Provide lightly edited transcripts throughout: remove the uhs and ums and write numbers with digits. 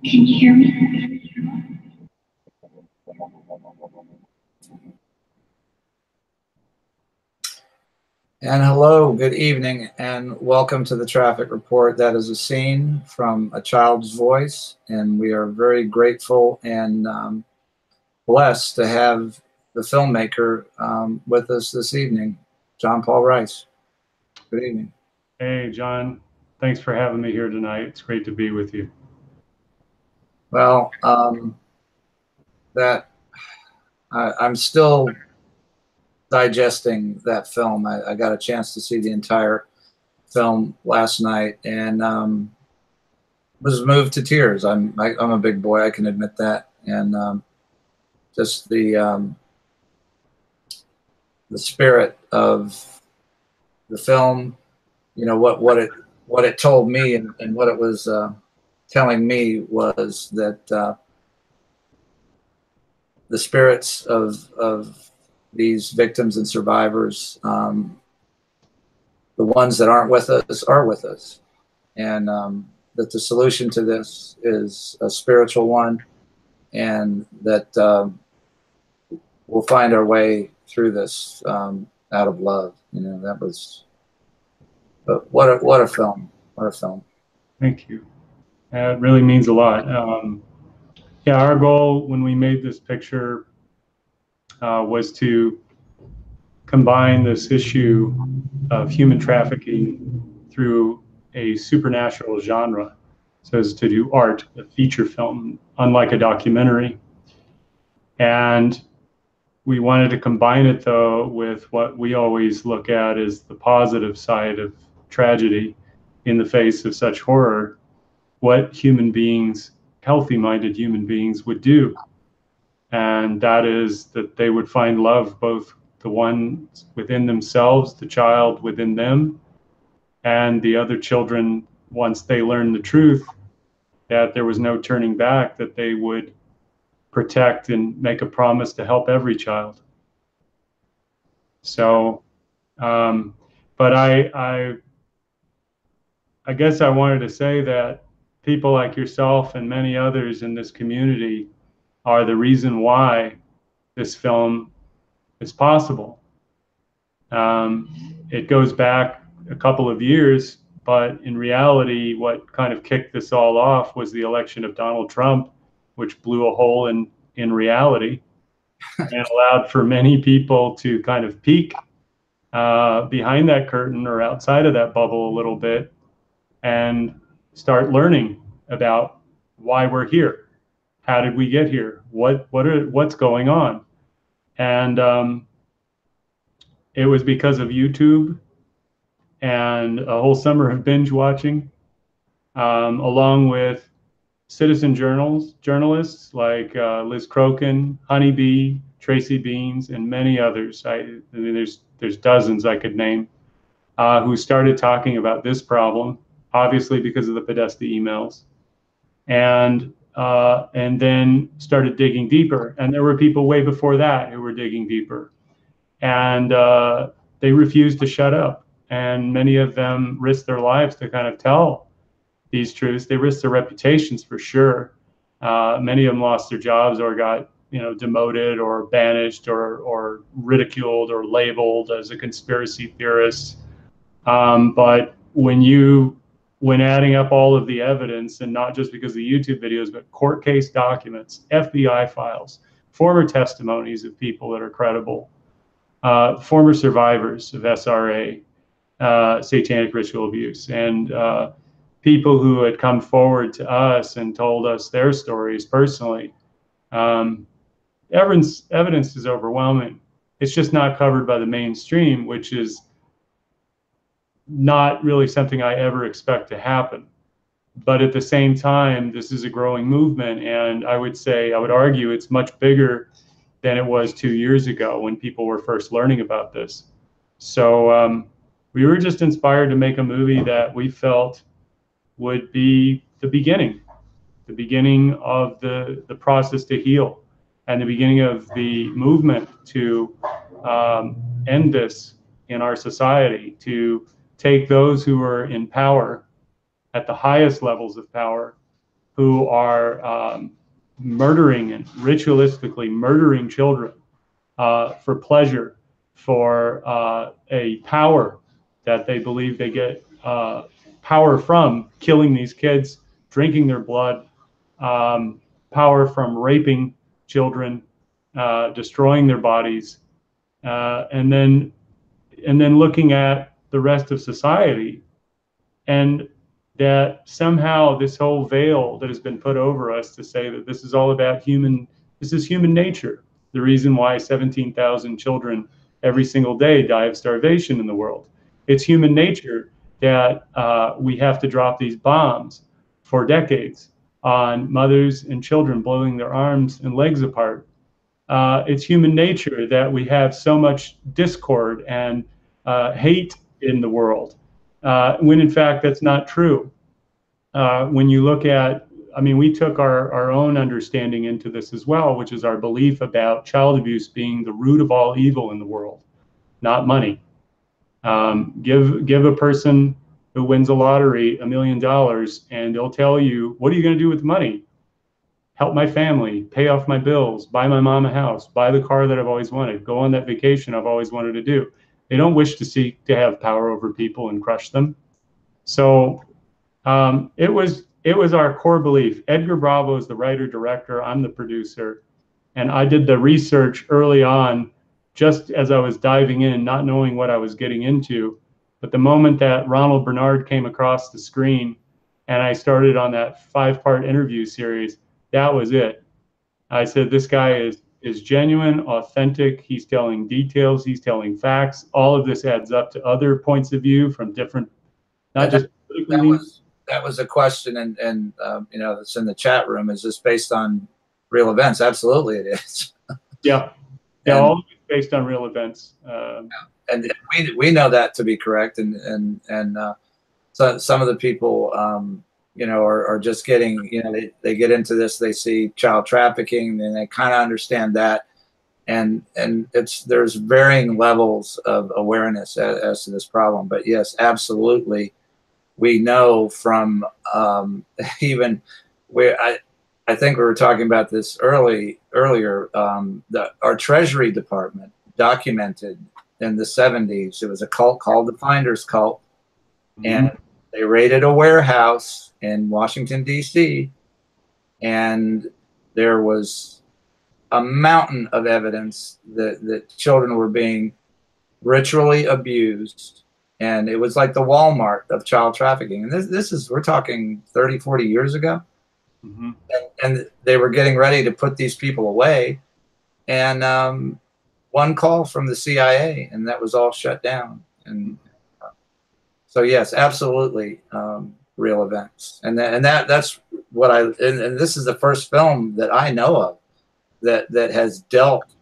Can you hear me? And hello, good evening, and welcome to the Traffic Report. That is a scene from A Child's Voice, and we are very grateful and blessed to have the filmmaker with us this evening, John Paul Rice. Good evening. Hey, John. Thanks for having me here tonight. It's great to be with you. Well, I'm still digesting that film. I got a chance to see the entire film last night and was moved to tears. I'm a big boy, I can admit that, and just the spirit of the film, you know, what it told me and what it was telling me was that the spirits of these victims and survivors, the ones that aren't with us are with us, and that the solution to this is a spiritual one, and that we'll find our way through this out of love. You know, that was, but what a film, what a film. Thank you. It really means a lot. Yeah, our goal when we made this picture was to combine this issue of human trafficking through a supernatural genre, so as to do art, a feature film, unlike a documentary. And we wanted to combine it, though, with what we always look at as the positive side of tragedy in the face of such horror, what human beings, healthy-minded human beings, would do. And that is that they would find love, both the ones within themselves, the child within them, and the other children, once they learned the truth that there was no turning back, that they would protect and make a promise to help every child. So, but I guess I wanted to say that people like yourself and many others in this community are the reason why this film is possible. It goes back a couple of years, but in reality, what kind of kicked this all off was the election of Donald Trump, which blew a hole in reality and allowed for many people to kind of peek behind that curtain or outside of that bubble a little bit and start learning about why we're here. How did we get here? What's going on? And it was because of YouTube and a whole summer of binge watching, along with citizen journalists like Liz Crokin, Honeybee, Tracy Beans, and many others. I mean, there's dozens I could name who started talking about this problem, obviously because of the Podesta emails, and then started digging deeper. And there were people way before that who were digging deeper, and they refused to shut up. and many of them risked their lives to kind of tell these truths. They risked their reputations for sure. Many of them lost their jobs or got, demoted or banished or ridiculed or labeled as a conspiracy theorist. But when adding up all of the evidence, and not just because of the YouTube videos, but court case documents, FBI files, former testimonies of people that are credible, former survivors of SRA, satanic ritual abuse, and people who had come forward to us and told us their stories personally. Evidence is overwhelming. It's just not covered by the mainstream, which is not really something I ever expect to happen. But at the same time, this is a growing movement, and I would argue it's much bigger than it was 2 years ago when people were first learning about this. So we were just inspired to make a movie that we felt would be the beginning of the process to heal, and the beginning of the movement to end this in our society, to take those who are in power at the highest levels of power, who are murdering and ritualistically murdering children for pleasure, for a power that they believe they get power from killing these kids, drinking their blood, power from raping children, destroying their bodies, and then looking at the rest of society, and that somehow this whole veil that has been put over us to say that this is all about human nature. The reason why 17,000 children every single day die of starvation in the world. It's human nature that we have to drop these bombs for decades on mothers and children, blowing their arms and legs apart. It's human nature that we have so much discord and hate in the world, when in fact that's not true. When you look at, we took our own understanding into this as well, which is our belief about child abuse being the root of all evil in the world, not money. Give a person who wins a lottery $1 million, and they'll tell you, what are you going to do with the money? Help my family, pay off my bills, buy my mom a house, buy the car that I've always wanted, go on that vacation I've always wanted to do. They don't wish to have power over people and crush them. So it was our core belief. Edgar Bravo is the writer, director, I'm the producer, and I did the research early on, just as I was diving in, not knowing what I was getting into. But the moment that Ronald Bernard came across the screen and I started on that 5-part interview series, that was it. I said, this guy is genuine, authentic. He's telling details. He's telling facts. All of this adds up to other points of view from different, not just politically. That was a question, and that's in the chat room. Is this based on real events? Absolutely, it is. Yeah, all of it's based on real events. And we know that to be correct, and so some of the people are just getting, they get into this, they see child trafficking, and they kind of understand that, and there's varying levels of awareness as to this problem. But yes, absolutely, we know from even where I think we were talking about this earlier. Our Treasury Department documented in the 70s, it was a cult called the Finders Cult, and they raided a warehouse in Washington, D.C., and there was a mountain of evidence that children were being ritually abused, and it was like the Walmart of child trafficking. And we're talking 30, 40 years ago. And they were getting ready to put these people away, and one call from the CIA, and that was all shut down. And so yes, absolutely, real events, and that's what and this is the first film that I know of that has dealt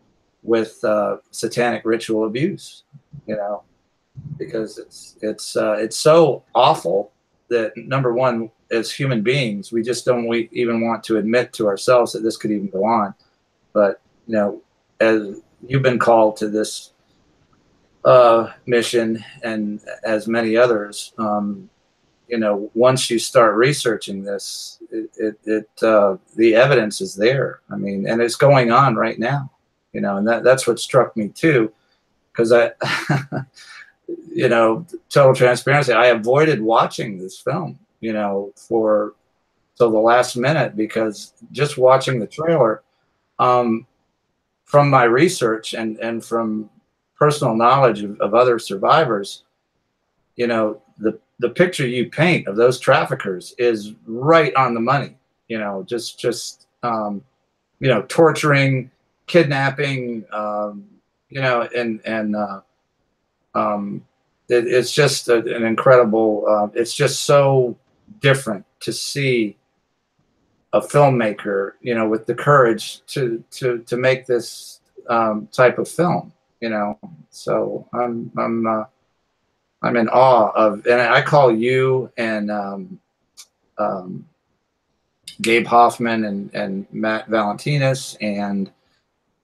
with satanic ritual abuse, because it's so awful that, number one, as human beings, we just don't even want to admit to ourselves that this could even go on. But as you've been called to this mission, and as many others, you know, once you start researching this, the evidence is there. I mean, and it's going on right now, you know, and that's what struck me too, because I, you know, total transparency, I avoided watching this film, you know, for till the last minute, because just watching the trailer, from my research and from personal knowledge of other survivors, you know, the picture you paint of those traffickers is right on the money. You know, just you know, torturing, kidnapping, you know, it's just an incredible. It's just so different to see a filmmaker, you know, with the courage to make this type of film. You know, so I'm in awe of, and I call you and Gabe Hoffman and Matt Valentinas and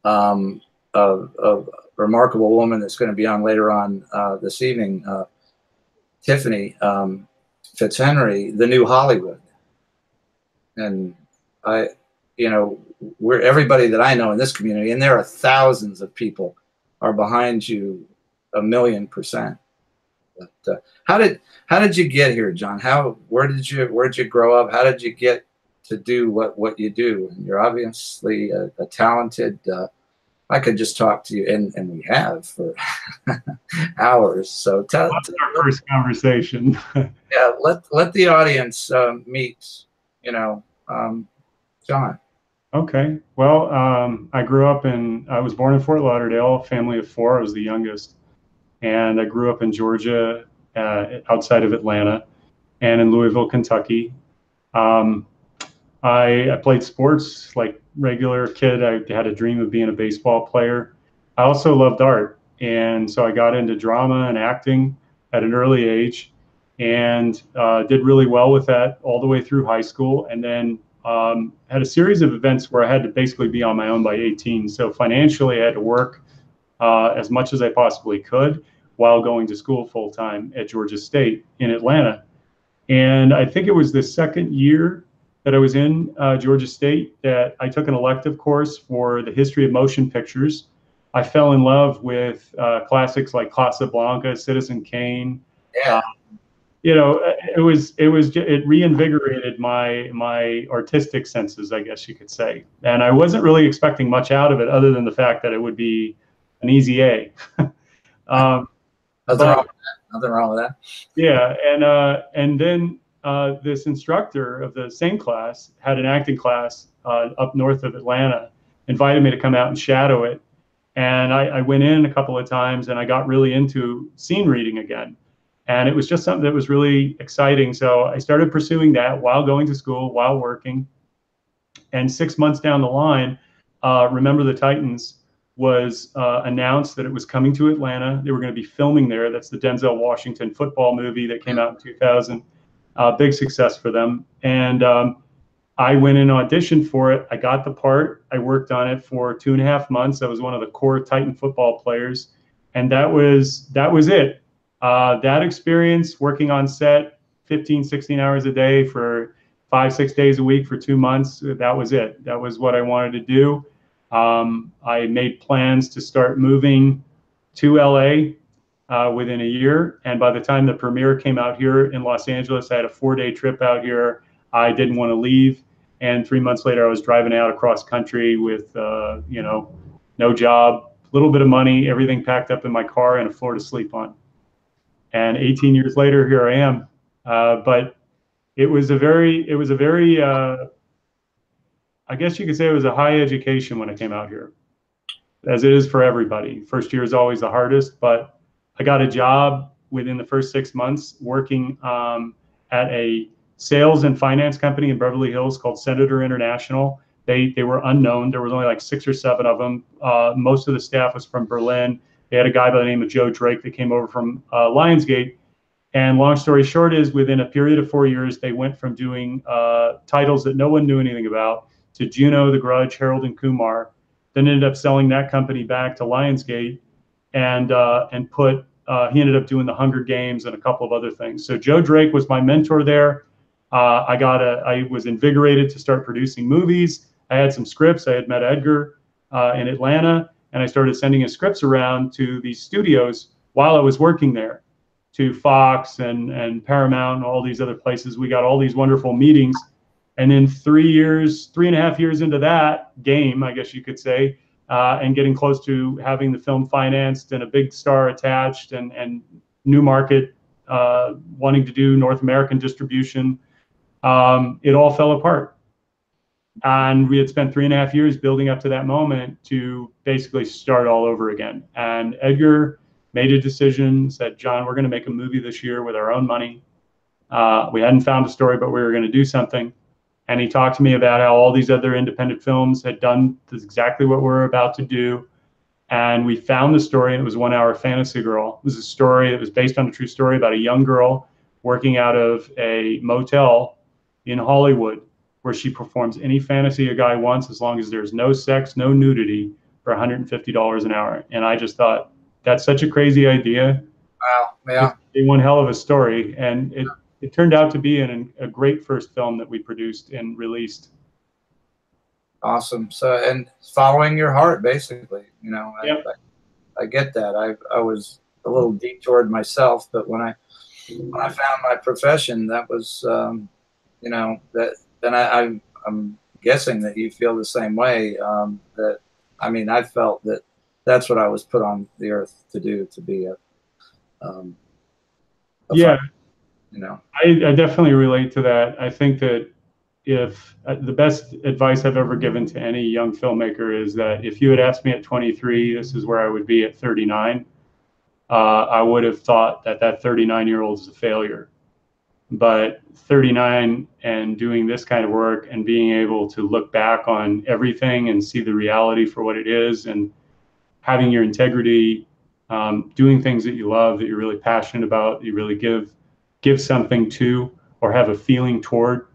a remarkable woman that's going to be on later on this evening, Tiffany Fitz Henry, the new Hollywood. And I, you know, we're everybody that I know in this community, and there are thousands of people, are behind you 1,000,000%. But how did you get here, John? Where did you grow up? How did you get to do what you do? And you're obviously a talented. I could just talk to you, and we have for hours. So tell our first conversation. Yeah, let the audience meet. You know, John. Okay. Well, I was born in Fort Lauderdale, family of 4. I was the youngest. And I grew up in Georgia, outside of Atlanta, and in Louisville, Kentucky. I played sports like regular kid. I had a dream of being a baseball player. I also loved art. And so I got into drama and acting at an early age, and did really well with that all the way through high school. And then had a series of events where I had to basically be on my own by 18. So financially, I had to work as much as I possibly could while going to school full time at Georgia State in Atlanta. And I think it was the second year that I was in Georgia State that I took an elective course for the history of motion pictures. I fell in love with classics like Casablanca, Citizen Kane. Yeah. You know, it reinvigorated my artistic senses, I guess you could say. And I wasn't really expecting much out of it, other than the fact that it would be an easy A. Nothing wrong with that. Yeah, and then this instructor of the same class had an acting class up north of Atlanta, invited me to come out and shadow it. And I went in a couple of times, and I got really into scene reading again. And it was just something that was really exciting. So I started pursuing that while going to school, while working. And 6 months down the line, Remember the Titans was announced that it was coming to Atlanta. They were going to be filming there. That's the Denzel Washington football movie that came out in 2000. Big success for them. And I went and auditioned for it. I got the part. I worked on it for 2.5 months. I was one of the core Titan football players. And that was it. That experience, working on set 15, 16 hours a day for 5-6 days a week for 2 months, that was it. That was what I wanted to do. I made plans to start moving to LA within a year. And by the time the premiere came out here in Los Angeles, I had a 4-day trip out here. I didn't want to leave. And 3 months later, I was driving out across country with, you know, no job, a little bit of money, everything packed up in my car, and a floor to sleep on. And 18 years later, here I am. But it was a very, I guess you could say it was a high education when I came out here, as it is for everybody. First year is always the hardest, but I got a job within the first 6 months working at a sales and finance company in Beverly Hills called Senator International. They were unknown. There was only like 6 or 7 of them. Most of the staff was from Berlin. They had a guy by the name of Joe Drake that came over from Lionsgate. And long story short is, within a period of 4 years, they went from doing titles that no one knew anything about to Juno, The Grudge, Harold and Kumar, then ended up selling that company back to Lionsgate. and put. He ended up doing the Hunger Games and a couple of other things. So Joe Drake was my mentor there. I was invigorated to start producing movies. I had some scripts. I had met Edgar in Atlanta, and I started sending his scripts around to these studios while I was working there, to Fox and Paramount and all these other places. We got all these wonderful meetings. And then 3.5 years into that game, I guess you could say, and getting close to having the film financed and a big star attached and Newmarket wanting to do North American distribution, it all fell apart. And we had spent 3.5 years building up to that moment to basically start all over again. And Edgar made a decision, said, John, we're going to make a movie this year with our own money. We hadn't found a story, but we were going to do something. And he talked to me about how all these other independent films had done exactly what we're about to do. And we found the story, and it was 1 Hour Fantasy Girl. It was a story that was based on a true story about a young girl working out of a motel in Hollywood, where she performs any fantasy a guy wants as long as there's no sex, no nudity, for $150 an hour. And I just thought, that's such a crazy idea. Wow, yeah. It's one hell of a story. And it turned out to be a great first film that we produced and released. Awesome. So, and following your heart, basically, you know, Yep. I get that. I was a little detoured myself, but when I found my profession, that was, you know, that. Then I'm guessing that you feel the same way. That, I mean, I felt that that's what I was put on the earth to do, to be a yeah. fighter, you know. I definitely relate to that. I think that if the best advice I've ever given to any young filmmaker is that if you had asked me at 23, this is where I would be at 39, I would have thought that 39-year-old is a failure. But 39 and doing this kind of work and being able to look back on everything and see the reality for what it is, and having your integrity, doing things that you love, that you're really passionate about, that you really give something to or have a feeling toward,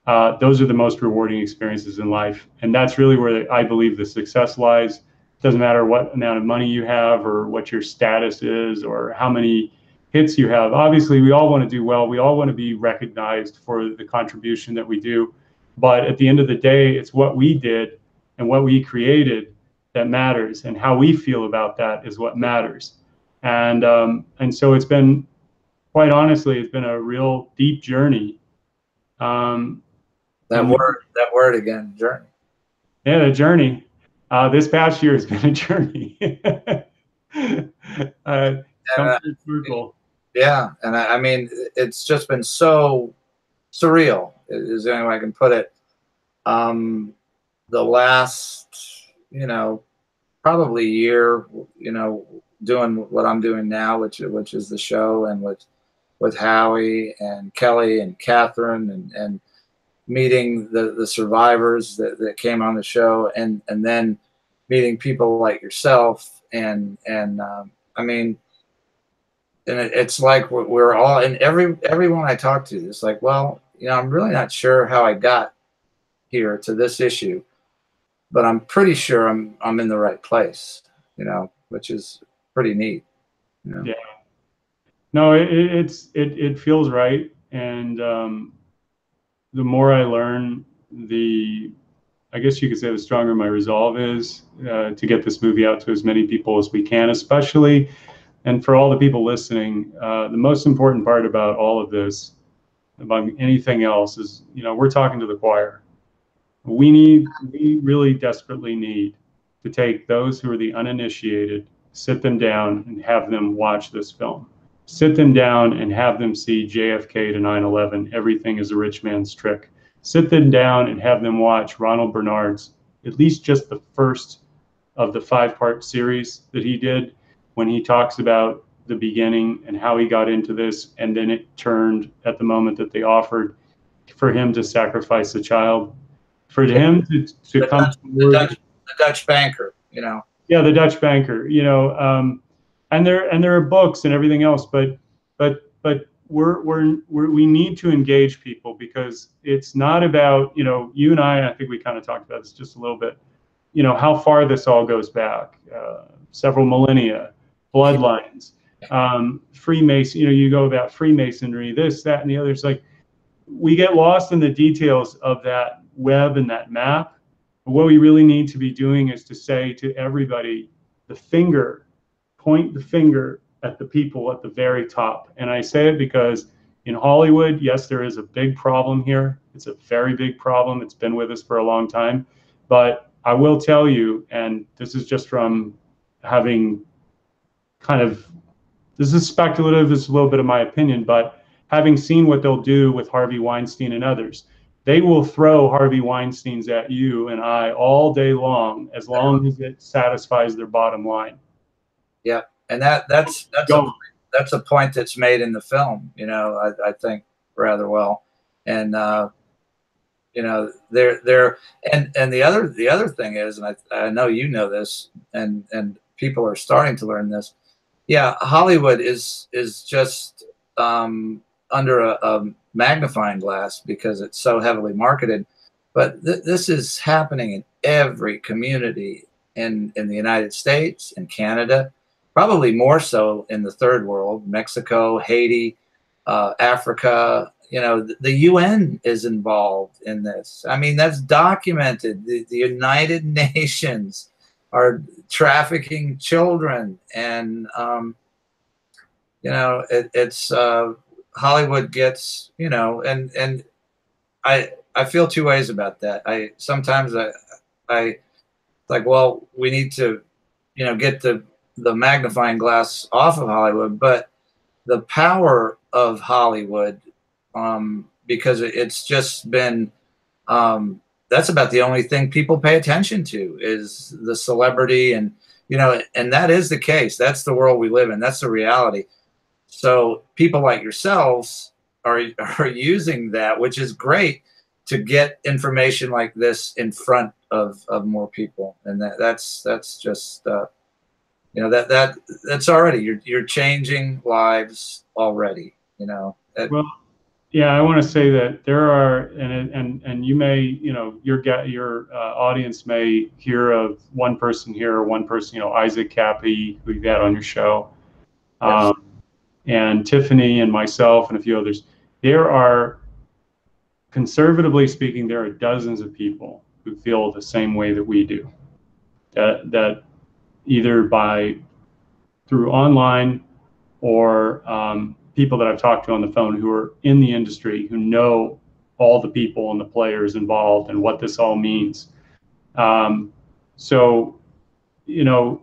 those are the most rewarding experiences in life. And that's really where I believe the success lies. It doesn't matter what amount of money you have or what your status is or how many hits you have. Obviously, we all want to do well. We all want to be recognized for the contribution that we do. But at the end of the day, it's what we did and what we created that matters, and how we feel about that is what matters. And so it's been, quite honestly, it's been a real deep journey. That word again, journey. Yeah, the journey. This past year has been a journey. Brutal. Yeah, and I mean, it's just been so surreal, is the only way I can put it. The last, you know, probably year, you know, doing what I'm doing now, which is the show, and with Howie and Kelly and Catherine and meeting the survivors that came on the show, and then meeting people like yourself, and I mean. And it's like we're all, and everyone I talk to, it's like, well, you know, I'm really not sure how I got here to this issue, but I'm pretty sure I'm in the right place, you know, which is pretty neat. You know? Yeah. No, it feels right, and the more I learn, I guess you could say the stronger my resolve is to get this movie out to as many people as we can, especially. And for all the people listening, the most important part about all of this, about anything else, is, you know, we're talking to the choir. We really desperately need to take those who are the uninitiated, sit them down and have them watch this film. Sit them down and have them see JFK to 9/11, Everything is a Rich Man's Trick. Sit them down and have them watch Ronald Bernard's, at least just the first of the 5-part series that he did, when he talks about the beginning and how he got into this, and then it turned at the moment that they offered for him to sacrifice a child, for him to come the Dutch banker, you know. Yeah, the Dutch banker, you know, and there are books and everything else, but we need to engage people, because it's not about, you know, you and I think we kind of talked about this just a little bit, you know, how far this all goes back, several millennia. bloodlines, Freemason. You know, you go about Freemasonry, this, that, and the other. It's like we get lost in the details of that web and that map. But what we really need to be doing is to say to everybody, point the finger at the people at the very top. And I say it because in Hollywood, yes, there is a big problem here. It's a very big problem. It's been with us for a long time. But I will tell you, and this is just from having this is speculative, this is a little bit of my opinion, but having seen what they'll do with Harvey Weinstein and others, they will throw Harvey Weinsteins at you and I all day long, as long as it satisfies their bottom line. Yeah, and that's a point that's made in the film. You know, I think rather well, and you know, and the other thing is, and I know you know this, and people are starting to learn this. Yeah, Hollywood is just under a magnifying glass because it's so heavily marketed. But this is happening in every community in the United States and Canada, probably more so in the third world, Mexico, Haiti, Africa. You know, the UN is involved in this. I mean, that's documented. The United Nations are trafficking children, and you know, it's Hollywood gets, you know, and I feel two ways about that. Sometimes I like, well, we need to, you know, get the magnifying glass off of Hollywood, but the power of Hollywood, because it's just been, that's about the only thing people pay attention to is the celebrity, and you know, and that is the case. That's the world we live in. That's the reality. So people like yourselves are using that, which is great, to get information like this in front of more people, and that's just you know, that's already you're changing lives already. You know. Well, yeah, I want to say that there are, and you may, you know, your audience may hear of one person here or one person, you know, Isaac Cappy, who you've had on your show, Yes. And Tiffany and myself and a few others. There are, conservatively speaking, there are dozens of people who feel the same way that we do. That either through online or people that I've talked to on the phone who are in the industry, who know all the people and the players involved and what this all means. So, you know,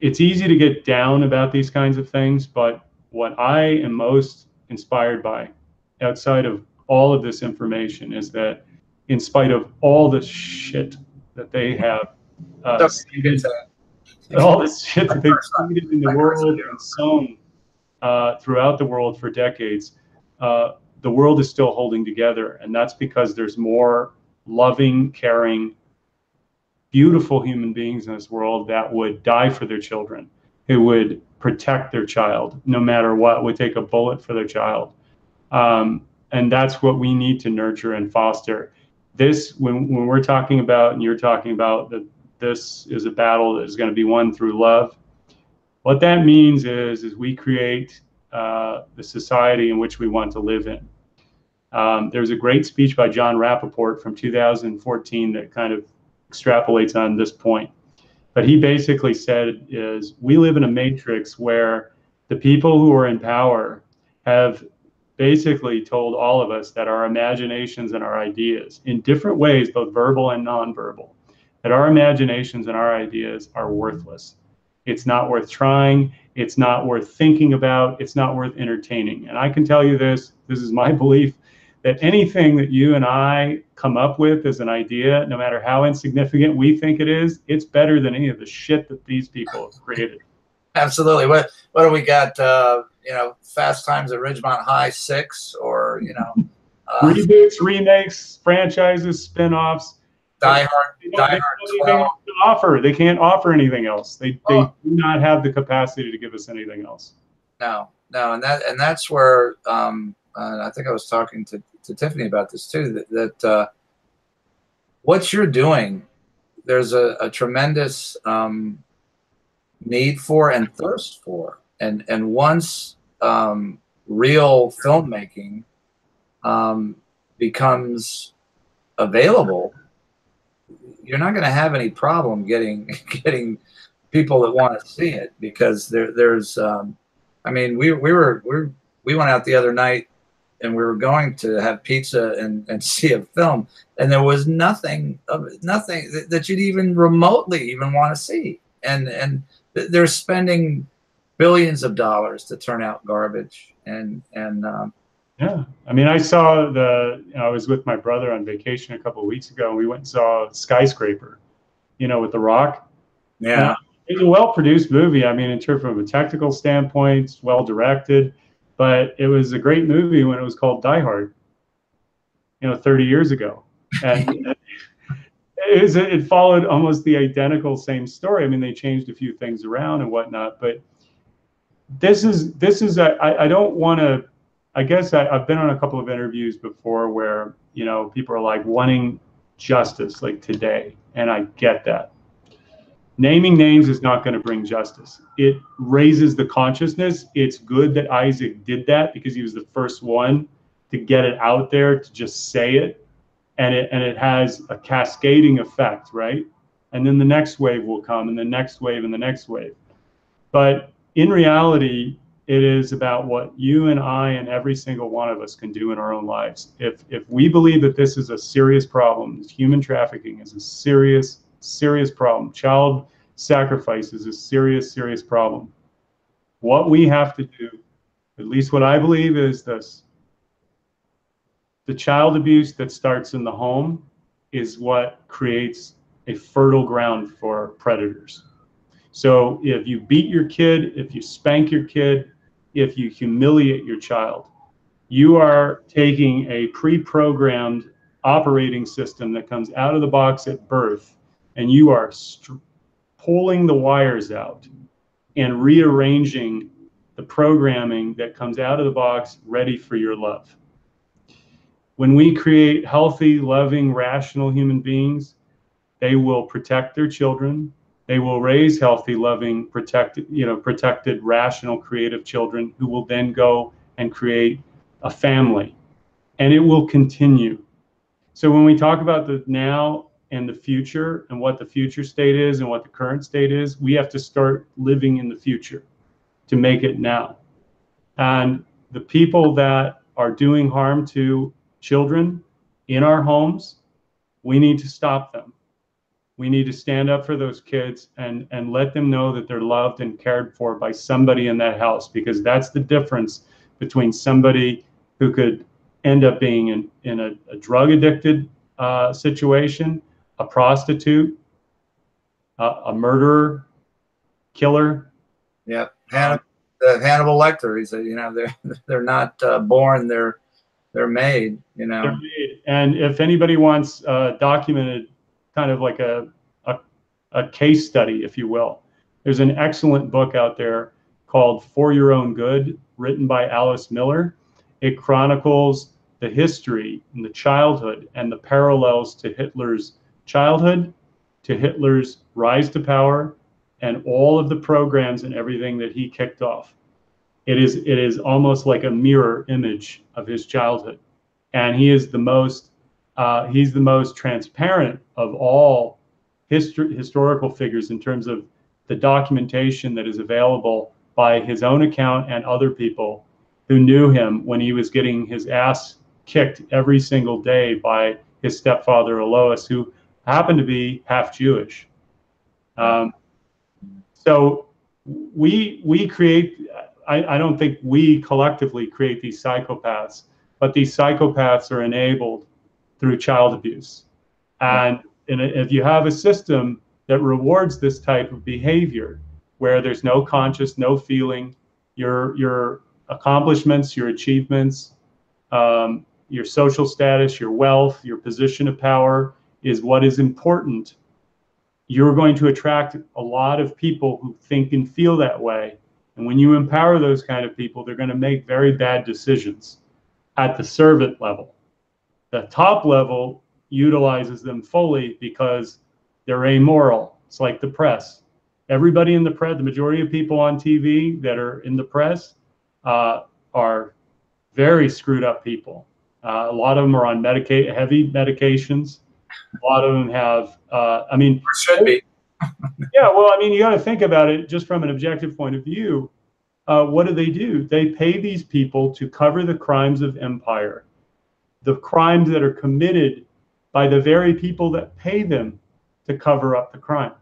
it's easy to get down about these kinds of things, but what I am most inspired by, outside of all of this information, is that in spite of all the shit that they have seeded, all this shit that they've seeded in the world and sown throughout the world for decades, the world is still holding together, and that's because there's more loving, caring, beautiful human beings in this world that would die for their children, who would protect their child no matter what, would take a bullet for their child. And that's what we need to nurture and foster. This, when we're talking about, and you're talking about, that this is a battle that is going to be won through love, what that means is we create the society in which we want to live in. There's a great speech by John Rappaport from 2014 that kind of extrapolates on this point. But he basically said is, we live in a matrix where the people who are in power have basically told all of us that our imaginations and our ideas, in different ways, both verbal and nonverbal, that our imaginations and our ideas are worthless. It's not worth trying. It's not worth thinking about. It's not worth entertaining. And I can tell you this is my belief, that anything that you and I come up with as an idea, no matter how insignificant we think it is, it's better than any of the shit that these people have created. Absolutely. What do we got? You know, Fast Times at Ridgemont High 6, or you know, reboots, remakes, franchises, spin-offs. Die Hard 12. To offer. They can't offer anything else. They do not have the capacity to give us anything else. No, and that's where I think I was talking to Tiffany about this too. That what you're doing, there's a tremendous need for and thirst for. And once real filmmaking becomes available, you're not going to have any problem getting people that want to see it, because there's I mean, we went out the other night and we were going to have pizza and see a film, and there was nothing that you'd even remotely even want to see, and they're spending billions of dollars to turn out garbage. And yeah, I mean, I was with my brother on vacation a couple of weeks ago, and we went and saw Skyscraper, with The Rock. yeah. It's a well-produced movie. I mean, in terms of a technical standpoint, well-directed, but it was a great movie when it was called Die Hard, 30 years ago. And it followed almost the identical same story. I mean, they changed a few things around and whatnot, but this is I don't want to, I guess I've been on a couple of interviews before where, people are like wanting justice like today, and I get that. Naming names is not going to bring justice. It raises the consciousness. It's good that Isaac did that, because he was the first one to get it out there, to just say it, and it has a cascading effect, right? And then the next wave will come, and the next wave, and the next wave. But in reality, it is about what you and I and every single one of us can do in our own lives. If we believe that this is a serious problem, human trafficking is a serious problem. Child sacrifice is a serious problem. What we have to do, at least what I believe, is this. The child abuse that starts in the home is what creates a fertile ground for predators. So if you beat your kid, if you spank your kid, if you humiliate your child, you are taking a pre-programmed operating system that comes out of the box at birth, and you are pulling the wires out and rearranging the programming that comes out of the box ready for your love. When we create healthy, loving, rational human beings, they will protect their children. They will raise healthy, loving, protected, rational, creative children who will then go and create a family, and it will continue. So when we talk about the now and the future, and what the future state is and what the current state is, we have to start living in the future to make it now. And the people that are doing harm to children in our homes, we need to stop them. We need to stand up for those kids and let them know that they're loved and cared for by somebody in that house, because that's the difference between somebody who could end up being in a drug addicted situation, a prostitute, a murderer, killer. Yeah, Hannibal Lecter. He said, they're not born, they're made. They're made. And if anybody wants documented, kind of like a case study, if you will, there's an excellent book out there called For Your Own Good, written by Alice Miller. It chronicles the history and the childhood and the parallels to Hitler's childhood, to Hitler's rise to power, and all of the programs and everything that he kicked off. It is almost like a mirror image of his childhood, and he is the most he's the most transparent of all historical figures in terms of the documentation that is available by his own account and other people who knew him when he was getting his ass kicked every single day by his stepfather Alois, who happened to be half Jewish. So we create, I don't think we collectively create these psychopaths, but these psychopaths are enabled through child abuse. And if you have a system that rewards this type of behavior, where there's no conscious, no feeling, your accomplishments, your achievements, your social status, your wealth, your position of power is what is important, you're going to attract a lot of people who think and feel that way. And when you empower those kind of people, they're going to make very bad decisions at the servant level. The top level utilizes them fully because they're amoral. It's like the press. Everybody in the press, the majority of people on TV that are in the press are very screwed up people. A lot of them are on heavy medications. A lot of them have, I mean, Or should be. yeah, well, I mean, you got to think about it just from an objective point of view. What do? They pay these people to cover the crimes of empire, the crimes that are committed by the very people that pay them to cover up the crime.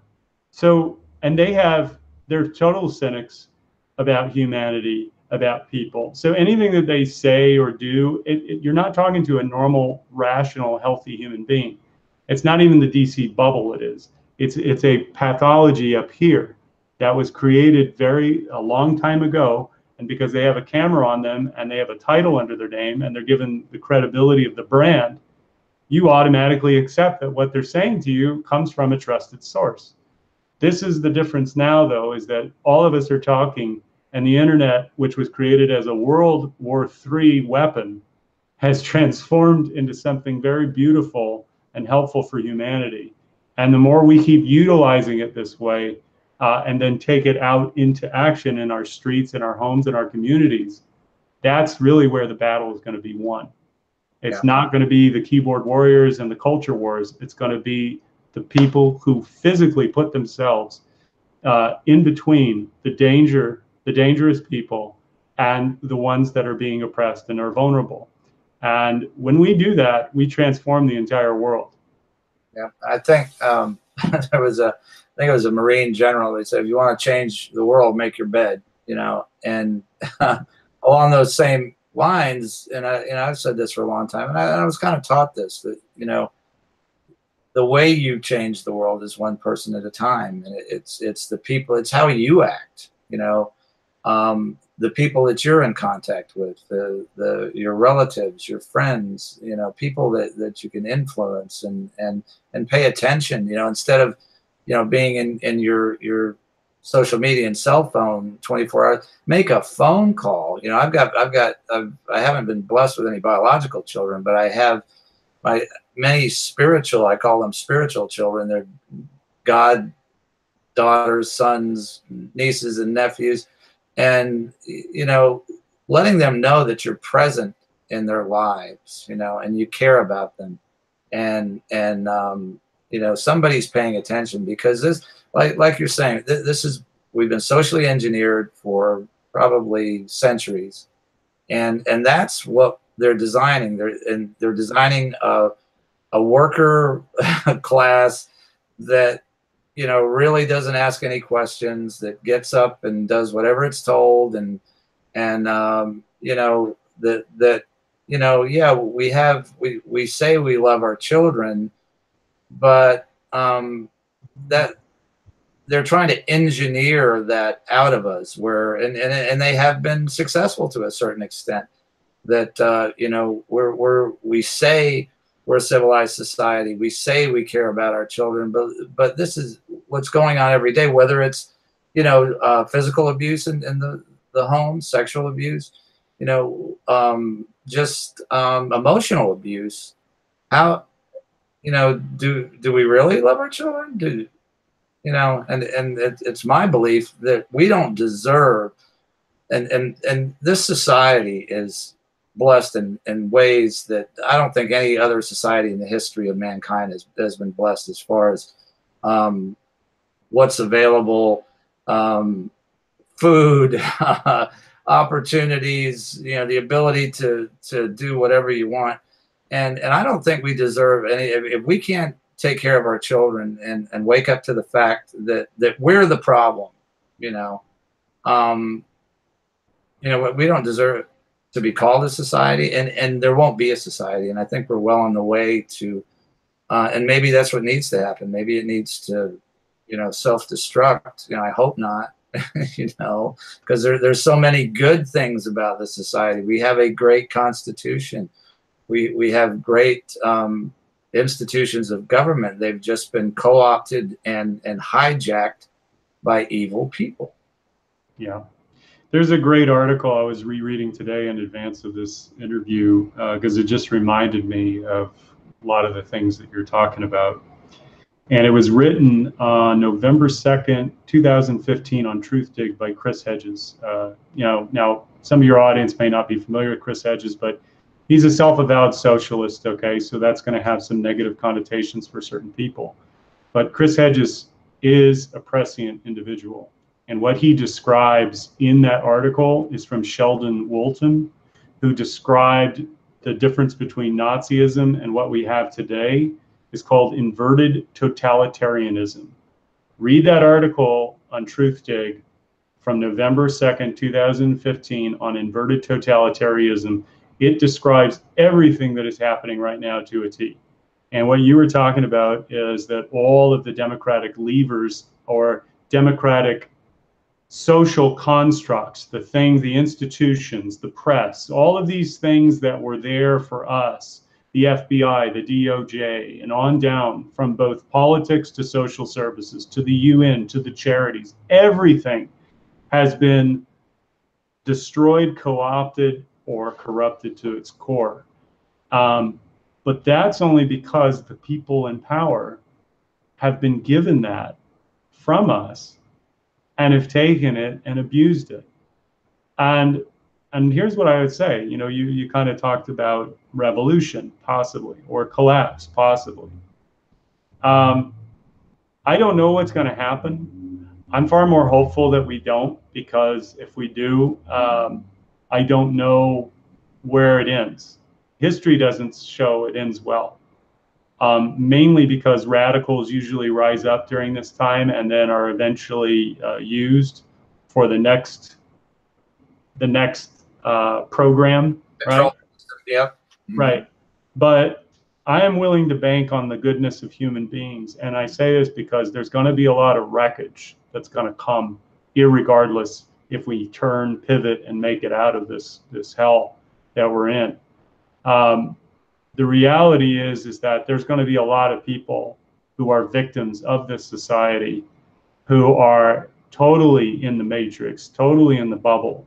So, and they're total cynics about humanity, about people. So anything that they say or do, you're not talking to a normal, rational, healthy human being. It's not even the DC bubble. It's a pathology up here that was created a long time ago. And because they have a camera on them and they have a title under their name and they're given the credibility of the brand, you automatically accept that what they're saying to you comes from a trusted source. This is the difference now, though, is that all of us are talking, and the internet, which was created as a World War III weapon, has transformed into something very beautiful and helpful for humanity. And the more we keep utilizing it this way, and then take it out into action in our streets, in our homes, in our communities, that's really where the battle is going to be won. It's not going to be the keyboard warriors and the culture wars. It's going to be the people who physically put themselves in between the dangerous people and the ones that are being oppressed and are vulnerable. And when we do that, we transform the entire world. Yeah, I think there was I think it was a Marine general that said, if you want to change the world, make your bed, and along those same lines, and I've said this for a long time, and I was kind of taught this, that, the way you change the world is one person at a time, and it's the people, it's how you act, the people that you're in contact with, your relatives, your friends, people that you can influence and pay attention, instead of being in your social media and cell phone 24 hours. Make a phone call. I haven't been blessed with any biological children, but I have many spiritual, I call them spiritual children. They're God daughters, sons, nieces, and nephews. And, letting them know that you're present in their lives, and you care about them. And somebody's paying attention, because this, like you're saying, we've been socially engineered for probably centuries. And that's what they're designing. They're designing a worker class that, really doesn't ask any questions, that gets up and does whatever it's told. We say we love our children, but that they're trying to engineer that out of us, and they have been successful to a certain extent, that we say we're a civilized society, we say we care about our children, but this is what's going on every day, whether it's physical abuse in the home, sexual abuse, just emotional abuse. How do we really love our children? And it's my belief that we don't deserve, and this society is blessed in ways that I don't think any other society in the history of mankind has been blessed, as far as what's available, food, opportunities, the ability to do whatever you want. And I don't think we deserve any, if we can't take care of our children and wake up to the fact that we're the problem, we don't deserve to be called a society, and there won't be a society. And I think we're well on the way to, and maybe that's what needs to happen. Maybe it needs to, self-destruct. I hope not, because there's so many good things about the society. We have a great constitution. We have great institutions of government. They've just been co-opted and hijacked by evil people. Yeah. There's a great article I was rereading today in advance of this interview, because it just reminded me of a lot of the things that you're talking about. And it was written on November 2nd, 2015 on Truthdig by Chris Hedges. Now some of your audience may not be familiar with Chris Hedges, but he's a self-avowed socialist, okay? So that's going to have some negative connotations for certain people. But Chris Hedges is a prescient individual. And what he describes in that article is from Sheldon Woolton, who described the difference between Nazism and what we have today is called inverted totalitarianism. Read that article on Truthdig from November 2nd, 2015 on inverted totalitarianism. It describes everything that is happening right now to a T. And what you were talking about is that all of the democratic levers or democratic social constructs, the things, the institutions, the press, all of these things that were there for us, the FBI, the DOJ, and on down, from both politics to social services, to the UN, to the charities, everything has been destroyed, co-opted, or corrupted to its core. But that's only because the people in power have been given that from us and have taken it and abused it. And here's what I would say, you kind of talked about revolution, possibly, or collapse, possibly. I don't know what's going to happen. I'm far more hopeful that we don't, because if we do, I don't know where it ends. History doesn't show it ends well, mainly because radicals usually rise up during this time and then are eventually used for the next program, right? Yeah. Right. But I am willing to bank on the goodness of human beings. And I say this because there's going to be a lot of wreckage that's going to come, irregardless if we turn, pivot, and make it out of this hell that we're in. The reality is that there's going to be a lot of people who are victims of this society, who are totally in the matrix, totally in the bubble,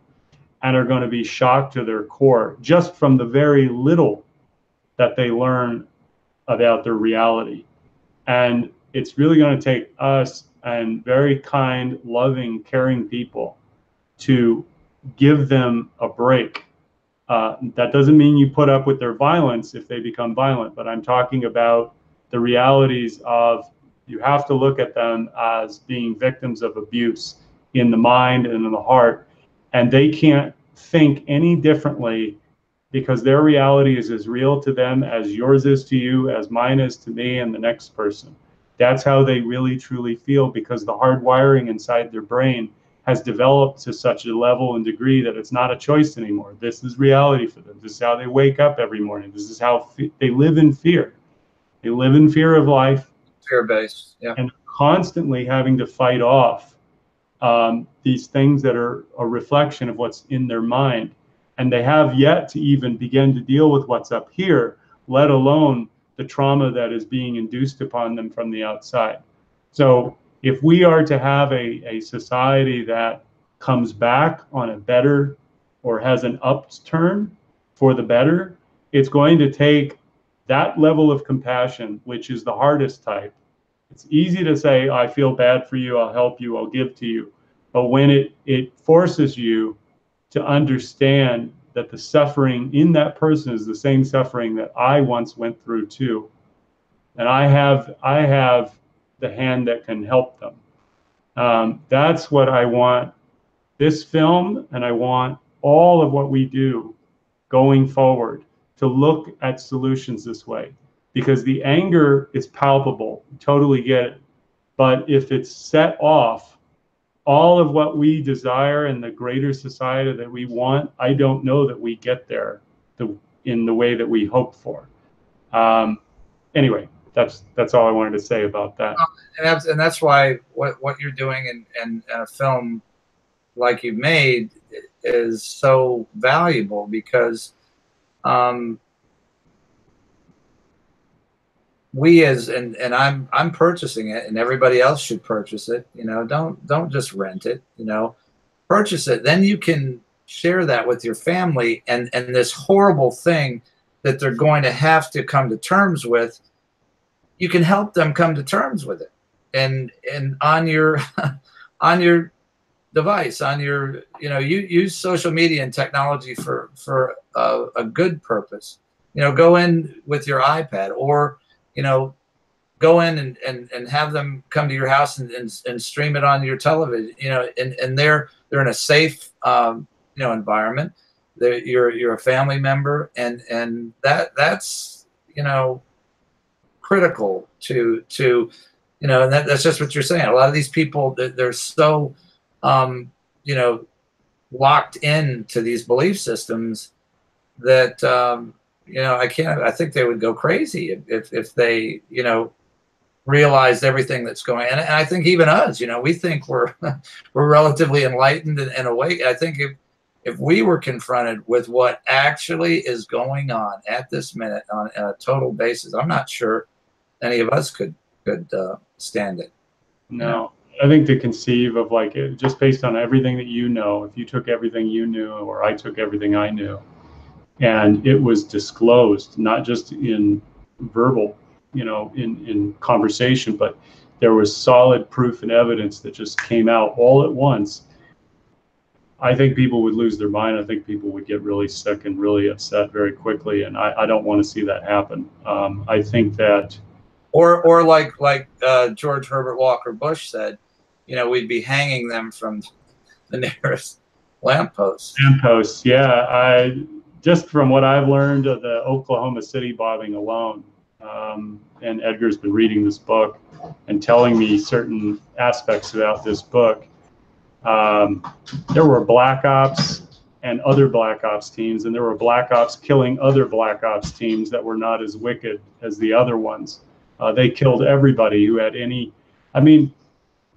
and are going to be shocked to their core just from the very little that they learn about their reality. And it's really going to take us and very kind, loving, caring people to give them a break. That doesn't mean you put up with their violence if they become violent, but I'm talking about the realities of, you have to look at them as being victims of abuse in the mind and in the heart, and they can't think any differently, because their reality is as real to them as yours is to you, as mine is to me and the next person. That's how they really truly feel, because the hard wiring inside their brain has developed to such a level and degree that it's not a choice anymore. This is reality for them. This is how they wake up every morning. This is how they live in fear. They live in fear of life. Fear-based, yeah. And constantly having to fight off these things that are a reflection of what's in their mind. And they have yet to even begin to deal with what's up here, let alone the trauma that is being induced upon them from the outside. So if we are to have a society that comes back on a better, or has an upturn for the better, it's going to take that level of compassion, which is the hardest type. It's easy to say, I feel bad for you, I'll help you, I'll give to you. But when it forces you to understand that the suffering in that person is the same suffering that I once went through too, and I have the hand that can help them. That's what I want this film, and I want all of what we do going forward to look at solutions this way, because the anger is palpable, totally get it. But if it's set off, all of what we desire in the greater society that we want, I don't know that we get there in the way that we hope for. Anyway, that's all I wanted to say about that. And that's why what you're doing in a film like you've made is so valuable, because we and I'm purchasing it, and everybody else should purchase it. Don't just rent it. Purchase it. Then you can share that with your family, and this horrible thing that they're going to have to come to terms with you can help them come to terms with it, and on your on your device, on your, you know, you use social media and technology for a good purpose. You know, go in with your iPad, or, you know, go in and have them come to your house and stream it on your television. You know, and they're in a safe you know, environment. You're a family member, and that's, you know, critical to you know, and that's just what you're saying. A lot of these people, they're so you know, locked into these belief systems that you know, I think they would go crazy if they, you know, realized everything that's going on. And I think even us, you know, we think we're we're relatively enlightened and awake. I think if we were confronted with what actually is going on at this minute on a total basis, I'm not sure any of us could stand it. No, you know? I think to conceive of like it, just based on everything that you know, if you took everything you knew, or I took everything I knew, and it was disclosed, not just in verbal, you know, in conversation, but there was solid proof and evidence that just came out all at once, I think people would lose their mind. I think people would get really sick and really upset very quickly, and I don't want to see that happen. I think that, or like George Herbert Walker Bush said, you know, we'd be hanging them from the nearest lamppost. Lampposts, yeah. I just from what I've learned of the Oklahoma City bombing alone, and Edgar's been reading this book and telling me certain aspects about this book. There were black ops and other black ops teams, and there were black ops killing other black ops teams that were not as wicked as the other ones. They killed everybody who had any. I mean,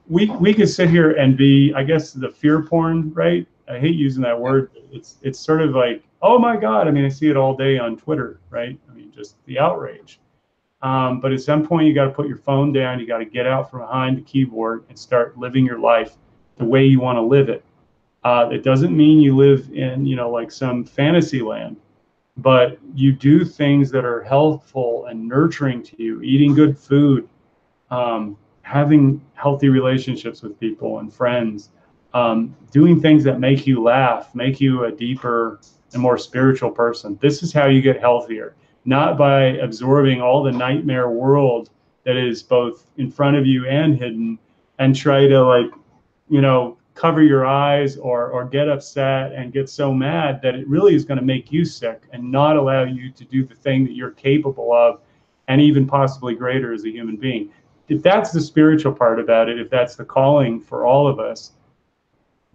we could sit here and be, I guess, the fear porn, right? I hate using that word. It's sort of like, oh my God. I mean, I see it all day on Twitter, right? I mean, just the outrage. But at some point, you got to put your phone down. You got to get out from behind the keyboard and start living your life the way you want to live it. It doesn't mean you live in, you know, like some fantasy land, but you do things that are healthful and nurturing to you, eating good food, having healthy relationships with people and friends, doing things that make you laugh, make you a deeper and more spiritual person. This is how you get healthier, not by absorbing all the nightmare world that is both in front of you and hidden, and try to, like, you know, cover your eyes or get upset and get so mad that it really is going to make you sick and not allow you to do the thing that you're capable of, and even possibly greater as a human being. If that's the spiritual part about it, if that's the calling for all of us,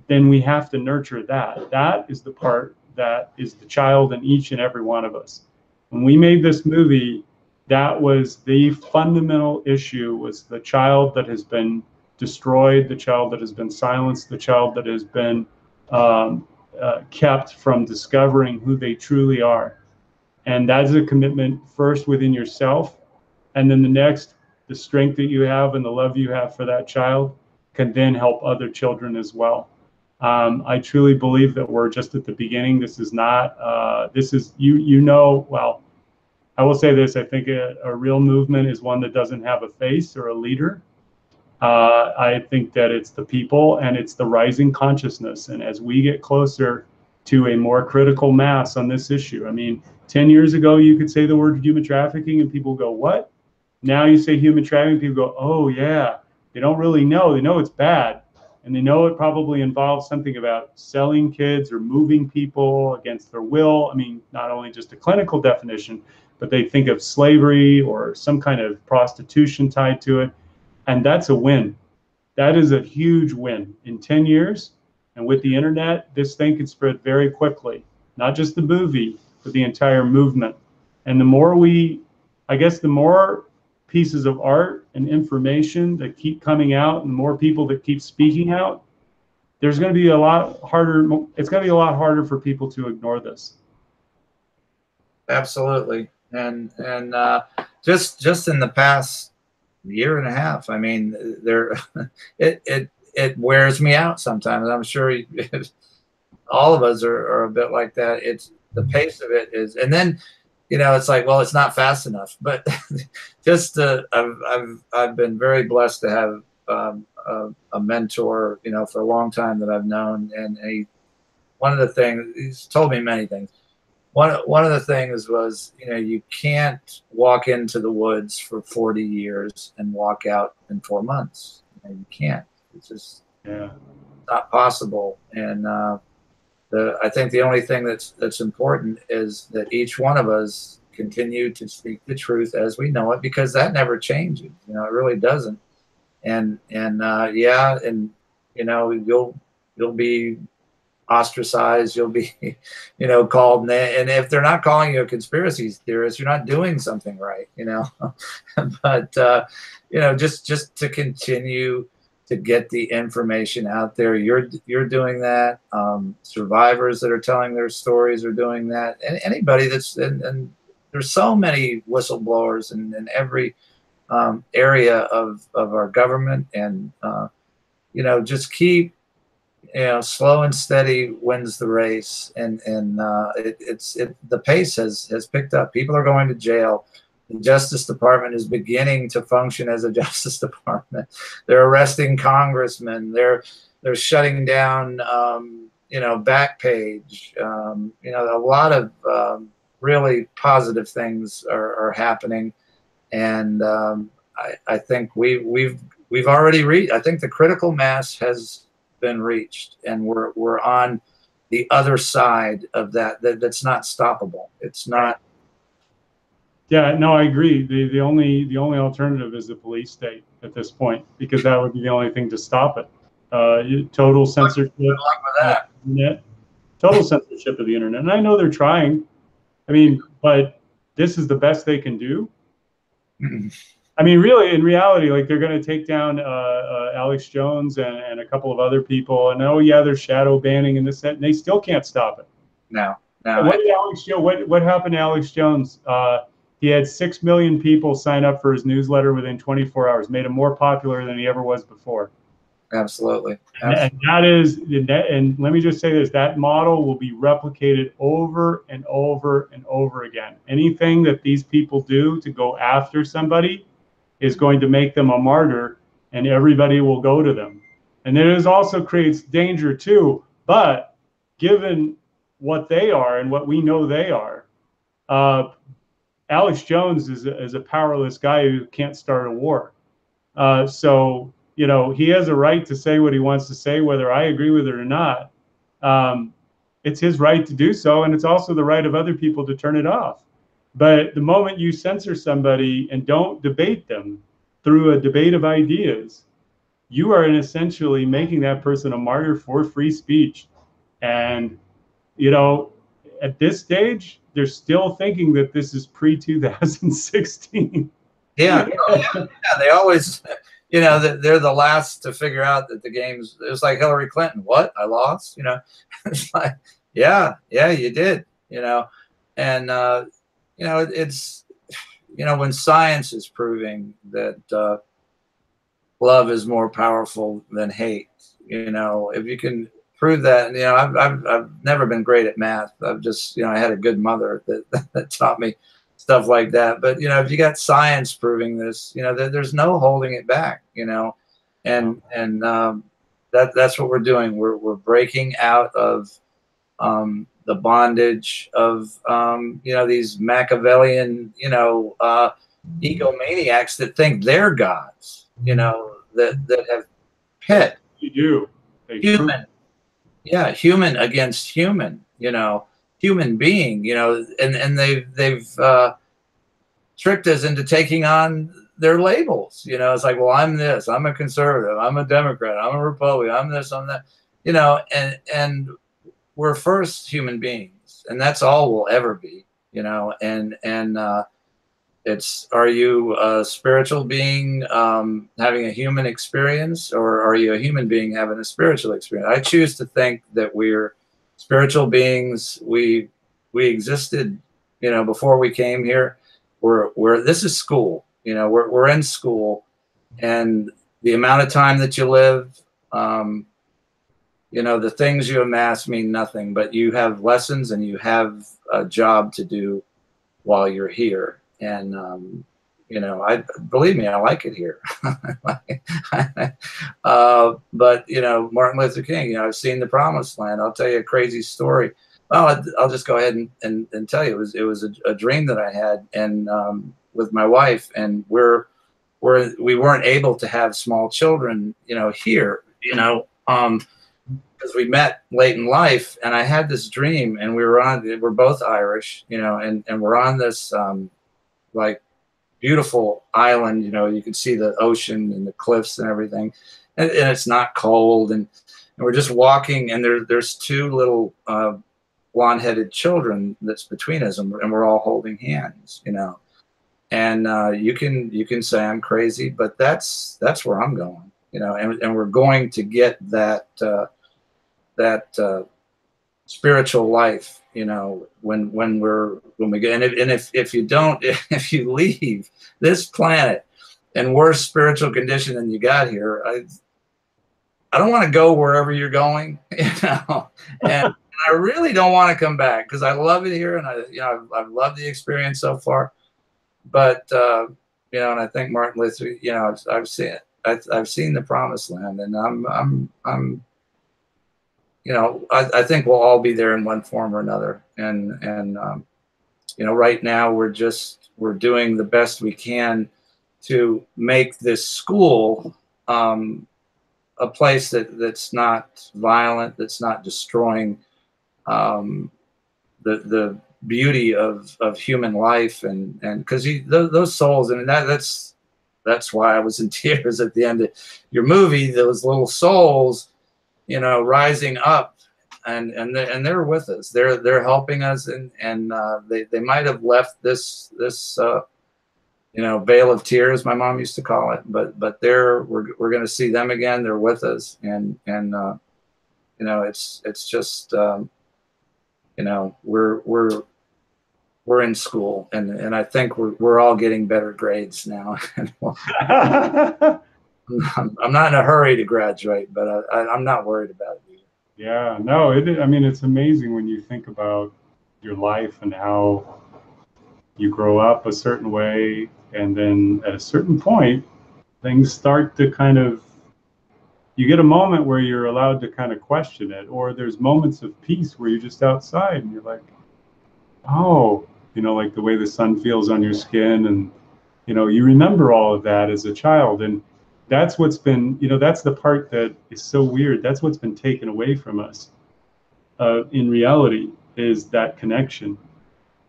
then we have to nurture that. That is the part that is the child in each and every one of us. When we made this movie, that was the fundamental issue, was the child that has been destroyed, the child that has been silenced, the child that has been kept from discovering who they truly are. And that's a commitment first within yourself, and then the next, the strength that you have and the love you have for that child can then help other children as well. I truly believe that we're just at the beginning. This is not, this is, you know, well, I will say this, I think a real movement is one that doesn't have a face or a leader. I think that it's the people and it's the rising consciousness. And as we get closer to a more critical mass on this issue, I mean, 10 years ago, you could say the word human trafficking and people go, what? Now you say human trafficking, people go, oh yeah. They don't really know. They know it's bad. And they know it probably involves something about selling kids or moving people against their will. I mean, not only just a clinical definition, but they think of slavery or some kind of prostitution tied to it. And that's a win. That is a huge win. In 10 years, and with the internet, this thing can spread very quickly. Not just the movie, but the entire movement. And the more we, I guess the more pieces of art and information that keep coming out and the more people that keep speaking out, there's going to be a lot harder, it's going to be a lot harder for people to ignore this. Absolutely. And just in the past year and a half, I mean, it wears me out sometimes. I'm sure all of us are a bit like that. It's the pace of it is, and then you know, it's like, well, it's not fast enough. But just I've been very blessed to have a mentor, you know, for a long time that I've known, and one of the things he's told me many things. One of the things was, you know, you can't walk into the woods for 40 years and walk out in 4 months. You know, you can't. It's just not possible. And I think the only thing that's important is that each one of us continue to speak the truth as we know it, because that never changes. You know, it really doesn't. And yeah, and you know, you'll be ostracized, you'll be, you know, called, and if they're not calling you a conspiracy theorist, you're not doing something right, you know. But you know, just to continue to get the information out there, you're doing that. Survivors that are telling their stories are doing that, and anybody that's and there's so many whistleblowers in every area of our government, and you know, just keep, you know, slow and steady wins the race, and the pace has picked up. People are going to jail. The Justice Department is beginning to function as a Justice Department. They're arresting congressmen. They're shutting down, you know, Backpage. You know, a lot of really positive things are happening, and I think we've already reached. I think the critical mass has been reached, and we're on the other side of that's not stoppable. It's not. Yeah, no, I agree. The only alternative is the police state at this point, because that would be the only thing to stop it. Total censorship of the internet. Total censorship of the internet. And I know they're trying. I mean, but this is the best they can do. I mean, really, in reality, like, they're going to take down Alex Jones and a couple of other people, and oh yeah, they're shadow banning and this, that, and they still can't stop it. No. What happened to Alex Jones? He had 6 million people sign up for his newsletter within 24 hours, made him more popular than he ever was before. Absolutely. And and let me just say this, that model will be replicated over and over and over again. Anything that these people do to go after somebody is going to make them a martyr, and everybody will go to them. And it also creates danger too, but given what they are and what we know they are, Alex Jones is a powerless guy who can't start a war. So, you know, he has a right to say what he wants to say, whether I agree with it or not. It's his right to do so, and it's also the right of other people to turn it off. But the moment you censor somebody and don't debate them through a debate of ideas, you are essentially making that person a martyr for free speech. And, you know, at this stage, they're still thinking that this is pre-2016. Yeah, they always, you know, they're the last to figure out that the game's. It was like Hillary Clinton. What? I lost? You know, it's like, yeah, you did. You know, and you know, it's, you know, when science is proving that love is more powerful than hate. You know, if you can prove that, you know, I've never been great at math. I've just, you know, I had a good mother that taught me stuff like that. But, you know, if you got science proving this, you know, there's no holding it back, you know, and that's what we're doing. We're breaking out of the bondage of, you know, these Machiavellian, you know, egomaniacs that think they're gods, you know, that have pit. You do. Human. Yeah, human against human, you know, human being, you know, and they've tricked us into taking on their labels. You know, it's like, well, I'm this, I'm a conservative, I'm a Democrat, I'm a Republican, I'm this, I'm that, you know, and we're first human beings, and that's all we'll ever be, you know, and it's, are you a spiritual being having a human experience, or are you a human being having a spiritual experience? I choose to think that we're spiritual beings. We existed, you know, before we came here. This is school, you know, we're in school, and the amount of time that you live, you know, the things you amass mean nothing, but you have lessons and you have a job to do while you're here. And you know, I believe me, I like it here. But you know, Martin Luther King, you know, I've seen the promised land. I'll tell you a crazy story. Well, I'll just go ahead and tell you, it was a dream that I had, and with my wife, and we weren't able to have small children, you know, here, you know, because we met late in life, and I had this dream, and we're both Irish, you know, and we're on this like beautiful island, you know, you can see the ocean and the cliffs and everything, and it's not cold, and we're just walking, and there's two little blonde-headed children that's between us, and we're all holding hands, you know, and you can say I'm crazy, but that's where I'm going, you know, and we're going to get that spiritual life, you know, when we get, and if you don't, if you leave this planet in worse spiritual condition than you got here, I don't want to go wherever you're going, you know, and I really don't want to come back because I love it here, and I've loved the experience so far, but you know, and I think Martin Luther, you know, I've seen the promised land, and I'm you know, I think we'll all be there in one form or another. And you know, right now we're doing the best we can to make this school a place that's not violent, that's not destroying the beauty of human life, and because those souls, and that's why I was in tears at the end of your movie. Those little souls, you know, rising up, and they're with us. They're helping us, and they might have left this you know, veil of tears, my mom used to call it, but we're going to see them again. They're with us, and you know, it's just you know, we're in school, and I think we're all getting better grades now. I'm not in a hurry to graduate, but I'm not worried about it either. Yeah, no, I mean, it's amazing when you think about your life and how you grow up a certain way, and then at a certain point, things start to kind of, you get a moment where you're allowed to kind of question it, or there's moments of peace where you're just outside and you're like, oh, you know, like the way the sun feels on your skin, and you know, you remember all of that as a child, and that's what's been, you know, that's the part that is so weird. That's what's been taken away from us in reality, is that connection.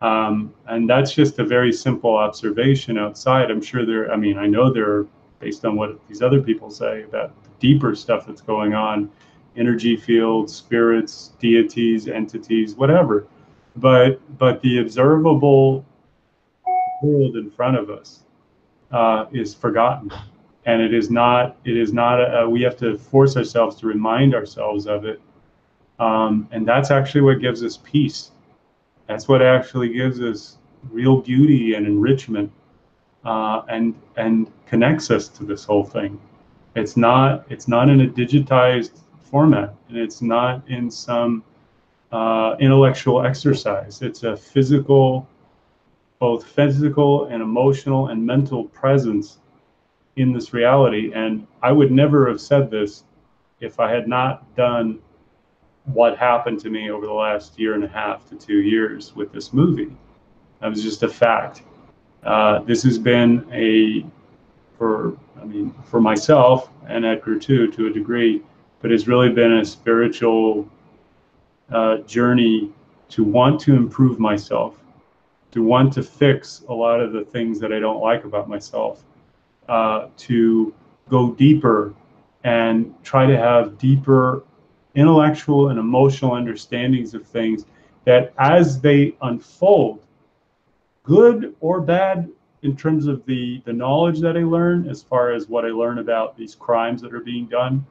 And that's just a very simple observation outside. I'm sure there, I mean, I know there, based on what these other people say about the deeper stuff that's going on, energy fields, spirits, deities, entities, whatever. But the observable world in front of us is forgotten. And it is not, we have to force ourselves to remind ourselves of it. And that's actually what gives us peace. That's what actually gives us real beauty and enrichment, and connects us to this whole thing. It's not in a digitized format, and it's not in some intellectual exercise. It's a physical, both physical and emotional and mental presence in this reality. And I would never have said this if I had not done what happened to me over the last 1.5 to 2 years with this movie. That was just a fact. This has been for myself and Edgar too, to a degree, but it's really been a spiritual journey to want to improve myself, to want to fix a lot of the things that I don't like about myself, to go deeper and try to have deeper intellectual and emotional understandings of things that, as they unfold, good or bad, in terms of the knowledge that I learn, as far as what I learn about these crimes that are being done,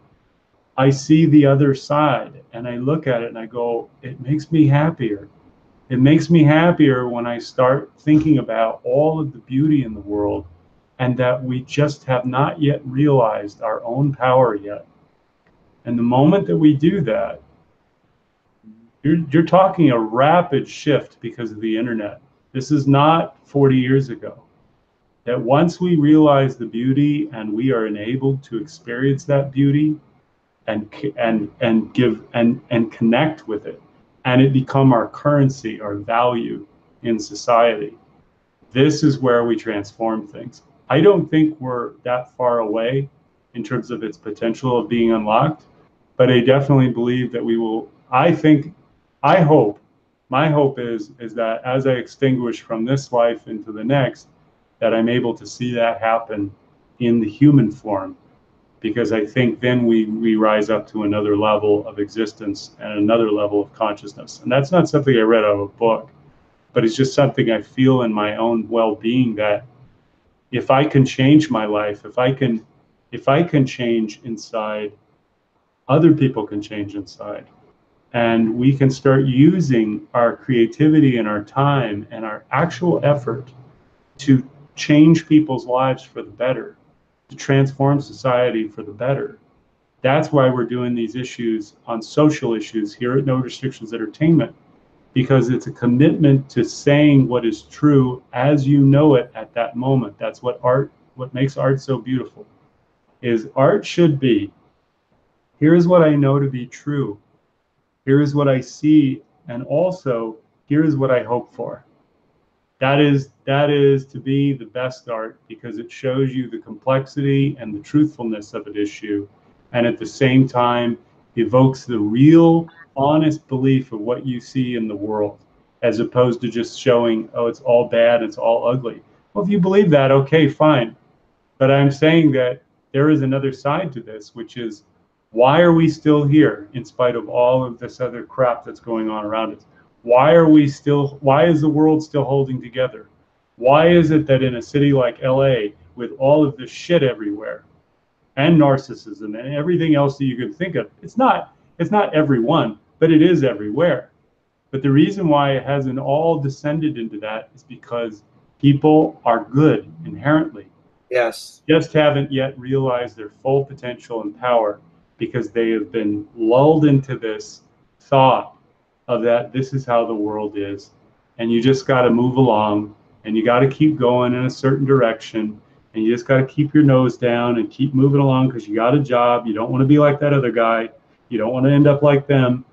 I see the other side, and I look at it and I go, it makes me happier. It makes me happier when I start thinking about all of the beauty in the world, and that we just have not yet realized our own power yet. And the moment that we do that, you're talking a rapid shift because of the internet. This is not 40 years ago. That once we realize the beauty and we are enabled to experience that beauty and connect with it, and it become our currency, our value in society, this is where we transform things. I don't think we're that far away in terms of its potential of being unlocked, but I definitely believe that we will. I hope, my hope is that as I extinguish from this life into the next, that I'm able to see that happen in the human form, because I think then we rise up to another level of existence and another level of consciousness. And that's not something I read out of a book, but it's just something I feel in my own well-being, that if I can change my life, if I can change inside, other people can change inside. And we can start using our creativity and our time and our actual effort to change people's lives for the better, to transform society for the better. That's why we're doing these issues on social issues here at No Restrictions Entertainment, because it's a commitment to saying what is true as you know it at that moment. That's what makes art so beautiful, is art should be, here's what I know to be true. Here is what I see, and also here is what I hope for. That is to be the best art, because it shows you the complexity and the truthfulness of an issue, and at the same time evokes the real, honest belief of what you see in the world, as opposed to just showing, oh, it's all bad, it's all ugly. Well, if you believe that, okay, fine. But I'm saying that there is another side to this, which is, why are we still here in spite of all of this other crap that's going on around us? Why is the world still holding together? Why is it that in a city like LA, with all of this shit everywhere, and narcissism and everything else that you could think of, it's not everyone, but it is everywhere. But the reason why it hasn't all descended into that is because people are good inherently. Yes. Just haven't yet realized their full potential and power, because they have been lulled into this thought of that this is how the world is, and you just got to move along, and you got to keep going in a certain direction, and you just got to keep your nose down and keep moving along, because you got a job. You don't want to be like that other guy. You don't want to end up like them.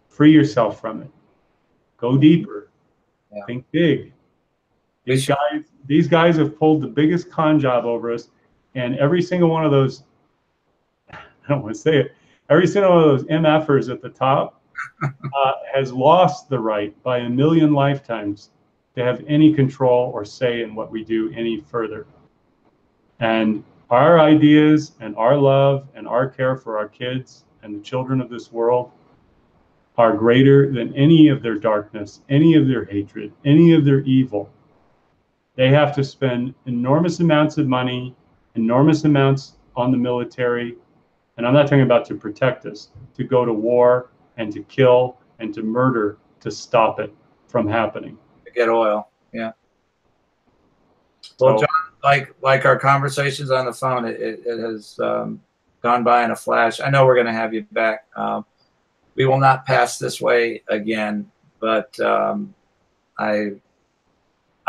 Free yourself from it. Go deeper. Yeah. Think big. These guys have pulled the biggest con job over us, and every single one of those, I don't want to say it, every single one of those MFers at the top has lost the right by a million lifetimes to have any control or say in what we do any further. And our ideas and our love and our care for our kids and the children of this world are greater than any of their darkness, any of their hatred, any of their evil. They have to spend enormous amounts of money, enormous amounts on the military, and I'm not talking about to protect us, to go to war and to kill and to murder to stop it from happening. To get oil, yeah. Well, So, John, like our conversations on the phone, it has gone by in a flash. I know we're going to have you back. We will not pass this way again, but I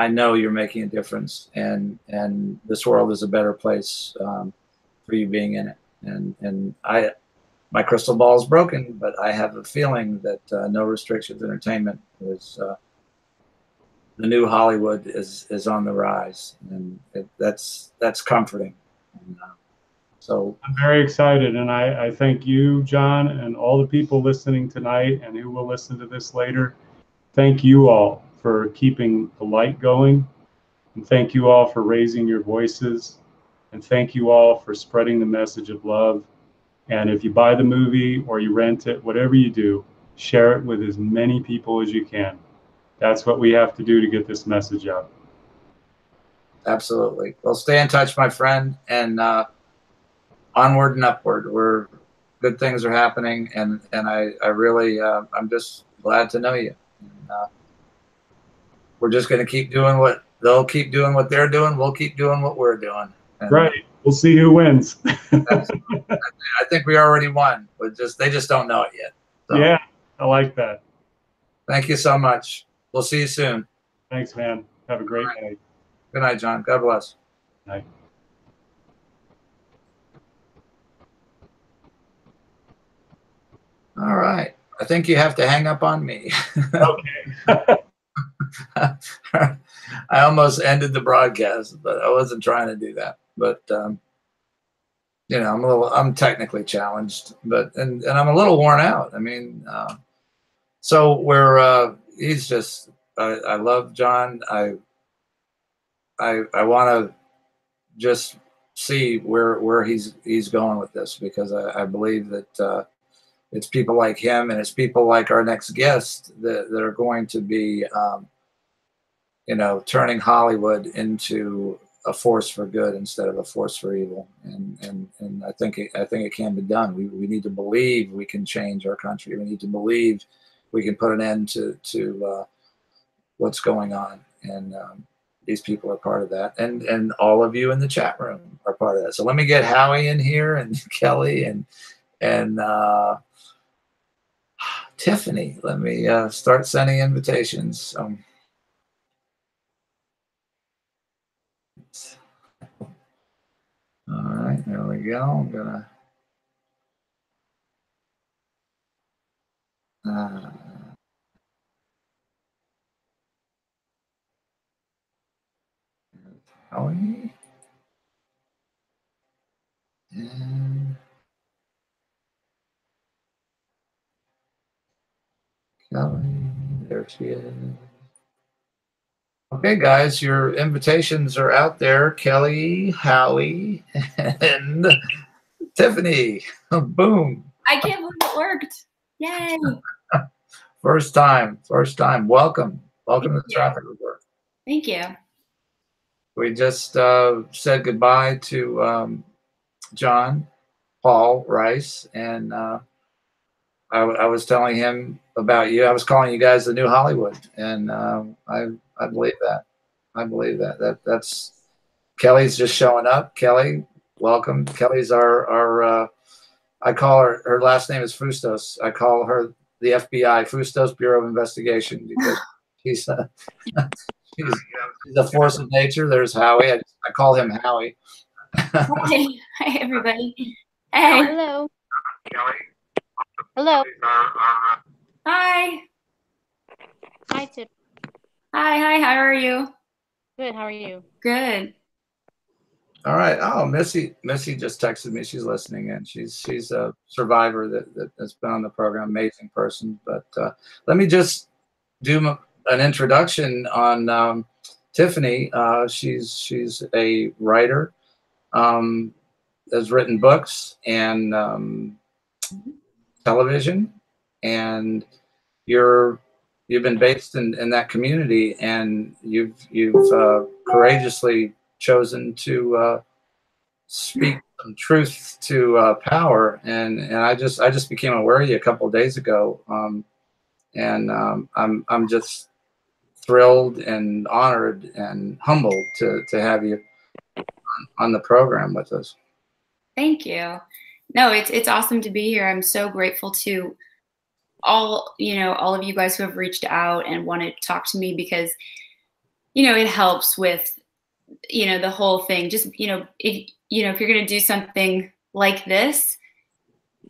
know you're making a difference, and this world is a better place for you being in it. And my crystal ball is broken, but I have a feeling that No Restrictions Entertainment is the new Hollywood is on the rise, and that's comforting. And, so I'm very excited, and I thank you, John, and all the people listening tonight and who will listen to this later. Thank you all for keeping the light going, and thank you all for raising your voices, and thank you all for spreading the message of love. And if you buy the movie or you rent it, whatever you do, share it with as many people as you can. That's what we have to do to get this message out. Absolutely. Well, stay in touch, my friend, and onward and upward. Good things are happening, and I really I'm just glad to know you. And, we're just going to keep doing what they'll keep doing what they're doing. We'll keep doing what we're doing. And right. We'll see who wins. I think we already won. They just don't know it yet. So, yeah, I like that. Thank you so much. We'll see you soon. Thanks, man. Have a great night. Good night, John. God bless. Night. All right. I think you have to hang up on me. Okay. I almost ended the broadcast, but I wasn't trying to do that. But you know, I'm technically challenged, but and I'm a little worn out. I mean, so he's just I love John. I want to just see where he's going with this, because I believe that it's people like him and it's people like our next guest that are going to be you know, turning Hollywood into a force for good instead of a force for evil. And I think it can be done. We need to believe we can change our country. We need to believe we can put an end to what's going on. And these people are part of that. And all of you in the chat room are part of that. So let me get Howie in here, and Kelly, and Tiffany. Let me start sending invitations. All right, there we go. I'm gonna Howie and Kelly. There she is. Okay, guys, your invitations are out there. Kelly, Howie, and Tiffany. Boom. I can't believe it worked. Yay. First time. Welcome to the Traffic Report. Thank you. We just said goodbye to John Paul Rice, and I was telling him about you. I was calling you guys the new Hollywood, and I believe that. I believe that. That's Kelly's just showing up. Kelly, welcome. Kelly's our I call her last name is Fustos. I call her the FBI, Fustos Bureau of Investigation, because she's a force of nature. There's Howie. I call him Howie. Hi, everybody. Hey. Hello. Hello. Hi. Hi, Tip. Hi. How are you? Good. How are you? Good. All right. Oh, Missy just texted me. She's listening in. She's a survivor that's been on the program. Amazing person. But let me just do an introduction on Tiffany. She's a writer. Has written books and television, and you've been based in that community, and you've courageously chosen to speak some truth to power, and I just became aware of you a couple of days ago, and I'm just thrilled and honored and humbled to have you on the program with us. Thank you. No, it's awesome to be here. I'm so grateful to all of you guys who have reached out and want to talk to me, because it helps with the whole thing. Just if you're going to do something like this,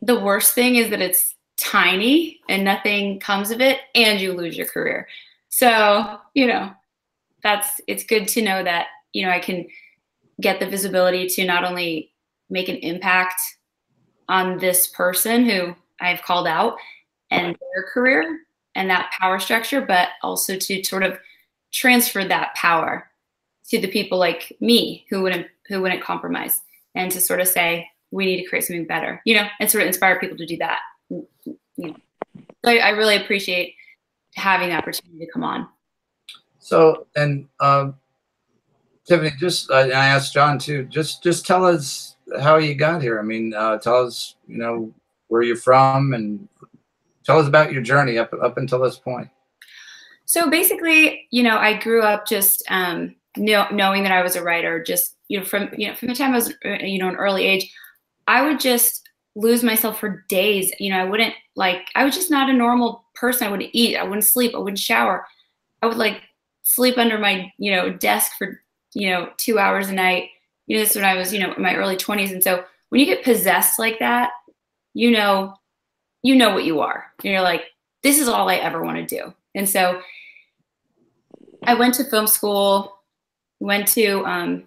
the worst thing is that it's tiny and nothing comes of it and you lose your career. So it's good to know that I can get the visibility to not only make an impact on this person who I've called out and their career and that power structure, but also to sort of transfer that power to the people like me who wouldn't compromise, and to sort of say, we need to create something better, and sort of inspire people to do that. So I really appreciate having the opportunity to come on. So, and Tiffany, just I asked John too, just tell us how you got here. I mean, tell us, where you're from, and tell us about your journey up until this point. So basically, I grew up just knowing that I was a writer. Just from the time I was an early age, I would just lose myself for days. I was just not a normal person. I wouldn't eat. I wouldn't sleep. I wouldn't shower. I would sleep under my, desk for, 2 hours a night. This is when I was, in my early 20s. And so when you get possessed like that, you know what you are. And you're like, this is all I ever want to do. And so I went to film school, went to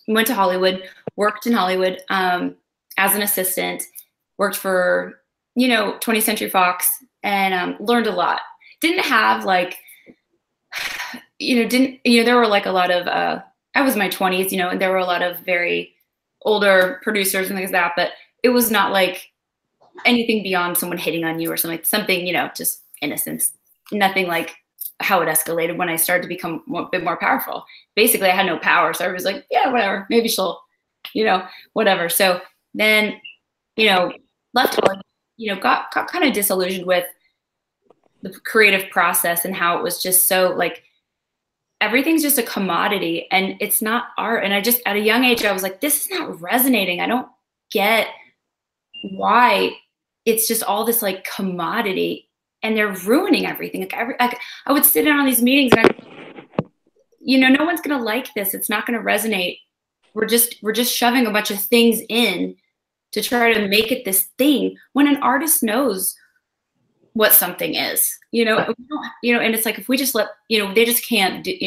Hollywood, worked in Hollywood as an assistant, worked for, 20th Century Fox, and learned a lot. Didn't have like, there were like a lot of, I was in my 20s, and there were a lot of very older producers and things like that, but it was not like anything beyond someone hitting on you or something, just innocence. Nothing like how it escalated when I started to become a bit more powerful. Basically, I had no power, so I was like, yeah, whatever, maybe she'll, whatever. So then, left Hollywood, got kind of disillusioned with the creative process and how it was just so like, everything's just a commodity and it's not art. And I just, at a young age, I was like, this is not resonating. I don't get why it's just all this like commodity and they're ruining everything. Like I would sit in on these meetings and no one's going to like this. It's not going to resonate. We're just shoving a bunch of things in to try to make it this thing when an artist knows what something is, and it's like, if we just let, they just can't do,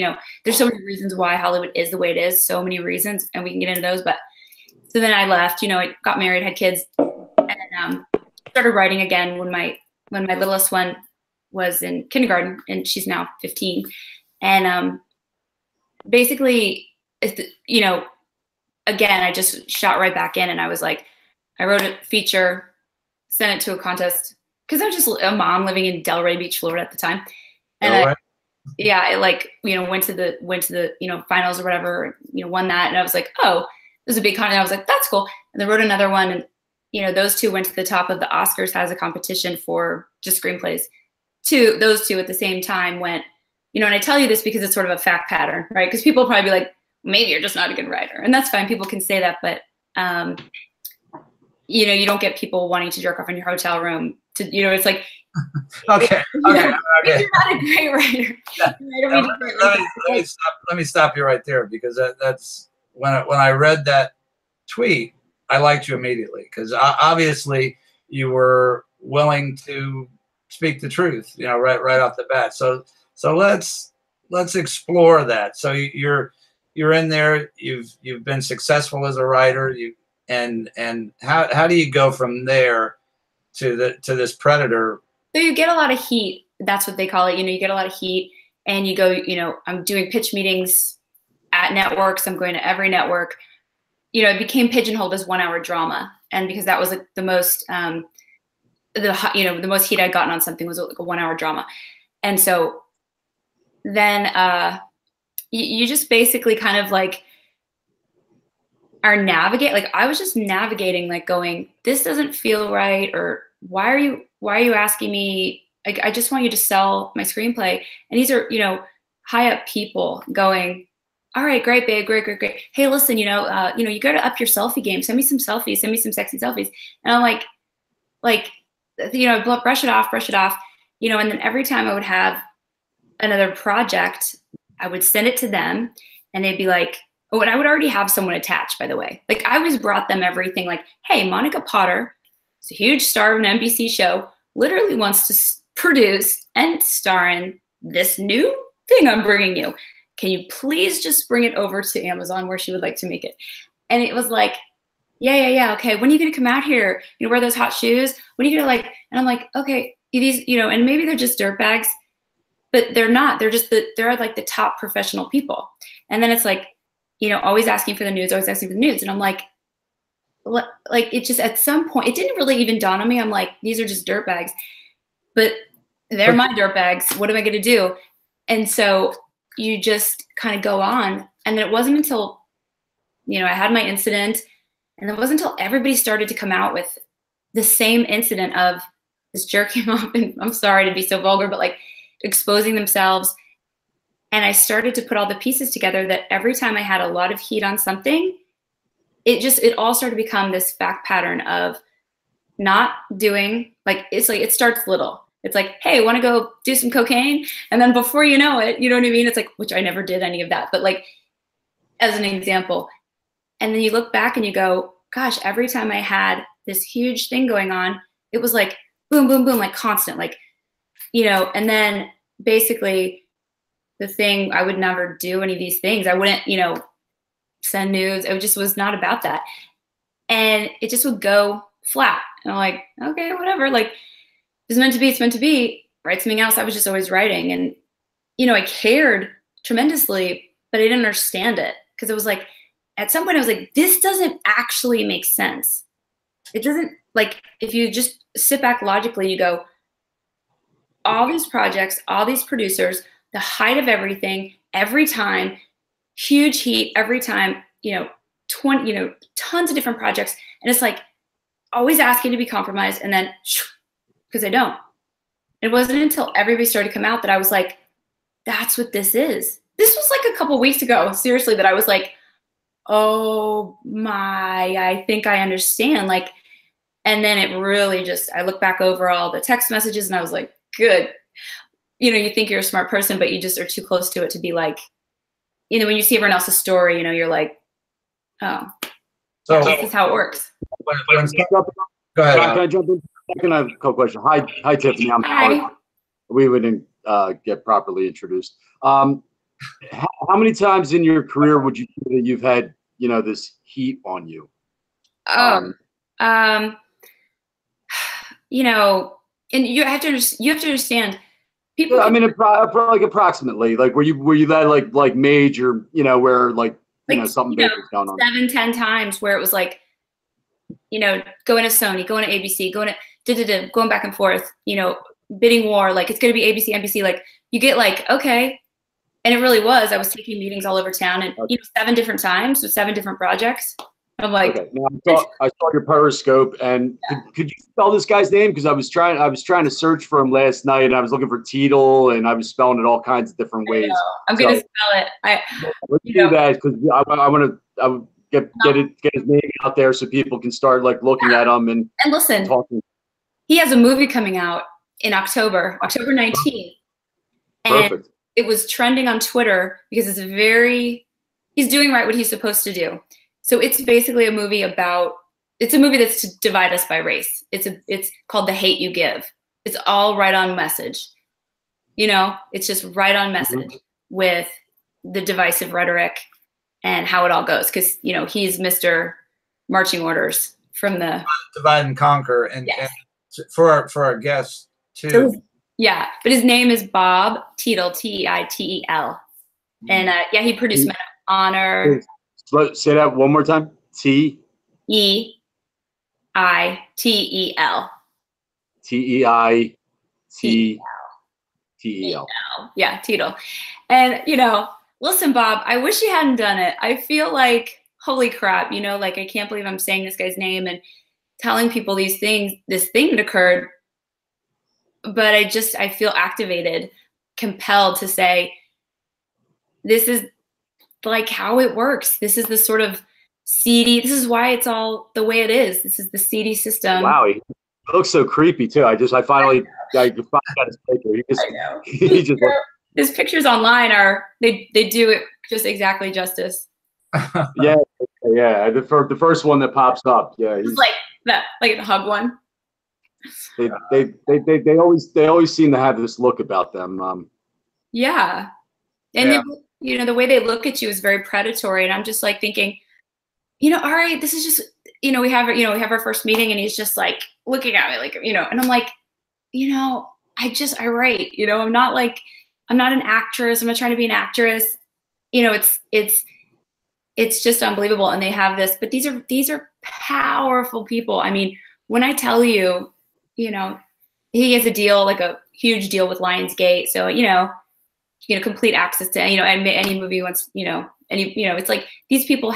there's so many reasons why Hollywood is the way it is, so many reasons, and we can get into those. But so then I left, I got married, had kids, and started writing again when my littlest one was in kindergarten, and she's now 15. And basically, again, I just shot right back in, and I was like, I wrote a feature, sent it to a contest, because I was just a mom living in Delray Beach, Florida at the time. And I went to the finals or whatever, won that. And I was like, oh, it was a big contest. I was like, that's cool. And then wrote another one. And, those two went to the top of the Oscars as a competition for just screenplays. Those two at the same time went, and I tell you this because it's sort of a fact pattern, right? Because people will probably be like, maybe you're just not a good writer. And that's fine. People can say that. But, you don't get people wanting to jerk off in your hotel room. It's like, okay. You're not a great writer. Let me stop you right there, because that's when I read that tweet, I liked you immediately, because obviously you were willing to speak the truth, right off the bat. So let's explore that. So you're in there. You've been successful as a writer. And how do you go from there to this predator? So you get a lot of heat. That's what they call it. You get a lot of heat, and you go, I'm doing pitch meetings at networks. I'm going to every network. It became pigeonholed as 1 hour drama. And because that was like the most, the most heat I'd gotten on something was like a 1 hour drama. And so then you just basically kind of like are I was just navigating, like going, this doesn't feel right. Or why are you asking me? Like, I just want you to sell my screenplay. And these are, high up people going, all right, great, babe, great. Hey, listen, you got to up your selfie game. Send me some selfies. Send me some sexy selfies. And I'm like, brush it off. And then every time I would have another project, I would send it to them, and they'd be like, oh, and I would already have someone attached, by the way. Like, I always brought them everything, like, hey, Monica Potter is a huge star of an NBC show, literally wants to produce and star in this new thing I'm bringing you. Can you please just bring it over to Amazon where she would like to make it? And it was like, yeah. Okay, when are you going to come out here? Wear those hot shoes? When are you going to and I'm like, okay, these, and maybe they're just dirtbags, but they're not. They're they're like the top professional people. And then it's like, always asking for the nudes. And I'm like it just, at some point, it didn't really even dawn on me. I'm like, these are just dirtbags, but they're my dirtbags. What am I going to do? And so you just kind of go on. And then it wasn't until, I had my incident, and it wasn't until everybody started to come out with the same incident of this jerking off, and I'm sorry to be so vulgar, but like exposing themselves. And I started to put all the pieces together that every time I had a lot of heat on something, it all started to become this fact pattern of not doing, like, it's like, it starts little. It's like, hey, want to go do some cocaine? And then before you know it, you know what I mean? It's like, which I never did any of that, but like, as an example. And then you look back and you go, gosh, every time I had this huge thing going on, it was like, boom, boom, boom, like constant, like, you know, and then basically the thing, I would never do any of these things. I wouldn't, you know, send nudes. It just was not about that. And it just would go flat. And I'm like, okay, whatever. Like, if it's meant to be, it's meant to be. Write something else. I was just always writing. And, you know, I cared tremendously, but I didn't understand it. Because it was like, at some point I was like, this doesn't actually make sense. It doesn't, like, if you just sit back logically, you go, all these projects, all these producers, the height of everything, every time, huge heat every time, you know, 20, you know, tons of different projects. And it's like always asking to be compromised. And then, because I don't. It wasn't until everybody started to come out that I was like, that's what this is. This was like a couple weeks ago, seriously, that I was like, oh my, I think I understand. Like, and then it really just, I look back over all the text messages and I was like, good. You know, you think you're a smart person, but you just are too close to it to be like, you know, when you see everyone else's story, you know, you're like, oh, so this is how it works. Go ahead. Can I jump in? I have a couple questions. Hi, Tiffany. Hi. We didn't get properly introduced. How many times in your career would you say that you've had, you know, this heat on you? You know, and you have to understand. People. Yeah, I mean, like approximately, like were you that like major, you know, where like you know something big was going on? 7-10 times where it was like, you know, going to Sony, going to ABC, going back and forth, you know, bidding war, like it's going to be ABC, NBC, like you get like, okay. And it really was. I was taking meetings all over town and, you know, 7 different times with 7 different projects. I'm like, okay. Now, I saw your Periscope, and could you spell this guy's name? Because I was trying to search for him last night, and I was looking for Teetle, and I was spelling it all kinds of different ways. I'm gonna spell it. Let's do that because I want to get his name out there so people can start like looking at him and listen. Talking. He has a movie coming out in October 19th, and Perfect. It was trending on Twitter because he's doing right what he's supposed to do. So it's basically a movie it's a movie that's to divide us by race. It's called The Hate You Give. It's all right on message. You know, it's just right on message with the divisive rhetoric and how it all goes. Because, you know, he's Mr. Marching Orders from the divide and conquer. And, yes. and for our guests too. Yeah, but his name is Bob Teitel, Teitel. And yeah, he produced Men of Honor. Say that one more time. Teitel. Teitel. Yeah, Teitel. And, you know, listen, Bob, I wish you hadn't done it. I feel like, holy crap, you know, like I can't believe I'm saying this guy's name and telling people these things, this thing that occurred. But I feel activated, compelled to say, this is like how it works. This is the sort of seedy, this is why it's all the way it is. This is the seedy system. Wow, he looks so creepy too. I finally got his picture. He just his pictures online they do it just exactly justice. yeah. The first one that pops up. Yeah. He's like that, like the hug one. They always seem to have this look about them. Yeah. And yeah. You know, the way they look at you is very predatory. And I'm just like thinking, you know, all right, this is just, you know, we have our first meeting and he's just like looking at me like, you know, and I'm like, you know, I write, you know, I'm not an actress. I'm not trying to be an actress. You know, it's just unbelievable. And they have this, but these are powerful people. I mean, when I tell you, you know, he has a deal, like a huge deal with Lionsgate. So, you know, complete access to, you know, any movie he wants, you know, it's like these people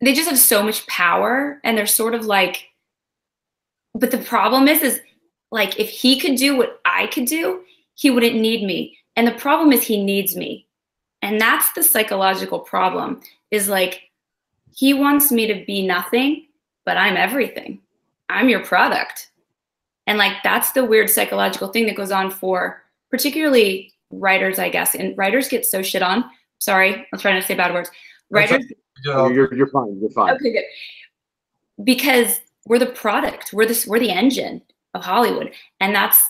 they just have so much power and they're sort of like, but the problem is like, if he could do what I could do, he wouldn't need me. And the problem is he needs me. And that's the psychological problem is like, he wants me to be nothing, but I'm everything. I'm your product. And like, that's the weird psychological thing that goes on for particularly writers, I guess. And writers get so shit on. Sorry, I'm trying to say bad words. Writers. You're fine. You're fine. Okay, good. Because we're the product. We're the engine of Hollywood. And that's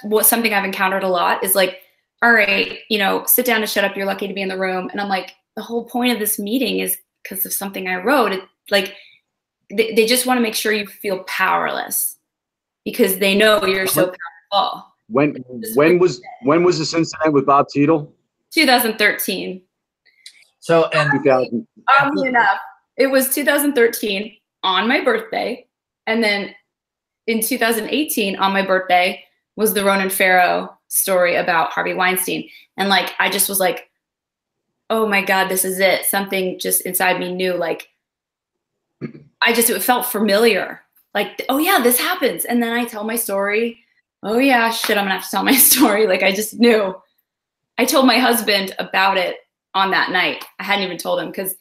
what something I've encountered a lot is like, all right, you know, sit down and shut up. You're lucky to be in the room. And I'm like, the whole point of this meeting is because of something I wrote. Like, they just want to make sure you feel powerless because they know you're so powerful. When was this incident with Bob Tiedel? 2013. So, and 2000. Oddly enough, it was 2013 on my birthday. And then in 2018 on my birthday was the Ronan Farrow story about Harvey Weinstein. And like, I just was like, oh my God, this is it. Something just inside me knew, like, it felt familiar. Like, oh yeah, this happens. And then I tell my story. Oh yeah, shit, I'm gonna have to tell my story. Like, I just knew. I told my husband about it on that night. I hadn't even told him because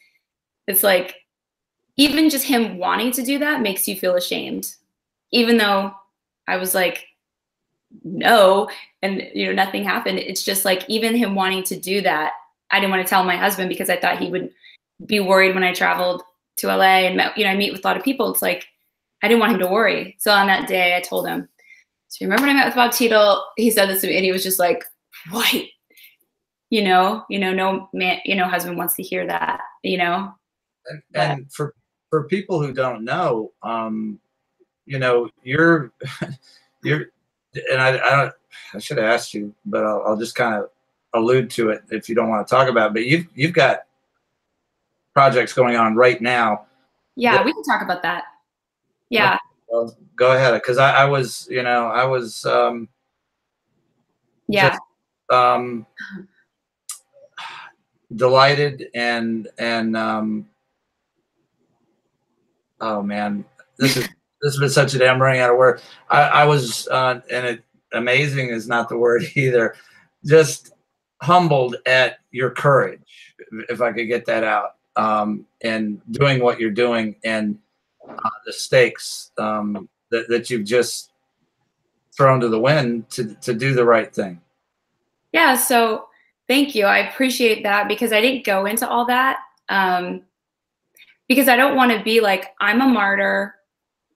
it's like, even just him wanting to do that makes you feel ashamed. Even though I was like, no, and you know, nothing happened. It's just like, even him wanting to do that, I didn't want to tell my husband because I thought he would be worried when I traveled to LA and met, you know, I meet with a lot of people. It's like, I didn't want him to worry. So on that day I told him, so remember when I met with Bob Tiedel, he said this to me and he was just like, what? You know, no man, you know, husband wants to hear that, you know? And for people who don't know, you know, you're, and I should have asked you, but I'll just kind of allude to it if you don't want to talk about it, but you've got projects going on right now. Yeah, we can talk about that. Yeah. Well, go ahead. Cause I was, you know, yeah. Just, delighted and oh man, this has been such a I'm running out of word. I was and it amazing is not the word either. Just humbled at your courage, if I could get that out, and doing what you're doing and the stakes that you've just thrown to the wind to do the right thing. Yeah. So thank you. I appreciate that because I didn't go into all that because I don't want to be like, I'm a martyr.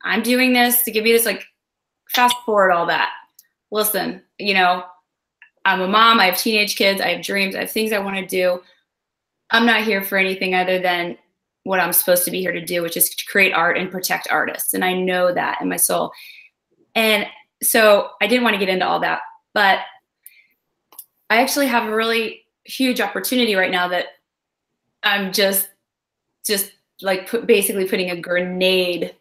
I'm doing this to give you this, like, fast forward all that. Listen, you know, I'm a mom. I have teenage kids. I have dreams. I have things I want to do. I'm not here for anything other than what I'm supposed to be here to do, which is to create art and protect artists. And I know that in my soul. And so I didn't want to get into all that, but I actually have a really huge opportunity right now that I'm just like basically putting a grenade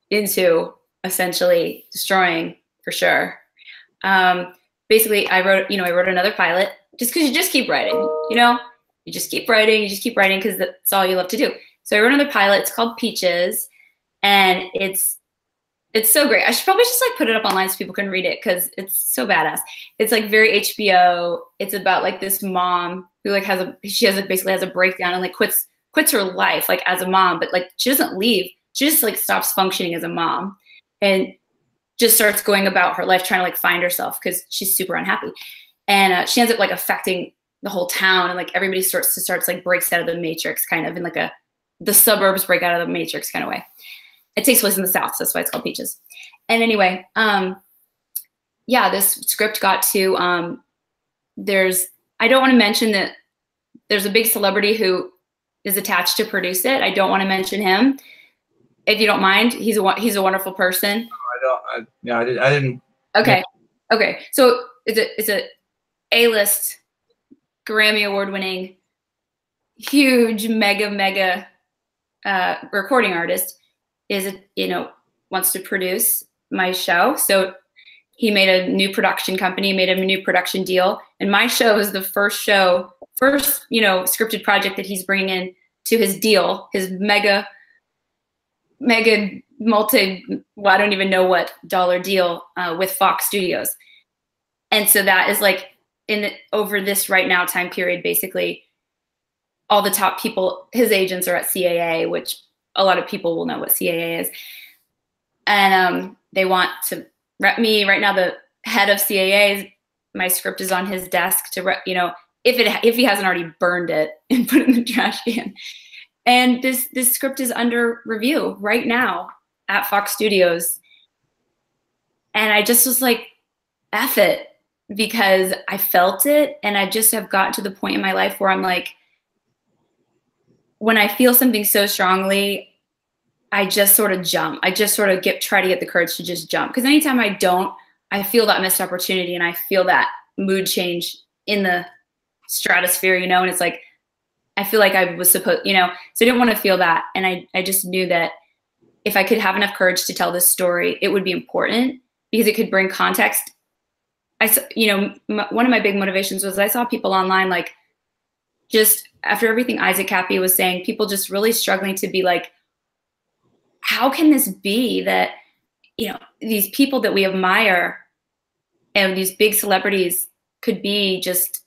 into, essentially destroying for sure. Basically I wrote another pilot just because you just keep writing, you know, you just keep writing because that's all you love to do. So I wrote another pilot. It's called Peaches, and it's so great. I should probably just like put it up online so people can read it because it's so badass. It's like very HBO. It's about like this mom who like basically has a breakdown and like quits her life like as a mom, but like she doesn't leave. She just like stops functioning as a mom and just starts going about her life trying to like find herself because she's super unhappy. And she ends up like affecting the whole town, and like everybody starts like breaks out of the matrix, kind of in like the suburbs break out of the matrix kind of way. It takes place in the South, so that's why it's called Peaches. And anyway, yeah, this script got to, I don't want to mention that there's a big celebrity who is attached to produce it. I don't want to mention him, if you don't mind. He's a wonderful person. I didn't. Okay. Okay. So it's a A-list Grammy award-winning, huge, mega recording artist wants to produce my show. So he made a new production company, made a new production deal. And my show is the first scripted project that he's bringing in to his deal, his mega I don't even know what dollar deal with Fox Studios. And so that is like over this right now time period, basically all the top people, his agents are at CAA, which a lot of people will know what CAA is. And they want to rep me right now. The head of CAA, my script is on his desk to, you know, if he hasn't already burned it and put it in the trash can. And this script is under review right now at Fox Studios. And I just was like, F it, because I felt it. And I just have gotten to the point in my life where I'm like, when I feel something so strongly, I just sort of jump. I just sort of try to get the courage to just jump. Because anytime I don't, I feel that missed opportunity and I feel that mood change in the stratosphere, you know, and it's like, I feel like I was supposed, you know, so I didn't want to feel that. And I just knew that if I could have enough courage to tell this story, it would be important because it could bring context. You know, one of my big motivations was I saw people online, like, just after everything Isaac Cappy was saying, people just really struggling to be like, how can this be that, you know, these people that we admire and these big celebrities could be just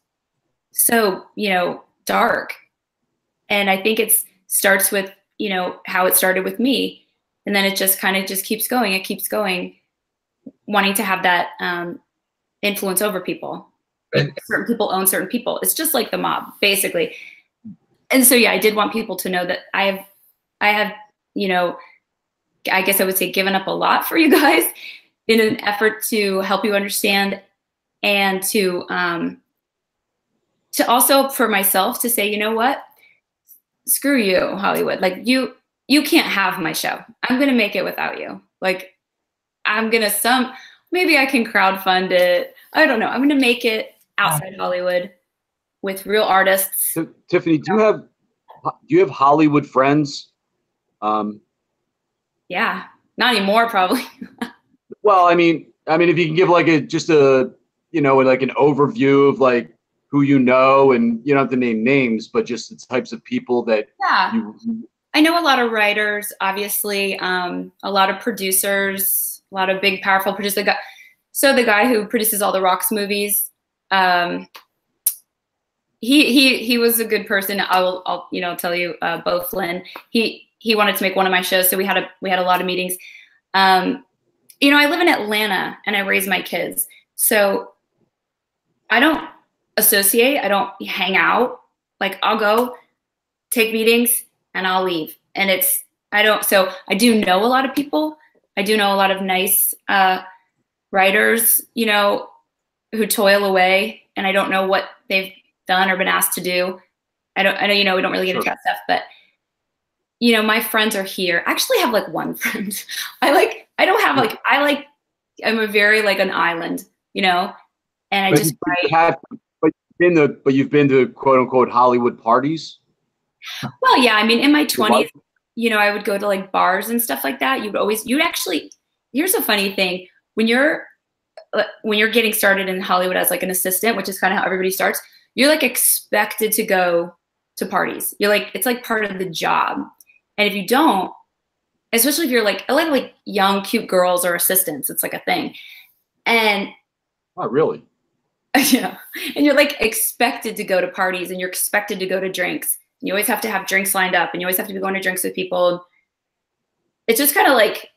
so, you know, dark. And I think it starts with, you know, how it started with me. And then it just kind of just keeps going. It keeps going, wanting to have that influence over people. Certain people own certain people. It's just like the mob, basically. And so, yeah, I did want people to know that I have, you know, I guess I would say given up a lot for you guys in an effort to help you understand and to also for myself to say, you know what, screw you, Hollywood. Like you can't have my show. I'm going to make it without you. Like I'm going to maybe I can crowdfund it. I don't know. I'm going to make it outside Hollywood with real artists. Tiffany, do you have Hollywood friends? Yeah, not anymore, probably. Well, I mean, if you can give like just a, you know, like an overview of like who you know, and you don't have to name names, but just the types of people that. Yeah. I know a lot of writers, obviously, a lot of producers, a lot of big, powerful producers. So the guy who produces all the Rocks movies, he was a good person. I'll you know, tell you, Bo Flynn. He wanted to make one of my shows, so we had a lot of meetings. You know, I live in Atlanta and I raise my kids, so I don't associate. I don't hang out. Like I'll go take meetings and I'll leave. And so I do know a lot of people. I do know a lot of nice writers, you know, who toil away, and I don't know what they've done or been asked to do. I know, you know, we don't really get into that stuff, but you know, my friends are here. I actually have like one friend. I'm a very like an island, you know, and I just write. But you've been to quote unquote Hollywood parties? Well, yeah. I mean, in my 20s, you know, I would go to like bars and stuff like that. Here's a funny thing. When you're getting started in Hollywood as like an assistant, which is kind of how everybody starts, you're like expected to go to parties. You're like, it's like part of the job. And if you don't, especially if you're like a lot of like young, cute girls or assistants, it's like a thing. And oh, really? Yeah. And you're like expected to go to parties and you're expected to go to drinks. You always have to have drinks lined up and you always have to be going to drinks with people. It's just kind of like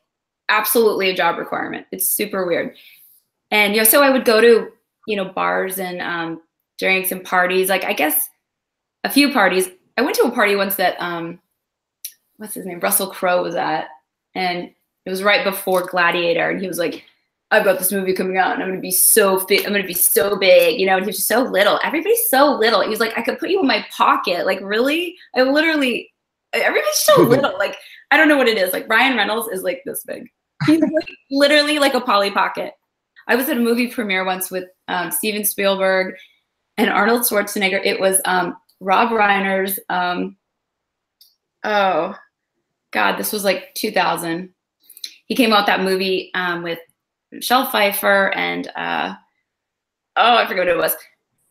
absolutely a job requirement. It's super weird. And, you know, so I would go to, you know, bars and drinks and parties. Like, I guess a few parties. I went to a party once that, what's his name? Russell Crowe was at. And it was right before Gladiator. And he was like, I've got this movie coming out and I'm going to be so big. I'm going to be so big, you know, and he was just so little. Everybody's so little. He was like, I could put you in my pocket. Like, really? Everybody's so little. Like, I don't know what it is. Like, Ryan Reynolds is like this big. He's like, literally like a Polly Pocket. I was at a movie premiere once with Steven Spielberg and Arnold Schwarzenegger. It was Rob Reiner's, oh, God, this was like 2000. He came out with that movie with Michelle Pfeiffer and, I forget what it was.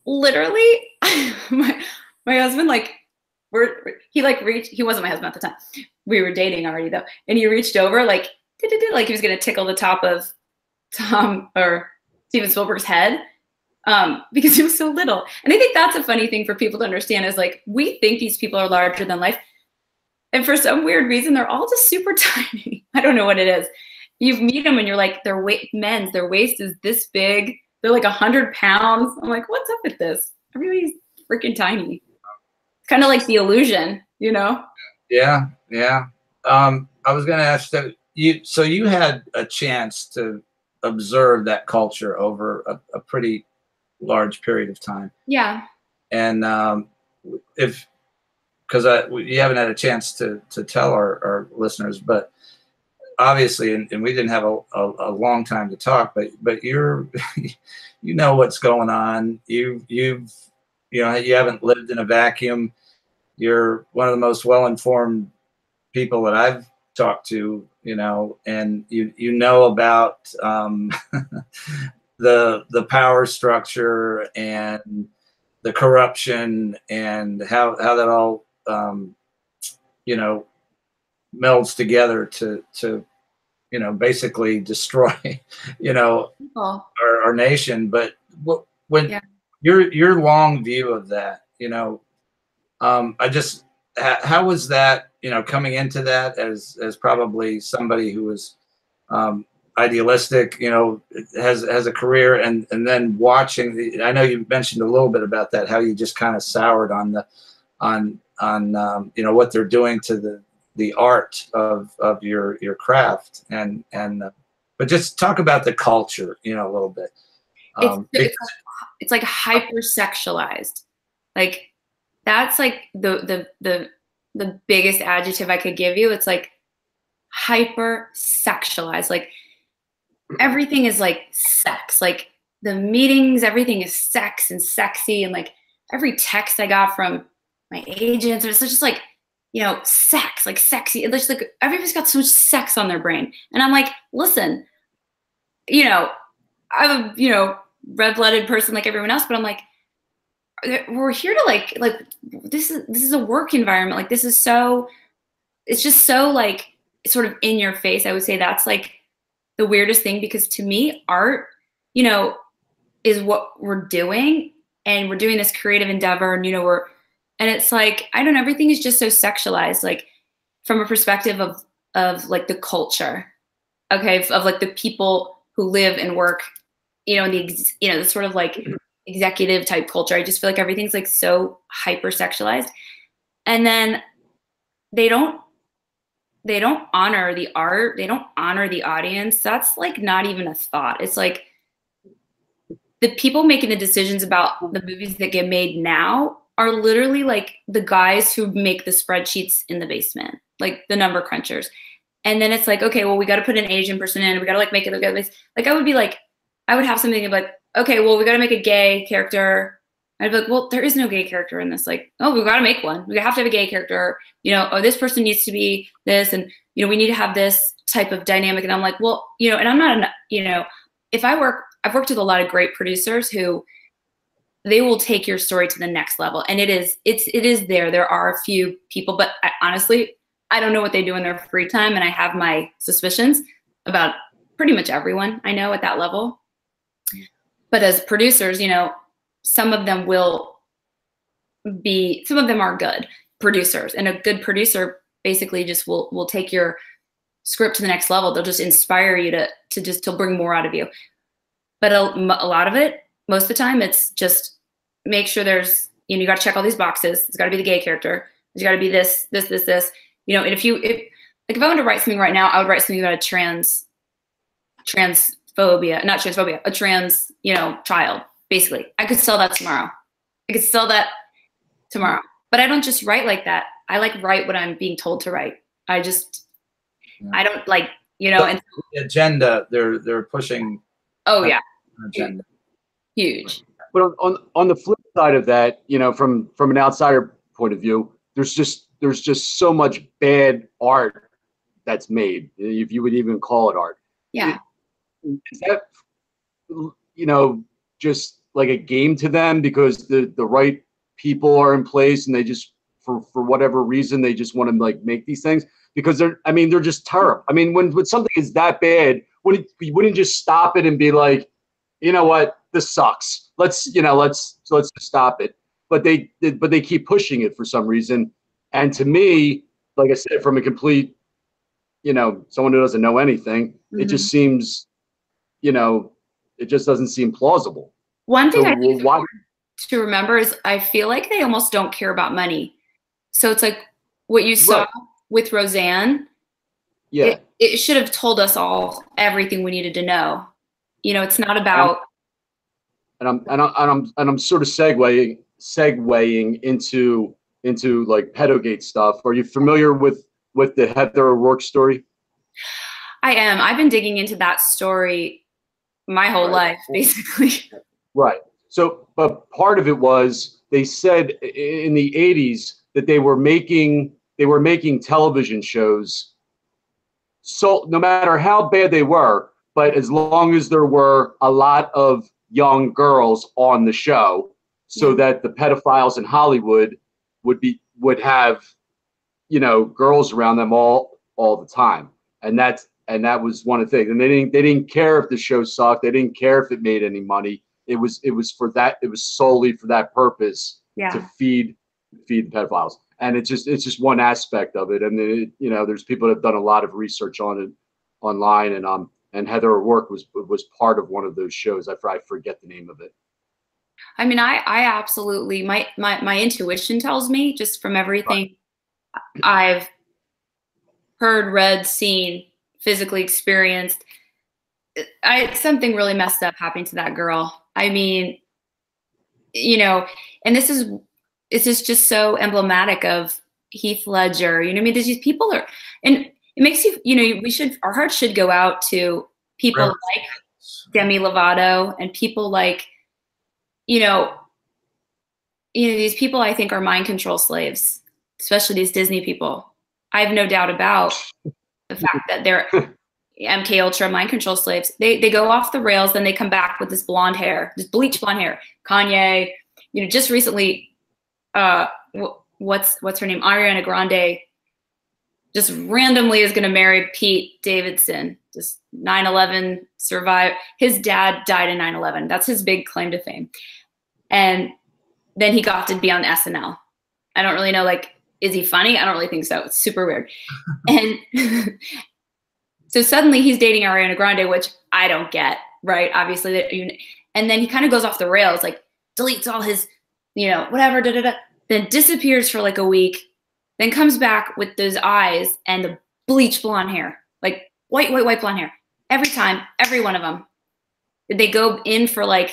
Literally, my husband, like, he wasn't my husband at the time. We were dating already though. And he reached over like he was going to tickle the top of Tom or Steven Spielberg's head because he was so little. And I think that's a funny thing for people to understand is like, we think these people are larger than life. And for some weird reason, they're all just super tiny. I don't know what it is. you meet them and you're like, their waist is this big. They're like 100 pounds. I'm like, what's up with this? Everybody's freaking tiny. It's kind of like The Illusion, you know? Yeah, yeah. I was going to ask that so you had a chance to observe that culture over a pretty large period of time. Yeah. And because you haven't had a chance to tell our listeners, but obviously, and we didn't have a long time to talk, but you're, you know what's going on. You haven't lived in a vacuum. You're one of the most well-informed people that I've talked to, and you know about the power structure and the corruption and how that all melds together to basically destroy our nation. But when your long view of that, how was that, coming into that as probably somebody who was idealistic, has a career, and then watching I know you mentioned a little bit about that, how you just kind of soured on what they're doing to the art of your craft, and but just talk about the culture, a little bit. It's like hypersexualized. Like that's like the biggest adjective I could give you. It's like hypersexualized. Like everything is like sex. Like the meetings, everything is sex and sexy, and like every text I got from my agents, it's just like, sex, like sexy. It's just like everybody's got so much sex on their brain. And I'm like, listen, I'm a, red-blooded person like everyone else, but I'm like, we're here to like this is a work environment. Like it's just so like sort of in your face. I would say that's like the weirdest thing, because to me, art, is what we're doing, and we're doing this creative endeavor, and and it's like, I don't know, everything is just so sexualized, like from a perspective of like the culture, okay, of like the people who live and work, in the sort of like executive type culture. I just feel like everything's like so hypersexualized, and then they don't honor the art. They don't honor the audience. That's like not even a thought. It's like the people making the decisions about the movies that get made now are literally like the guys who make the spreadsheets in the basement, like the number crunchers. And then it's like, okay, well, we got to put an Asian person in. We got to like make it look at this. Like I would have something like, okay, well, we got to make a gay character. I'd be like, well, there is no gay character in this. Like, oh, we got to make one. We have to have a gay character. Oh, this person needs to be this, and we need to have this type of dynamic. And I'm like, well, and I'm not, I've worked with a lot of great producers who they will take your story to the next level, and it is there. There are a few people, but honestly, I don't know what they do in their free time, and I have my suspicions about pretty much everyone I know at that level. But as producers, some of them are good producers, and a good producer basically just will take your script to the next level. They'll just inspire you to bring more out of you. But a lot of it, most of the time, it's just make sure there's, you got to check all these boxes. It's got to be the gay character. There's got to be this. And if I wanted to write something right now, I would write something about a a trans, child, basically. I could sell that tomorrow. But I don't just write like that. I like write what I'm being told to write. I don't like, and the agenda they're pushing. Oh yeah. Agenda. Huge. But on the flip side of that, from an outsider point of view, there's just so much bad art that's made, if you would even call it art. Yeah. Is that, just like a game to them because the right people are in place, and they just, for whatever reason, they just want to like make these things because they're just terrible. I mean, when something is that bad, you wouldn't just stop it and be like, you know what, this sucks. Let's just stop it. But they keep pushing it for some reason. And to me, like I said, from a complete, you know, someone who doesn't know anything, it just seems, you know, it just doesn't seem plausible. One thing So I think is why? important to remember is I feel like they almost don't care about money. So it's like what you saw Right. with Roseanne. Yeah. It should have told us all everything we needed to know. You know, it's not about. And I'm sort of segueing into like pedogate stuff. Are you familiar with the Heather O'Rourke story? I am. I've been digging into that story my whole life, basically. Right. So, but part of it was they said in the 80s that they were making television shows. So no matter how bad they were, but as long as there were a lot of young girls on the show, so that the pedophiles in Hollywood would have, you know, girls around them all the time, and that was one of the things. And they didn't care if the show sucked. They didn't care if it made any money. It was solely for that purpose, to feed the pedophiles. And it's just one aspect of it. And then, you know, there's people that have done a lot of research on it online, and Heather O'Rourke was part of one of those shows. I forget the name of it. I mean, I absolutely, my intuition tells me, just from everything I've heard, read, seen, physically experienced, something really messed up happening to that girl. I mean, you know, and this is just so emblematic of Heath Ledger. You know what I mean? These people are, and it makes you, you know, our hearts should go out to people like Demi Lovato and people like, you know, these people I think are mind control slaves, especially these Disney people. I have no doubt about the fact that they're MK Ultra mind control slaves. They go off the rails, then they come back with this blonde hair, this bleach blonde hair. Kanye, you know, just recently, what's her name? Ariana Grande just randomly is going to marry Pete Davidson. Just 9/11 survived. His dad died in 9/11. That's his big claim to fame. And then he got to be on SNL. I don't really know, like, is he funny? I don't really think so. It's super weird. And so suddenly he's dating Ariana Grande, which I don't get, right? Obviously. And then he kind of goes off the rails, like deletes all his, you know, whatever, then disappears for like a week, then comes back with those eyes and the bleach blonde hair, like white blonde hair. Every time, every one of them. Did they go in for like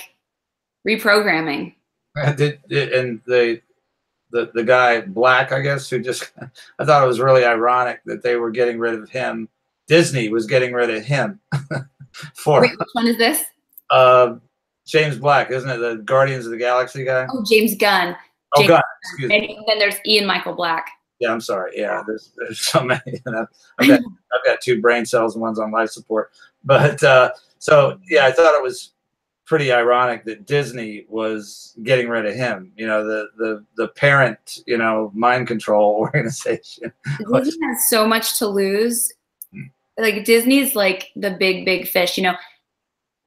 reprogramming? And the guy Black, I guess, who just, I thought it was really ironic that they were getting rid of him. Disney was getting rid of him. Wait, which one is this? James Black, isn't it? The Guardians of the Galaxy guy? Oh, James Gunn. Oh, Gunn. Excuse me. And then there's Ian Michael Black. Yeah, I'm sorry. Yeah, there's so many. I've got 2 brain cells and one's on life support. But so yeah, I thought it was pretty ironic that Disney was getting rid of him. You know, the parent, you know, mind control organization. Disney has so much to lose. Like Disney's like the big fish, you know,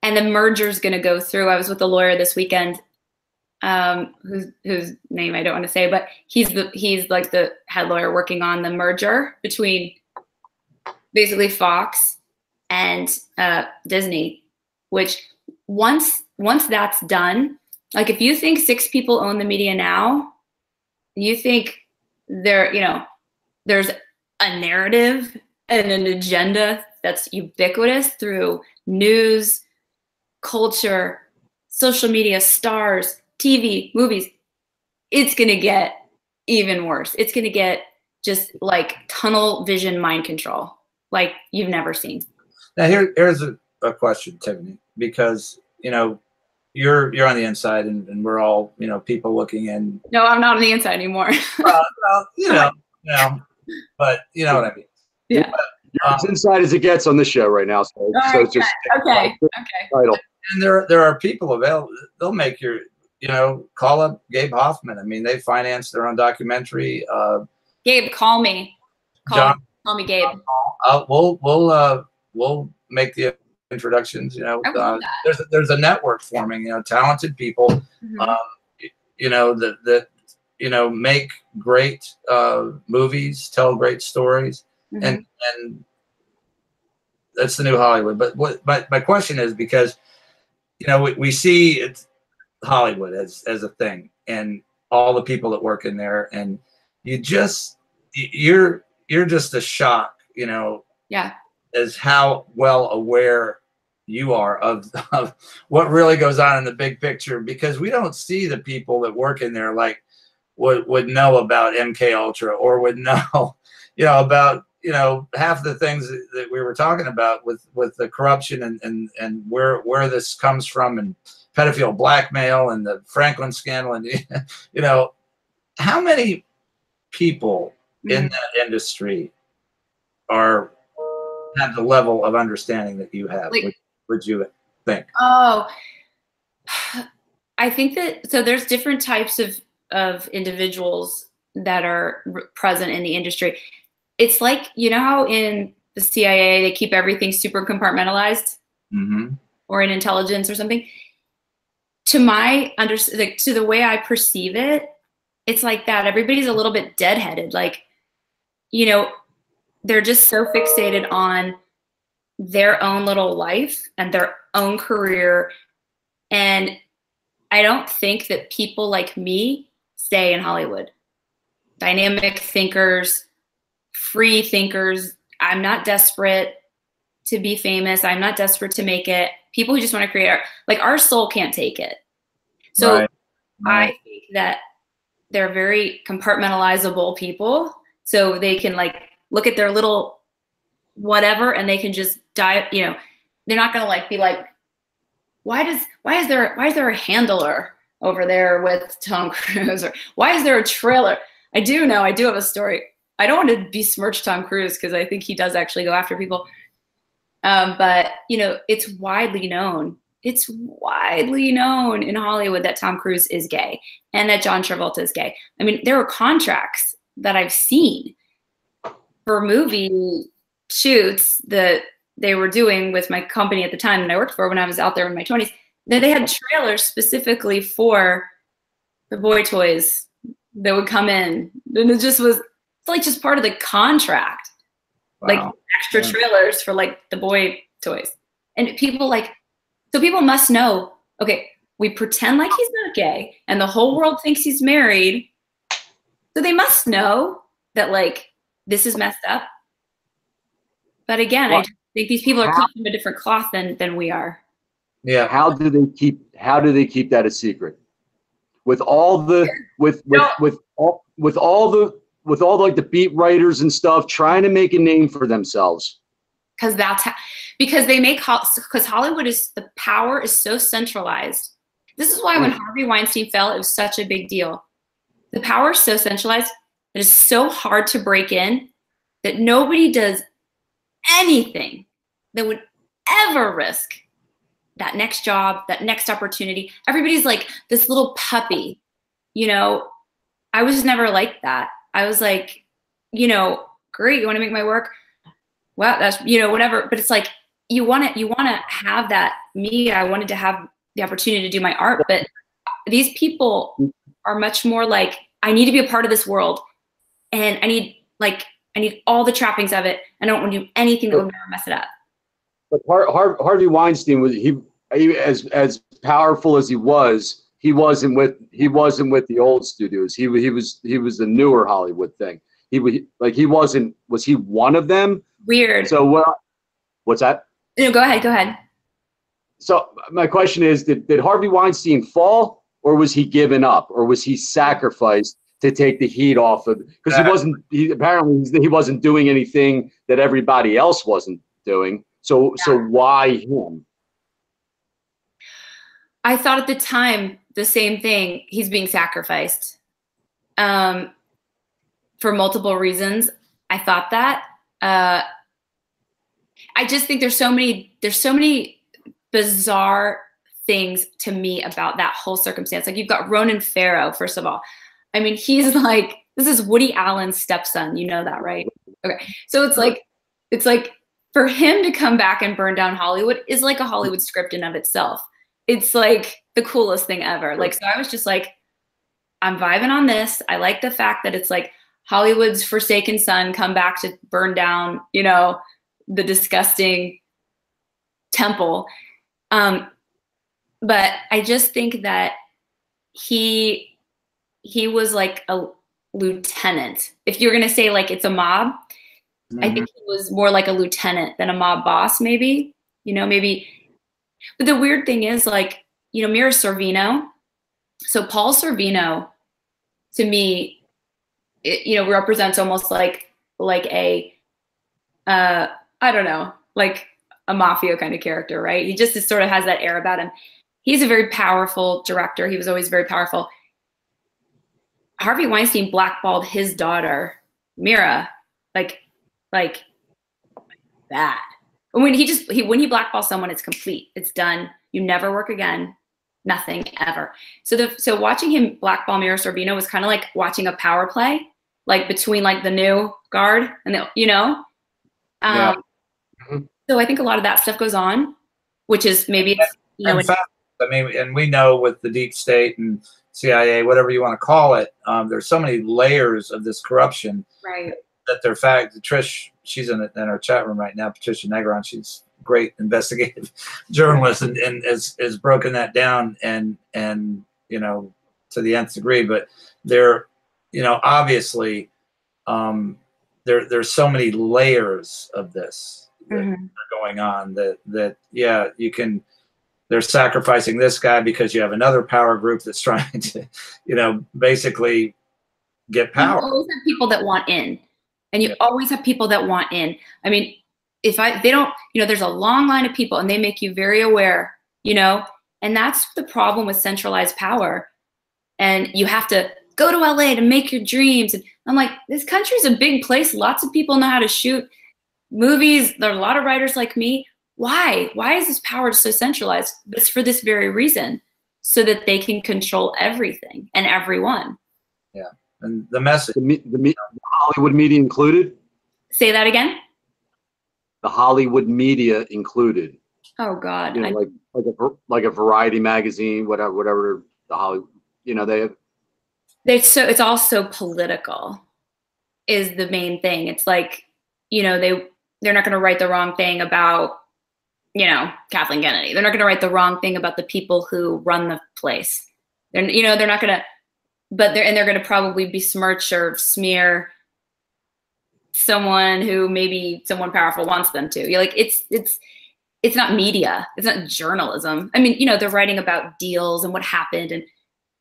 and the merger's going to go through. I was with a lawyer this weekend, whose name I don't want to say, but he's like the head lawyer working on the merger between basically Fox and Disney, which once that's done, like if you think 6 people own the media now, you think there's a narrative and an agenda that's ubiquitous through news, culture, social media, stars, TV, movies. It's going to get even worse. It's going to get just like tunnel vision mind control like you've never seen. Now here's a question, Tiffany, because, you know, you're on the inside and we're all, you know, people looking in. No, I'm not on the inside anymore. Well, you know, but you know what I mean. Yeah. You're as inside as it gets on this show right now. So it's just okay. Title. And there are people available. They'll make your, you know, call up Gabe Hoffman. I mean, they finance their own documentary. Gabe, call me. Call me, Gabe. We'll make the introductions. You know, there's a network forming. You know, talented people. You know that you know make great movies, tell great stories, and that's the new Hollywood. But what my question is, because you know we see it's Hollywood as a thing, and all the people that work in there, and you're just a shock, you know, Yeah. as how well aware you are of what really goes on in the big picture, because we don't see the people that work in there like would know about MK Ultra, or would know, you know, about, you know, half the things that we were talking about with the corruption and where this comes from, and pedophile blackmail and the Franklin scandal, and you know, how many people in that industry have the level of understanding that you have? Like, would you think? Oh, I think that, so there's different types of individuals that are present in the industry. It's like, you know how in the CIA they keep everything super compartmentalized, or in intelligence or something. To my like, to the way I perceive it, it's like that. Everybody's a little bit deadheaded. Like, you know, they're just so fixated on their own little life and their own career. And I don't think that people like me stay in Hollywood. Dynamic thinkers, free thinkers. I'm not desperate to be famous. I'm not desperate to make it. People who just want to create art, like, our soul can't take it. So Right. I think that they're very compartmentalizable people. So they can, like, look at their little whatever and they can just dive, you know, they're not going to, like, be like, why is there a handler over there with Tom Cruise, or why is there a trailer? I do have a story. I don't want to besmirch Tom Cruise because I think he does actually go after people. But, you know, it's widely known. It's widely known in Hollywood that Tom Cruise is gay and that John Travolta is gay. I mean, there are contracts that I've seen for movie shoots that they were doing with my company at the time that I worked for when I was out there in my 20s, that they had trailers specifically for the boy toys that would come in. And it just was, it's like just part of the contract. Wow. Like extra trailers for, like, the boy toys. And people, like, so people must know, okay, we pretend like he's not gay and the whole world thinks he's married. So they must know that, like, this is messed up. But again, I just think these people are cut from a different cloth than we are. Yeah. How do they keep that a secret? With all the with all the like the beat writers and stuff trying to make a name for themselves. Because they make, because Hollywood is, the power is so centralized. This is why when Harvey Weinstein fell, it was such a big deal. The power is so centralized, it is so hard to break in, that nobody does anything that would ever risk that next job, that next opportunity. Everybody's like this little puppy, you know. I was never like that. I was like, you know, great, you want to make my work? Well, that's, you know, whatever. But it's like, you want to have that. Me, I wanted to have the opportunity to do my art, but these people are much more like, I need to be a part of this world, and I need all the trappings of it. I don't want to do anything that would never mess it up. But Harvey Weinstein was he as powerful as he wasn't with the old studios. He was the newer Hollywood thing. Was he one of them? Weird. So what's that? No, go ahead. So my question is, did Harvey Weinstein fall, or was he given up, or was he sacrificed to take the heat off of? Because he wasn't doing anything that everybody else wasn't doing. So why him? I thought at the time the same thing. He's being sacrificed for multiple reasons. I thought that. I just think there's so many bizarre things to me about that whole circumstance. Like, you've got Ronan Farrow, first of all. I mean, he's like, this is Woody Allen's stepson. You know that, right? Okay. So it's like for him to come back and burn down Hollywood is like a Hollywood script in of itself. It's like the coolest thing ever. Like, so I was just like, I'm vibing on this. I like the fact that it's like Hollywood's forsaken son come back to burn down, you know, the disgusting temple. But I just think that he was like a lieutenant. If you're gonna say like it's a mob, I think he was more like a lieutenant than a mob boss, maybe. You know, maybe. But the weird thing is, like, you know, Mira Sorvino. So Paul Sorvino, to me, you know, represents almost like a I don't know, like a mafia kind of character, right? He just sort of has that air about him. He's a very powerful director. He was always very powerful. Harvey Weinstein blackballed his daughter, Mira, like that. When he blackballs someone, it's complete. It's done. You never work again. Nothing ever. So watching him blackball Mira Sorvino was kind of like watching a power play, like between like the new guard and the, you know. So I think a lot of that stuff goes on, which is maybe it's, you know. In fact, I mean, and we know with the deep state and CIA, whatever you want to call it, there's so many layers of this corruption. Right. That they're fact. Trish, she's in our chat room right now. Patricia Negron, she's a great investigative journalist and has broken that down and you know, to the nth degree. But there, you know, obviously, there's so many layers of this that are going on that yeah, you can. They're sacrificing this guy because you have another power group that's trying to, you know, basically get power. You always have people that want in. And you always have people that want in. I mean, they don't, you know, there's a long line of people and they make you very aware, you know, and that's the problem with centralized power. And you have to go to LA to make your dreams. And I'm like, this country's a big place. Lots of people know how to shoot movies. There are a lot of writers like me. Why? Why is this power so centralized? It's for this very reason, so that they can control everything and everyone. Yeah. And the message, the Hollywood media included. Say that again. The Hollywood media included. Oh God! You know, like a Variety magazine, whatever the Hollywood. You know, it's all so political, is the main thing. It's like, you know, they're not going to write the wrong thing about, you know, Kathleen Kennedy. They're not going to write the wrong thing about the people who run the place. They're not going to. But they're going to probably besmirch or smear someone who maybe someone powerful wants them to. You're like, it's not media. It's not journalism. I mean, you know, they're writing about deals and what happened and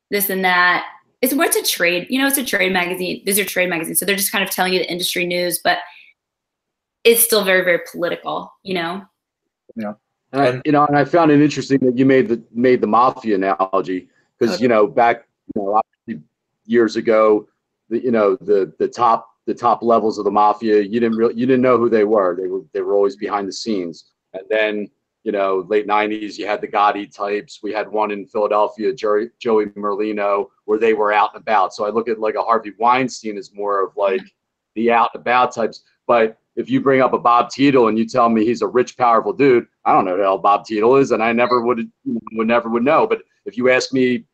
this and that. It's a trade. You know, it's a trade magazine. These are trade magazines, so they're just kind of telling you the industry news, but it's still very, very political. You know. Yeah. And and I found it interesting that you made the mafia analogy because you know back. You know, years ago, the top levels of the mafia, you didn't know who they were. They were always behind the scenes. And then, you know, late 90s, you had the Gotti types. We had one in Philadelphia, Joey Merlino, where they were out and about. So I look at like a Harvey Weinstein as more of like the out and about types. But if you bring up a Bob Teitel and you tell me he's a rich, powerful dude, I don't know who the hell Bob Teitel is, and I never would know. But if you ask me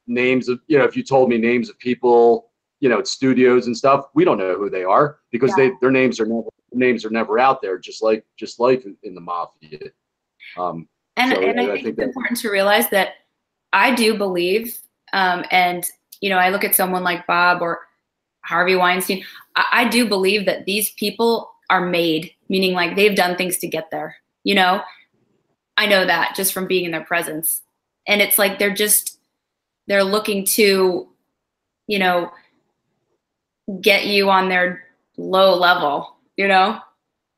names of, you know, if you told me names of people, you know, at studios and stuff, we don't know who they are because their names are never out there, just like in the mafia. And I think it's important to realize that I do believe, and you know, I look at someone like Bob or Harvey Weinstein, I do believe that these people are made, meaning like they've done things to get there. You know, I know that just from being in their presence, and it's like they're looking to, you know, get you on their low level, you know?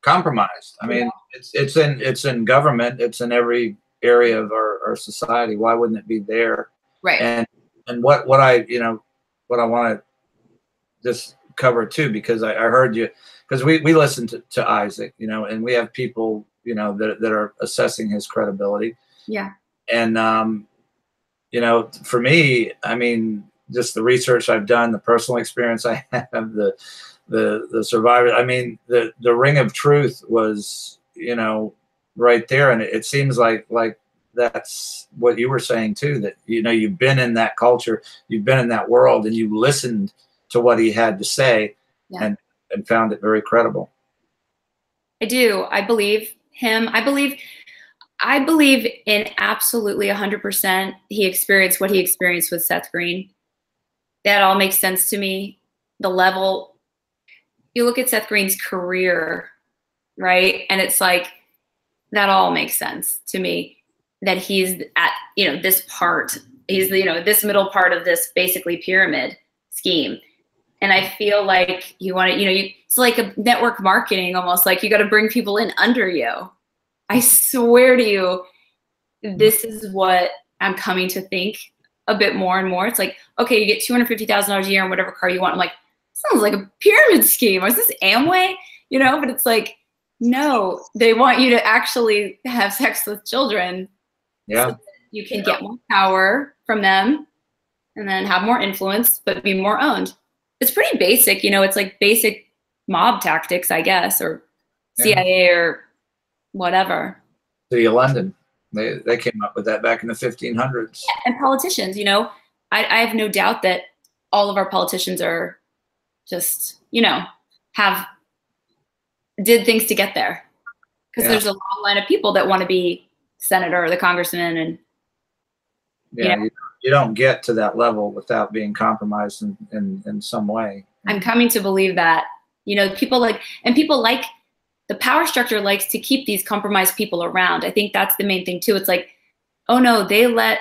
Compromised. I mean, it's in government. It's in every area of our society. Why wouldn't it be there? Right. And what I want to just cover too, because I heard you, because we listened to Isaac, you know, and we have people, you know, that are assessing his credibility. Yeah. And, you know, for me, I mean, just the research I've done, the personal experience I have, the survivor. I mean, the ring of truth was, you know, right there, and it seems like that's what you were saying too. That, you know, you've been in that culture, you've been in that world, and you listened to what he had to say, and found it very credible. I do. I believe him. I believe I believe in absolutely 100% he experienced what he experienced with Seth Green. That all makes sense to me. The level, you look at Seth Green's career, right? And it's like, that all makes sense to me, that he's at, this part, he's, this middle part of this basically pyramid scheme. And I feel like you want to, it's like a network marketing almost, like you got to bring people in under you. I swear to you, this is what I'm coming to think a bit more and more. It's like, okay, you get $250,000 a year on whatever car you want. I'm like, sounds like a pyramid scheme. Is this Amway? But it's like, no, they want you to actually have sex with children. Yeah. So you can get more power from them and then have more influence, but be more owned. It's pretty basic, it's like basic mob tactics, I guess, or CIA or whatever. City of London, they came up with that back in the 1500s. Yeah, and politicians, I have no doubt that all of our politicians are just, did things to get there. Because there's a long line of people that want to be senator or the congressman, and you don't get to that level without being compromised in some way. I'm coming to believe that, people like the power structure likes to keep these compromised people around. I think that's the main thing too. It's like, oh no, they let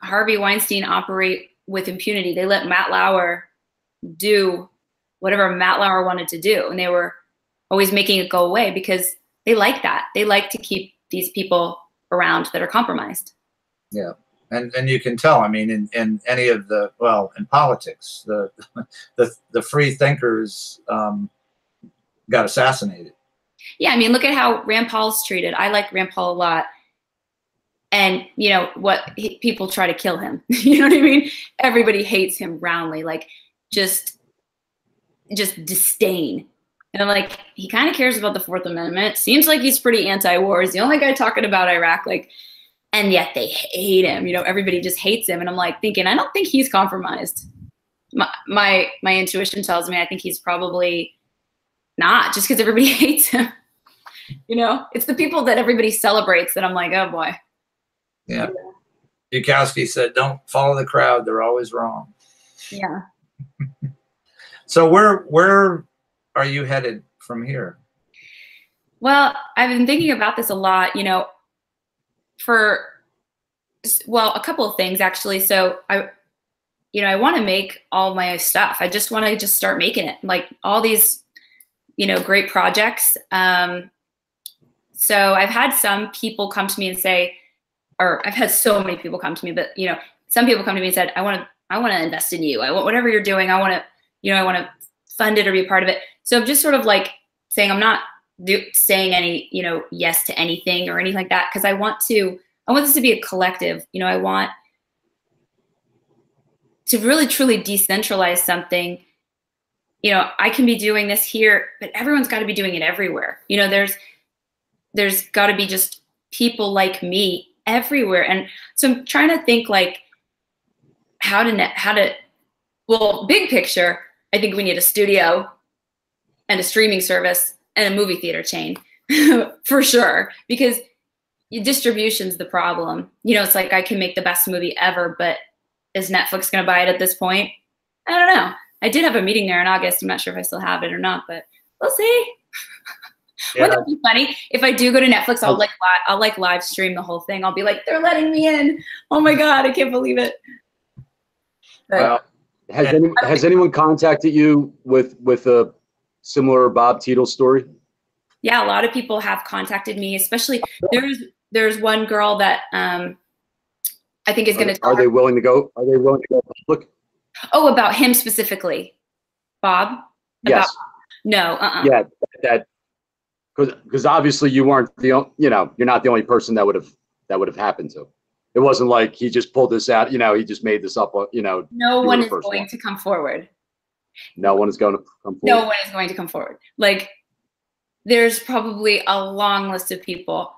Harvey Weinstein operate with impunity. They let Matt Lauer do whatever Matt Lauer wanted to do. And they were always making it go away because they like that. They like to keep these people around that are compromised. Yeah. And you can tell, in any of the, in politics, the free thinkers got assassinated. Yeah, look at how Rand Paul's treated. I like Rand Paul a lot. And, people try to kill him. You know what I mean? Everybody hates him roundly, like just disdain. And I'm like, he kind of cares about the Fourth Amendment. Seems like he's pretty anti-war. He's the only guy talking about Iraq, and yet they hate him. Everybody just hates him. And I'm like thinking, I don't think he's compromised. My intuition tells me I think he's probably not, just because everybody hates him. It's the people that everybody celebrates that I'm like, oh boy. Yeah. Bukowski said, don't follow the crowd. They're always wrong. Yeah. So where are you headed from here? Well, I've been thinking about this a lot, for, a couple of things actually. So I want to make all my stuff. I just want to start making it, like all these, great projects. So I've had some people come to me and say, or I've had so many people come to me, but some people come to me and said, I want to invest in you. I want whatever you're doing. I want to fund it or be a part of it. So I'm just sort of like saying, I'm not saying any, yes to anything or anything like that. Cause I want this to be a collective. I want to really truly decentralize something. I can be doing this here, but everyone's got to be doing it everywhere. There's got to be just people like me everywhere. And so I'm trying to think like how to, big picture, I think we need a studio and a streaming service and a movie theater chain for sure, because distribution's the problem. It's like I can make the best movie ever, but is Netflix going to buy it at this point? I don't know. I did have a meeting there in August. I'm not sure if I still have it or not, but we'll see. Yeah. Wouldn't that be funny? If I do go to Netflix, I'll live stream the whole thing. I'll be like, they're letting me in. Oh my God, I can't believe it. But, has anyone contacted you with a similar Bob Teitel story? Yeah, a lot of people have contacted me, especially there's one girl that I think is going to. Are they willing to go? Are they willing to go public? Oh, about him specifically, Bob? Yes. No. Yeah, that because obviously you weren't you're not the only person that would have happened to. It wasn't like he just pulled this out. He just made this up. No one is going to come forward. No one is going to come forward. No one is going to come forward. Like, there's probably a long list of people,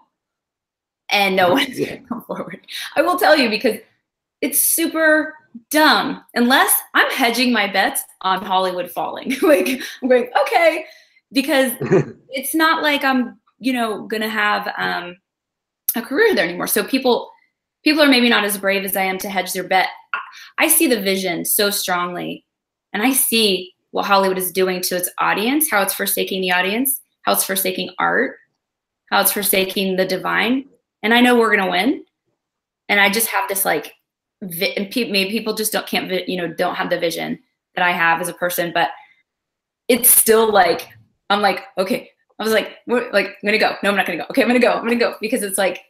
and no one is going to come forward. I will tell you, because it's super dumb. Unless I'm hedging my bets on Hollywood falling. Like, I'm going, okay, because it's not like I'm, going to have a career there anymore. So people are maybe not as brave as I am to hedge their bet. I see the vision so strongly, and I see what Hollywood is doing to its audience, how it's forsaking the audience, how it's forsaking art, how it's forsaking the divine. And I know we're going to win. And I just have this like, maybe people just don't have the vision that I have as a person, but it's still like, I'm like, okay. I was like, I'm going to go. No, I'm not going to go. Okay, I'm going to go. Because it's like,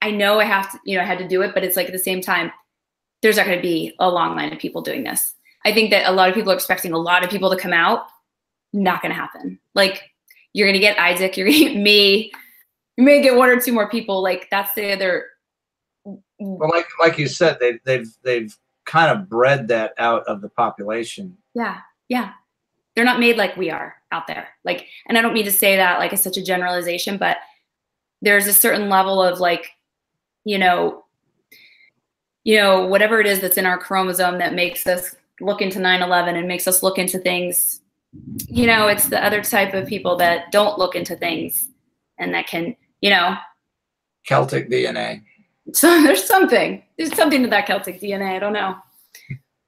I know I have to, I had to do it, but it's like at the same time, there's not going to be a long line of people doing this. I think that a lot of people are expecting a lot of people to come out. Not going to happen. Like, you're going to get Isaac, you're going to get me. You may get one or two more people. Like, that's the other. Well, like you said, they've kind of bred that out of the population. Yeah, yeah. They're not made like we are out there. Like, and I don't mean to say that like it's such a generalization, but there's a certain level of like, whatever it is that's in our chromosome that makes us look into 9/11 and makes us look into things. It's the other type of people that don't look into things and that can, Celtic DNA. So there's something to that Celtic DNA. I don't know.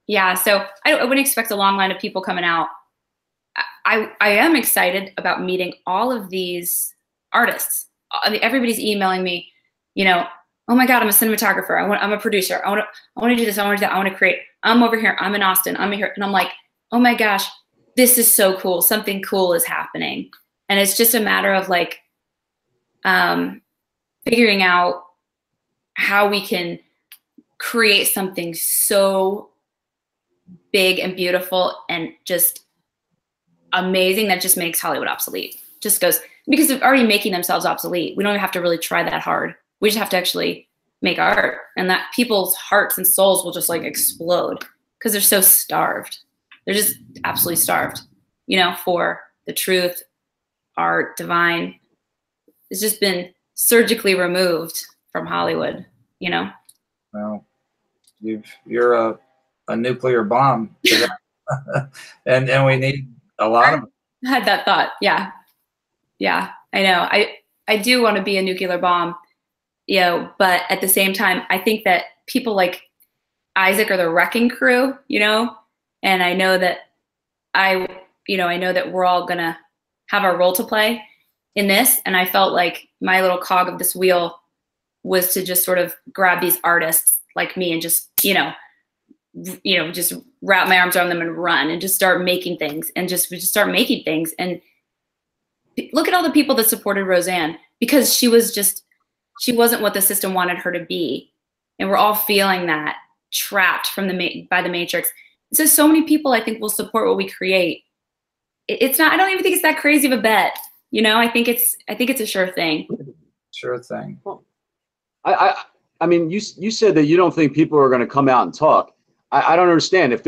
Yeah. So I wouldn't expect a long line of people coming out. I am excited about meeting all of these artists. I mean, everybody's emailing me, oh my God, I'm a cinematographer. I'm a producer. I want to do this. I want to do that. I want to create. I'm over here. I'm in Austin. I'm here. And I'm like, oh my gosh, this is so cool. Something cool is happening. And it's just a matter of like, figuring out how we can create something so big and beautiful and just amazing that just makes Hollywood obsolete. Just goes, because they're already making themselves obsolete. We don't even have to really try that hard. We just have to actually make art, and that people's hearts and souls will just like explode because they're so starved. They're just absolutely starved, for the truth, art, divine. It's just been surgically removed from Hollywood, Well, you're a nuclear bomb, and we need a lot of. I had that thought. Yeah, I know. I do want to be a nuclear bomb, but at the same time, I think that people like Isaac are the wrecking crew, and I know that I know that we're all gonna have our role to play in this, and I felt like my little cog of this wheel was to just sort of grab these artists like me and just, just wrap my arms around them and run and just start making things and just start making things. And look at all the people that supported Roseanne because she wasn't what the system wanted her to be. And we're all feeling that trapped by the Matrix. So many people I think will support what we create. It's not, I don't even think it's that crazy of a bet. I think it's a sure thing. Sure thing. Well, I mean, you said that you don't think people are going to come out and talk. I don't understand. If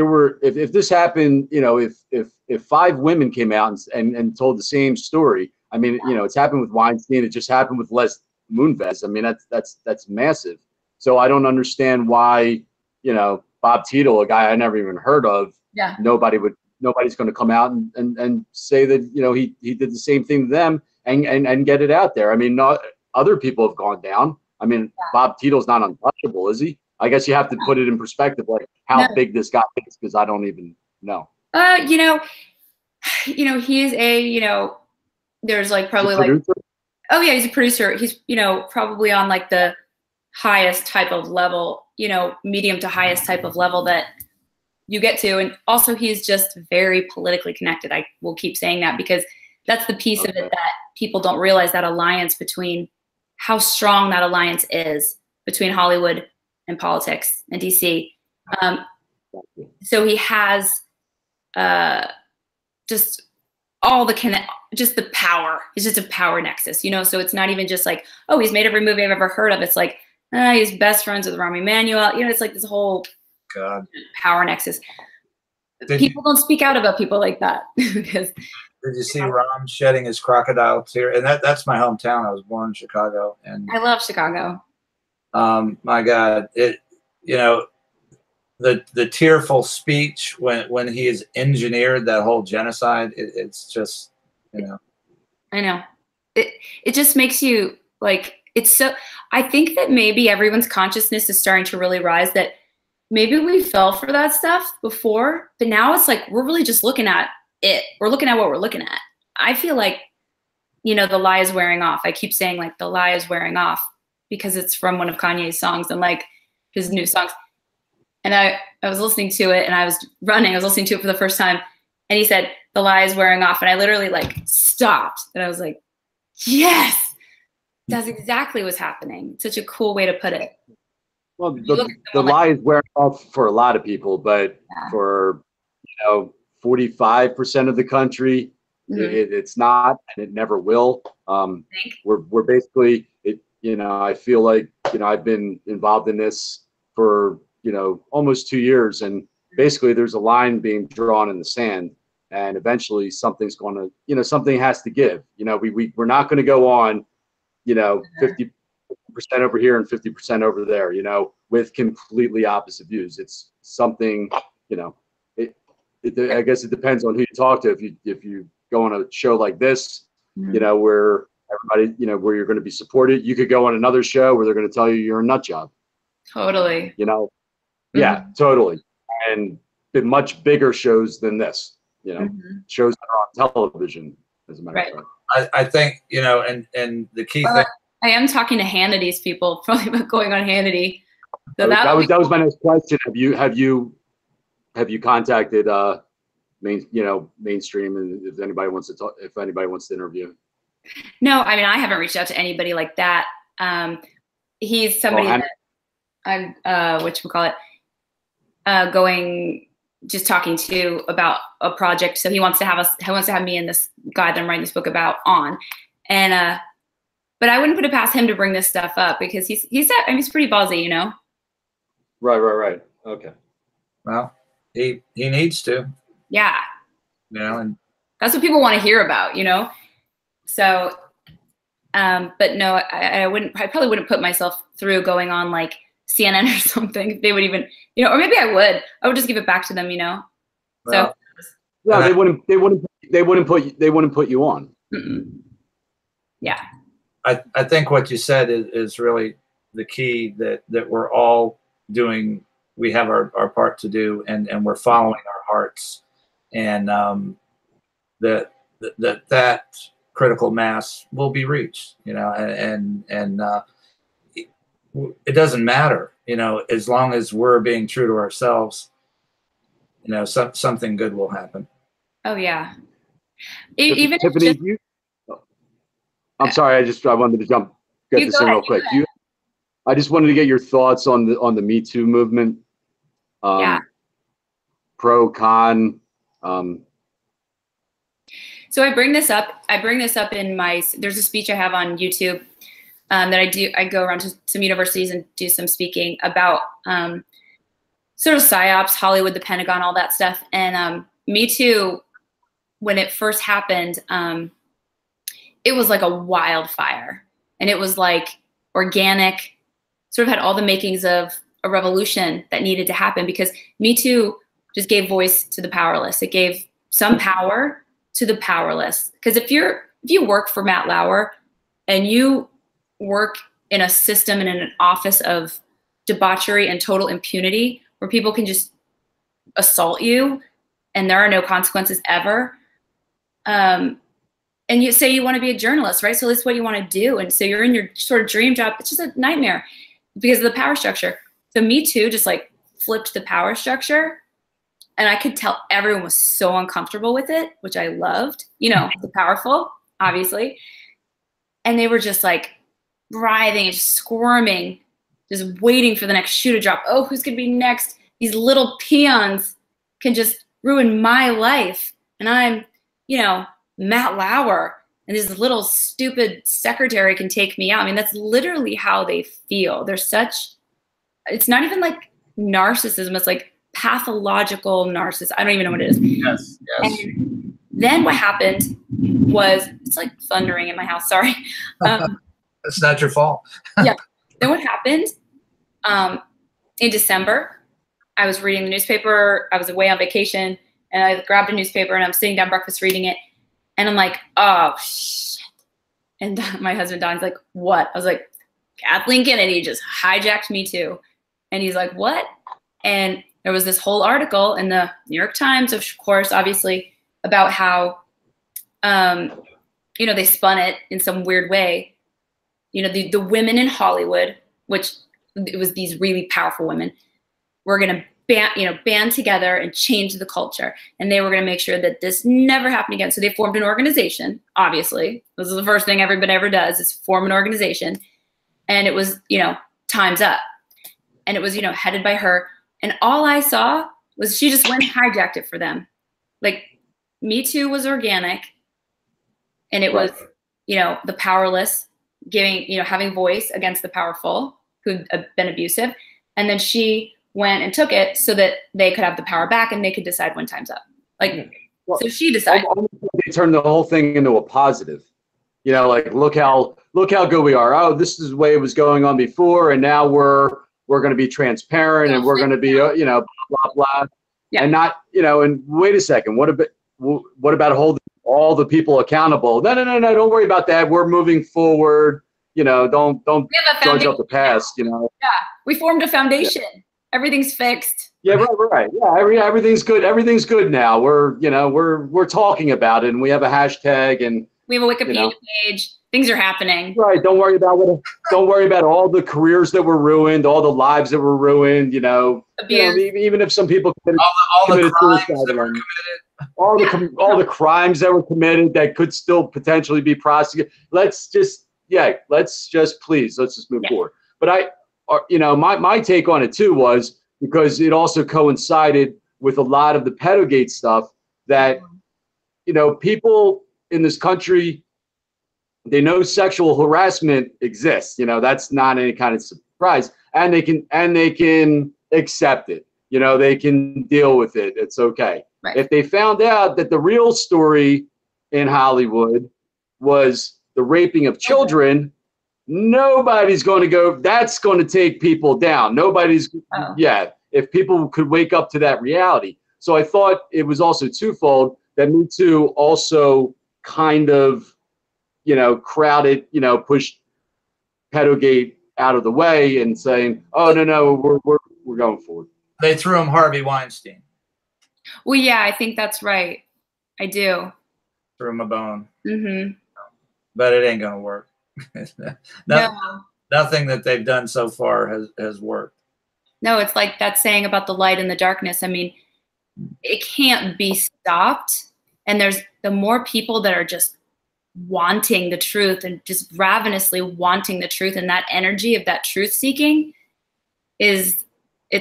this happened, if 5 women came out and told the same story, I mean, it's happened with Weinstein. It just happened with Les Moonves. I mean, that's massive. So I don't understand why, Bob Tito, a guy I never even heard of, yeah, nobody's going to come out and say that, he did the same thing to them and get it out there. I mean, other people have gone down. I mean, yeah. Bob Tito's not untouchable, is he? I guess you have to put it in perspective, like how big this guy is, because I don't even know. He is a, there's like probably like, oh yeah, he's a producer. He's, probably on like the highest type of level, medium to highest type of level that you get to. And also he's just very politically connected. I will keep saying that because that's the piece of it that people don't realize, that alliance between how strong that alliance is between Hollywood and politics and DC. So he has just all just the power. It's just a power nexus, so it's not even just like, oh, he's made every movie I've ever heard of. It's like, he's best friends with Rahm Emanuel. It's like this whole power nexus. People don't speak out about people like that. Because did you see Rahm shedding his crocodile tear? And that's my hometown. I was born in Chicago, and I love Chicago. My God, the tearful speech when he has engineered that whole genocide. It's just, I know. It just makes you like, it's so, I think that maybe everyone's consciousness is starting to really rise, that maybe we fell for that stuff before, but now it's like we're really just looking at it. We're looking at what we're looking at. I feel like, you know, the lie is wearing off. I keep saying like the lie is wearing off because it's from one of Kanye's songs and like his new songs. And I was listening to it and I was listening to it for the first time. And he said, the lie is wearing off. And I literally like stopped and I was like, yes, that's exactly what's happening. Such a cool way to put it. Well, the lie is wearing off for a lot of people, but for, you know, 45% of the country, it's not, and it never will. We're basically, you know, I feel like, you know, I've been involved in this for, you know, almost 2 years, and basically there's a line being drawn in the sand, and eventually something's going to, you know, something has to give. You know, we're not going to go on, you know, 50% over here and 50% over there, you know, with completely opposite views. It's something, you know, I guess it depends on who you talk to. If you go on a show like this, you know, where everybody, you know, where you're going to be supported, you could go on another show where they're going to tell you you're a nut job. Totally. You know, yeah, totally. And much bigger shows than this, you know, shows that are on television, as a matter of fact. I think, you know, and the key thing. I am talking to Hannity's people, probably about going on Hannity. So that was my next question. Have you contacted mainstream, and if anybody wants to talk, if anybody wants to interview? No, I mean, I haven't reached out to anybody like that. He's somebody that I'm just talking to about a project. So he wants to have me and this guy that I'm writing this book about on. And but I wouldn't put it past him to bring this stuff up because he's pretty ballsy, you know? Right. Okay. Well, he needs to. Yeah. You know, and that's what people want to hear about, you know? So, but no, I probably wouldn't put myself through going on like CNN or something. If they would even, you know, or maybe I would just give it back to them, you know? Well, so. Yeah, they wouldn't put you on. Yeah. I think what you said is really the key, that we're all doing, we have our part to do, and we're following our hearts, and that critical mass will be reached, you know, and it doesn't matter, you know, as long as we're being true to ourselves, you know, something good will happen. Oh yeah. Even Tiffany, I'm sorry, I wanted to get this in real quick. I just wanted to get your thoughts on the Me Too movement. Pro, con. So I bring this up in there's a speech I have on YouTube that I go around to some universities and do some speaking about sort of psyops, Hollywood, the Pentagon, all that stuff. And Me Too, when it first happened, it was like a wildfire, and it was like organic, sort of had all the makings of a revolution that needed to happen, because Me Too just gave voice to the powerless. It gave some power to the powerless. Because if you work for Matt Lauer and you work in a system and in an office of debauchery and total impunity where people can just assault you and there are no consequences ever, and you say you want to be a journalist, right? So that's what you want to do. And so you're in your sort of dream job. It's just a nightmare because of the power structure. So Me Too just like flipped the power structure. And I could tell everyone was so uncomfortable with it, which I loved, you know, the powerful, obviously. And they were just like writhing and just squirming, just waiting for the next shoe to drop. Oh, who's going to be next? These little peons can just ruin my life. And I'm, you know, Matt Lauer, and this little stupid secretary can take me out. I mean, that's literally how they feel. It's not even like narcissism. It's like pathological narcissism. I don't even know what it is. Yes. And then what happened was, it's like thundering in my house. Sorry. It's not your fault. Yeah. Then what happened in December, I was reading the newspaper. I was away on vacation, and I grabbed a newspaper, and I'm sitting down breakfast reading it. And I'm like, oh, shit. And my husband, Don's like, what? I was like, Kathleen Kennedy just hijacked Me Too. And he's like, what? And there was this whole article in the New York Times, of course, obviously, about how, you know, they spun it in some weird way. You know, the women in Hollywood, which it was these really powerful women, were going to band together and change the culture. And they were going to make sure that this never happened again. So they formed an organization, obviously. This is the first thing everybody ever does, is form an organization. And it was, you know, Time's Up. And it was, you know, headed by her. And all I saw was she just went and hijacked it for them. Like, Me Too was organic. And it was, you know, the powerless giving, you know, having voice against the powerful who'd been abusive. And then she went and took it so that they could have the power back and they could decide when time's up. Like, well, so she decided. They turned the whole thing into a positive. You know, like, look how good we are. Oh, this is the way it was going on before, and now we're going to be transparent, and we're going to be, you know, blah blah, yeah. And not, you know. And wait a second, what about holding all the people accountable? No, don't worry about that. We're moving forward. You know, don't judge up the past. You know. Yeah, we formed a foundation. Yeah. Everything's fixed. Yeah, right. Yeah, everything's good. Everything's good now. We're talking about it, and we have a hashtag, and we have a Wikipedia page. Things are happening. Right. Don't worry about all the careers that were ruined, all the lives that were ruined. You know, even if some people committed suicide, all the crimes that were committed that could still potentially be prosecuted. Let's just please move forward. But my take on it too was, because it also coincided with a lot of the pedogate stuff that, you know, people in this country, they know sexual harassment exists. You know, that's not any kind of surprise, and they can accept it. You know, they can deal with it. It's okay. Right. If they found out that the real story in Hollywood was the raping of children, nobody's going to go. That's going to take people down. Nobody's. Oh. Yeah. If people could wake up to that reality. So I thought it was also twofold, that Me Too also kind of, you know, crowded, you know, pushed pedogate out of the way and saying, oh, no, we're going forward. They threw him Harvey Weinstein. Well, yeah, I think that's right. I do. Threw him a bone. Mm-hmm. But it ain't going to work. No. Nothing that they've done so far has worked. No, it's like that saying about the light and the darkness. I mean, it can't be stopped. And there's the more people that are just wanting the truth and just ravenously wanting the truth, and that energy of that truth seeking it's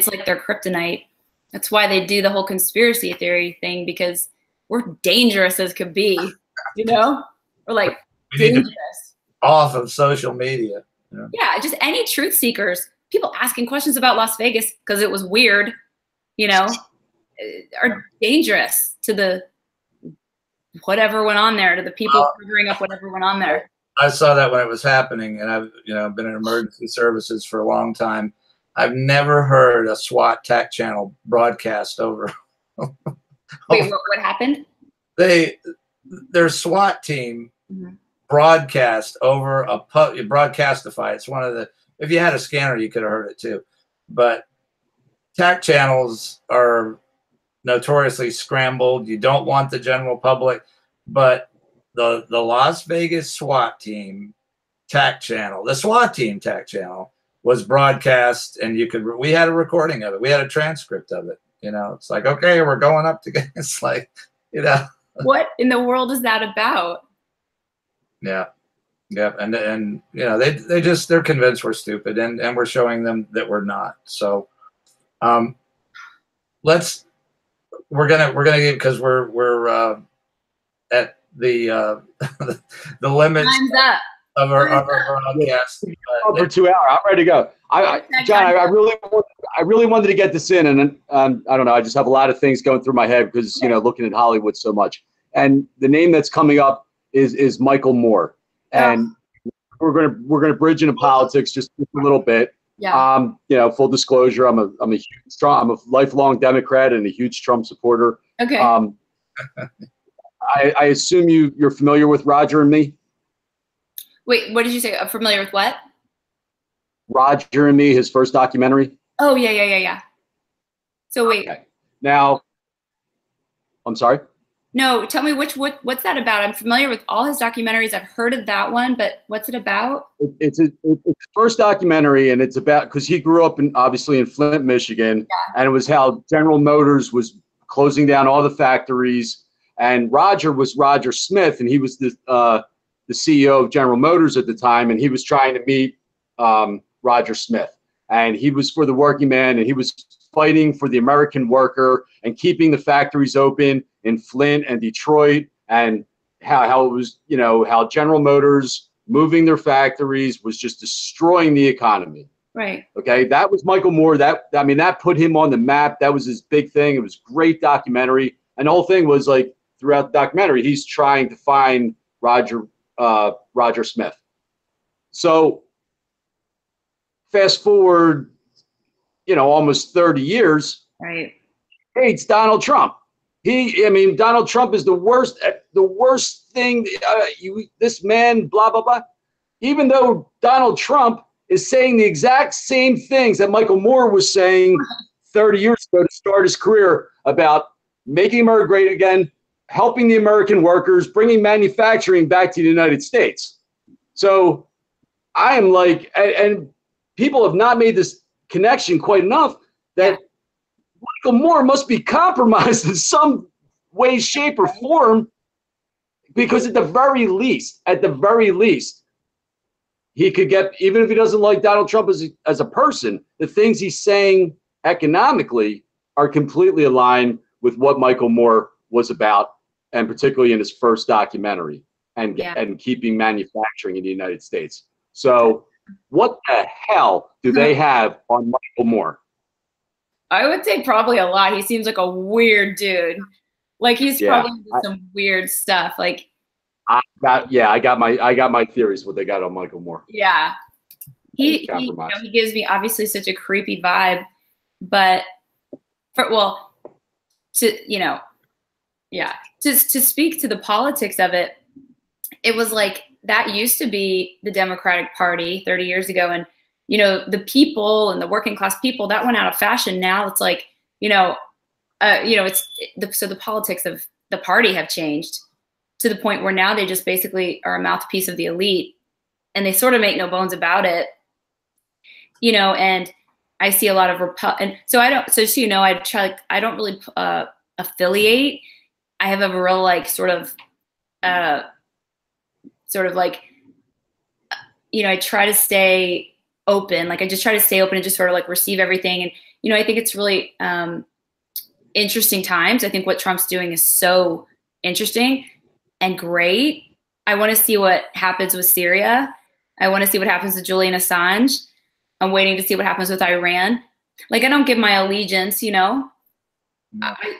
like their kryptonite. That's why they do the whole conspiracy theory thing, because we're dangerous as could be, you know? We're like dangerous. Off of social media. You know? Yeah, just any truth seekers, people asking questions about Las Vegas because it was weird, you know, are dangerous to the whatever went on there, to the people figuring up whatever went on there. I saw that when it was happening, and I've been in emergency services for a long time. I've never heard a SWAT TAC channel broadcast over. Wait, what happened? Their SWAT team broadcast over Broadcastify. It's one of the, if you had a scanner, you could have heard it too. But TAC channels are notoriously scrambled. You don't want the general public, but the Las Vegas SWAT team TAC channel, the SWAT team TAC channel was broadcast, and we had a recording of it. We had a transcript of it. You know, it's like, okay, we're going up together. It's like, you know. What in the world is that about? Yeah. Yeah. And you know, they're convinced we're stupid, and we're showing them that we're not. So we're gonna get, because we're at the the limits of our broadcast. For 2 hours. I'm ready to go. John, I really wanted to get this in, and I don't know. I just have a lot of things going through my head because, you know, looking at Hollywood so much. And the name that's coming up is Michael Moore, and we're gonna bridge into politics just a little bit. Yeah. You know, full disclosure, I'm a lifelong Democrat and a huge Trump supporter. Okay. I assume you're familiar with Roger and Me. Wait, what did you say? I'm familiar with what? Roger and Me, his first documentary? Oh, yeah. So wait. Okay. Now, I'm sorry? No, tell me what's that about? I'm familiar with all his documentaries. I've heard of that one, but what's it about? It's his first documentary, and it's about, because he grew up obviously in Flint, Michigan, and it was how General Motors was closing down all the factories, and Roger was Roger Smith, and he was the CEO of General Motors at the time, and he was trying to meet Roger Smith, and he was for the working man, and he was fighting for the American worker and keeping the factories open in Flint and Detroit, and how it was, you know, how General Motors moving their factories was just destroying the economy. Right. Okay. That was Michael Moore. That put him on the map. That was his big thing. It was a great documentary. And the whole thing was like, throughout the documentary, he's trying to find Roger Smith. So fast forward, you know, almost 30 years. Right. Hey, it's Donald Trump. Donald Trump is the worst thing. This man, blah, blah, blah. Even though Donald Trump is saying the exact same things that Michael Moore was saying 30 years ago to start his career about making America great again, helping the American workers, bringing manufacturing back to the United States. So I am like, and people have not made this connection quite enough, that Michael Moore must be compromised in some way, shape, or form, because at the very least, he could get, even if he doesn't like Donald Trump as a person, the things he's saying economically are completely aligned with what Michael Moore was about, and particularly in his first documentary, and keeping manufacturing in the United States. So what the hell do they have on Michael Moore? I would say probably a lot. He seems like a weird dude. Like he's probably into some weird stuff. Like I got my theories what they got on Michael Moore. Yeah. He gives me obviously such a creepy vibe, but to speak to the politics of it, it was like that used to be the Democratic Party 30 years ago, and you know, the people and the working class people, that went out of fashion. Now it's like, so the politics of the party have changed to the point where now they just basically are a mouthpiece of the elite, and they sort of make no bones about it, you know. And I see a lot of I don't really affiliate. I have a real like sort of like, you know, I try to stay open. Like I just try to stay open and just sort of like receive everything. And, you know, I think it's really interesting times. I think what Trump's doing is so interesting and great. I want to see what happens with Syria. I want to see what happens with Julian Assange. I'm waiting to see what happens with Iran. Like, I don't give my allegiance, you know.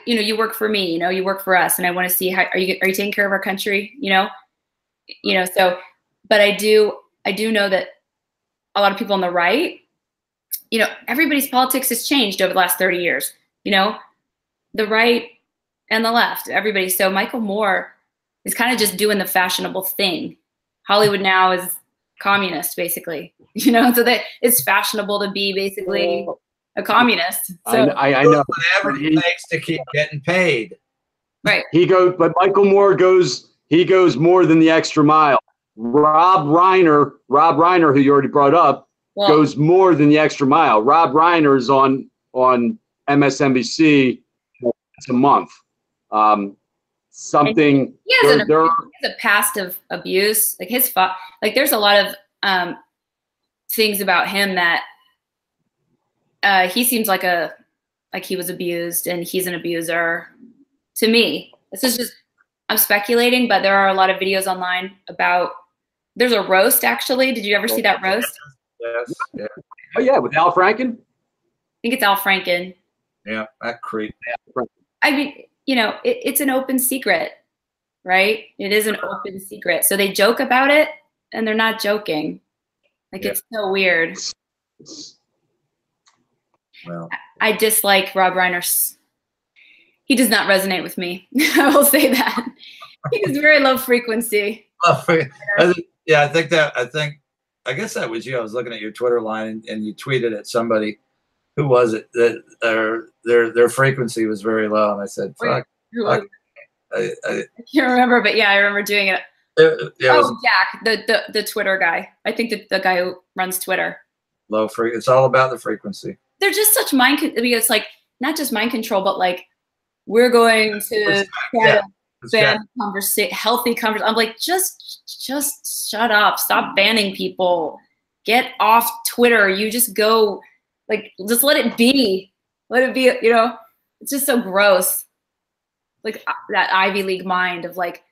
You work for me, you know, you work for us, and I want to see how are you taking care of our country, you know. So, but I do know that a lot of people on the right, you know, everybody's politics has changed over the last 30 years, you know, the right and the left, everybody. So Michael Moore is kind of just doing the fashionable thing. Hollywood now is communist, basically, you know, so that it's fashionable to be basically a communist. So I know. Whatever he takes to keep getting paid. Right. But Michael Moore goes more than the extra mile. Rob Reiner, who you already brought up, goes more than the extra mile. Rob Reiner is on MSNBC once a month. He has a past of abuse. Like there's a lot of things about him that he seems like he was abused and he's an abuser. To me, this is just, I'm speculating, but there are a lot of videos online about. There's a roast, actually. Did you ever see that roast? Yes. Yeah. Oh yeah, with Al Franken. I think it's Al Franken. Yeah, that creep. I mean, you know, it's an open secret, right? It is an open secret. So they joke about it, and they're not joking. Like, it's so weird. Well, I dislike Rob Reiner. He does not resonate with me. I will say that. He is very low frequency. Yeah, I think I guess that was you. I was looking at your Twitter line, and you tweeted at somebody. Who was it that their frequency was very low? And I said, "Fuck." Wait, I can't remember, but yeah, I remember doing it. Jack, the Twitter guy. I think the guy who runs Twitter. Low free. It's all about the frequency. They're just such mind. I mean, it's like not just mind control, but like we're going to try to ban healthy conversation. I'm like, just shut up. Stop banning people. Get off Twitter. You just go. Like, just let it be. Let it be, you know? It's just so gross. Like, that Ivy League mind of, like,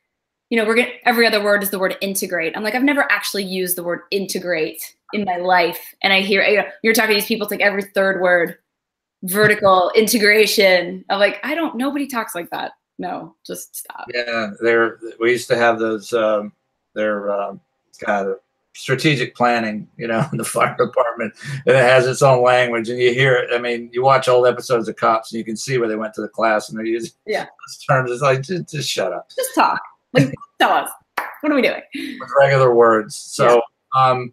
you know, every other word is the word integrate. I'm like, I've never actually used the word integrate in my life. And I hear, you know, you're talking to these people, it's like every third word. Vertical integration. I'm like, nobody talks like that. No, just stop. Yeah, we used to have those, kind of strategic planning, you know, in the fire department, and it has its own language, and you hear it. I mean, you watch old episodes of Cops, and you can see where they went to the class, and they're using those terms. It's like, just shut up. Just talk. Like, tell us. What are we doing? With regular words. So, the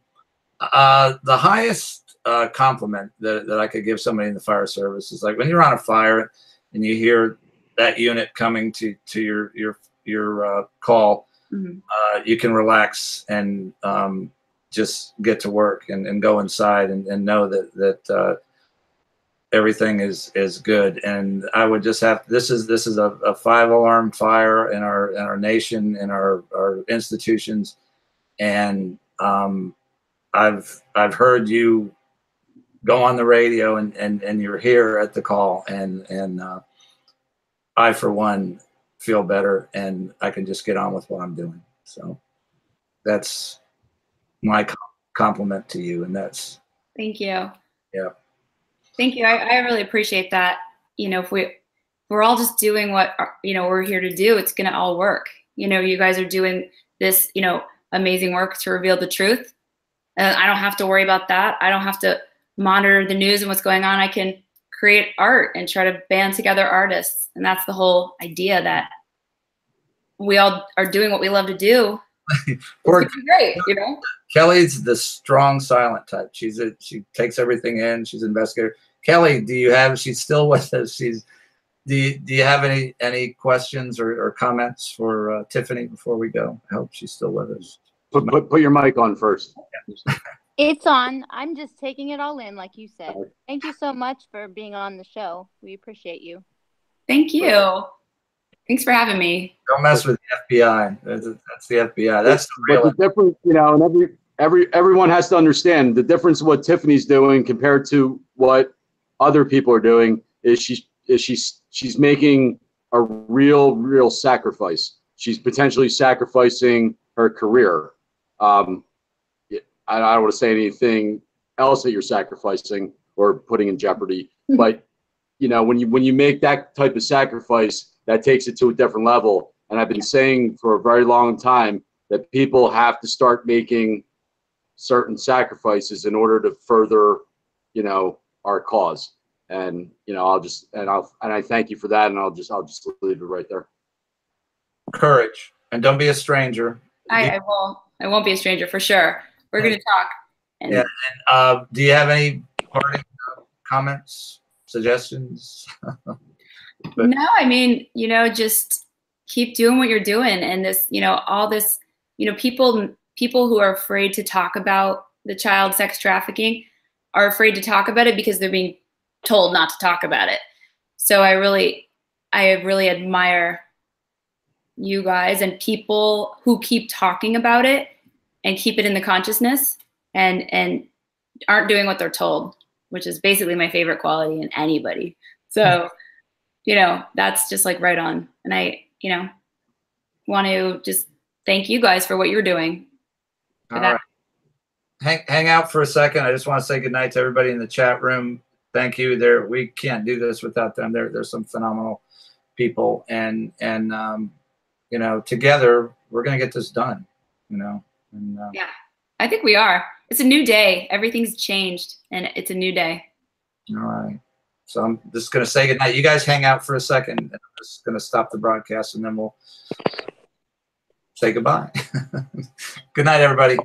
highest compliment that I could give somebody in the fire service is like when you're on a fire and you hear that unit coming to your call. You can relax and just get to work and go inside and know that everything is good. And I would just have, this is a 5-alarm fire in our nation, in our institutions, and I've heard you go on the radio and you're here at the call, and I for one feel better, and I can just get on with what I'm doing. So that's my compliment to you, and that's. Thank you. Yeah. Thank you. I really appreciate that. You know, if we're all just doing what, you know, we're here to do, it's going to all work. You know, you guys are doing this, you know, amazing work to reveal the truth. I don't have to worry about that. I don't have to monitor the news and what's going on. I can create art and try to band together artists. And that's the whole idea, that we all are doing what we love to do. It's great, you know? Kelly's the strong, silent type. She takes everything in. She's an investigator. Kelly, she's still with us. Do you have any questions or comments for Tiffany before we go? I hope she's still with us. Put your mic on first. It's on. I'm just taking it all in, like you said. Thank you so much for being on the show. We appreciate you. Thank you. Thanks for having me. Don't mess with the FBI. That's the FBI. That's the real. But the difference, you know, and everyone has to understand the difference of what Tiffany's doing compared to what other people are doing is she's making a real sacrifice. She's potentially sacrificing her career. I don't want to say anything else that you're sacrificing or putting in jeopardy, but you know, when you make that type of sacrifice, that takes it to a different level. And I've been saying for a very long time that people have to start making certain sacrifices in order to further, you know, our cause. And you know, I thank you for that. And I'll just leave it right there. Courage, and don't be a stranger. I won't be a stranger for sure. We're going to talk. And do you have any parting comments, suggestions? No, I mean, you know, just keep doing what you're doing. And this, you know, all this, you know, people who are afraid to talk about the child sex trafficking are afraid to talk about it because they're being told not to talk about it. So I really admire you guys and people who keep talking about it and keep it in the consciousness and aren't doing what they're told, which is basically my favorite quality in anybody. So, you know, that's just like right on. And I, you know, want to just thank you guys for what you're doing. All right. Hang out for a second. I just want to say goodnight to everybody in the chat room. Thank you. We can't do this without them. There's some phenomenal people, and you know, together we're gonna get this done. You know. And, yeah, I think we are. It's a new day. Everything's changed, and it's a new day. All right. So I'm just gonna say goodnight. You guys hang out for a second. And I'm just gonna stop the broadcast, and then we'll say goodbye. Good night, everybody.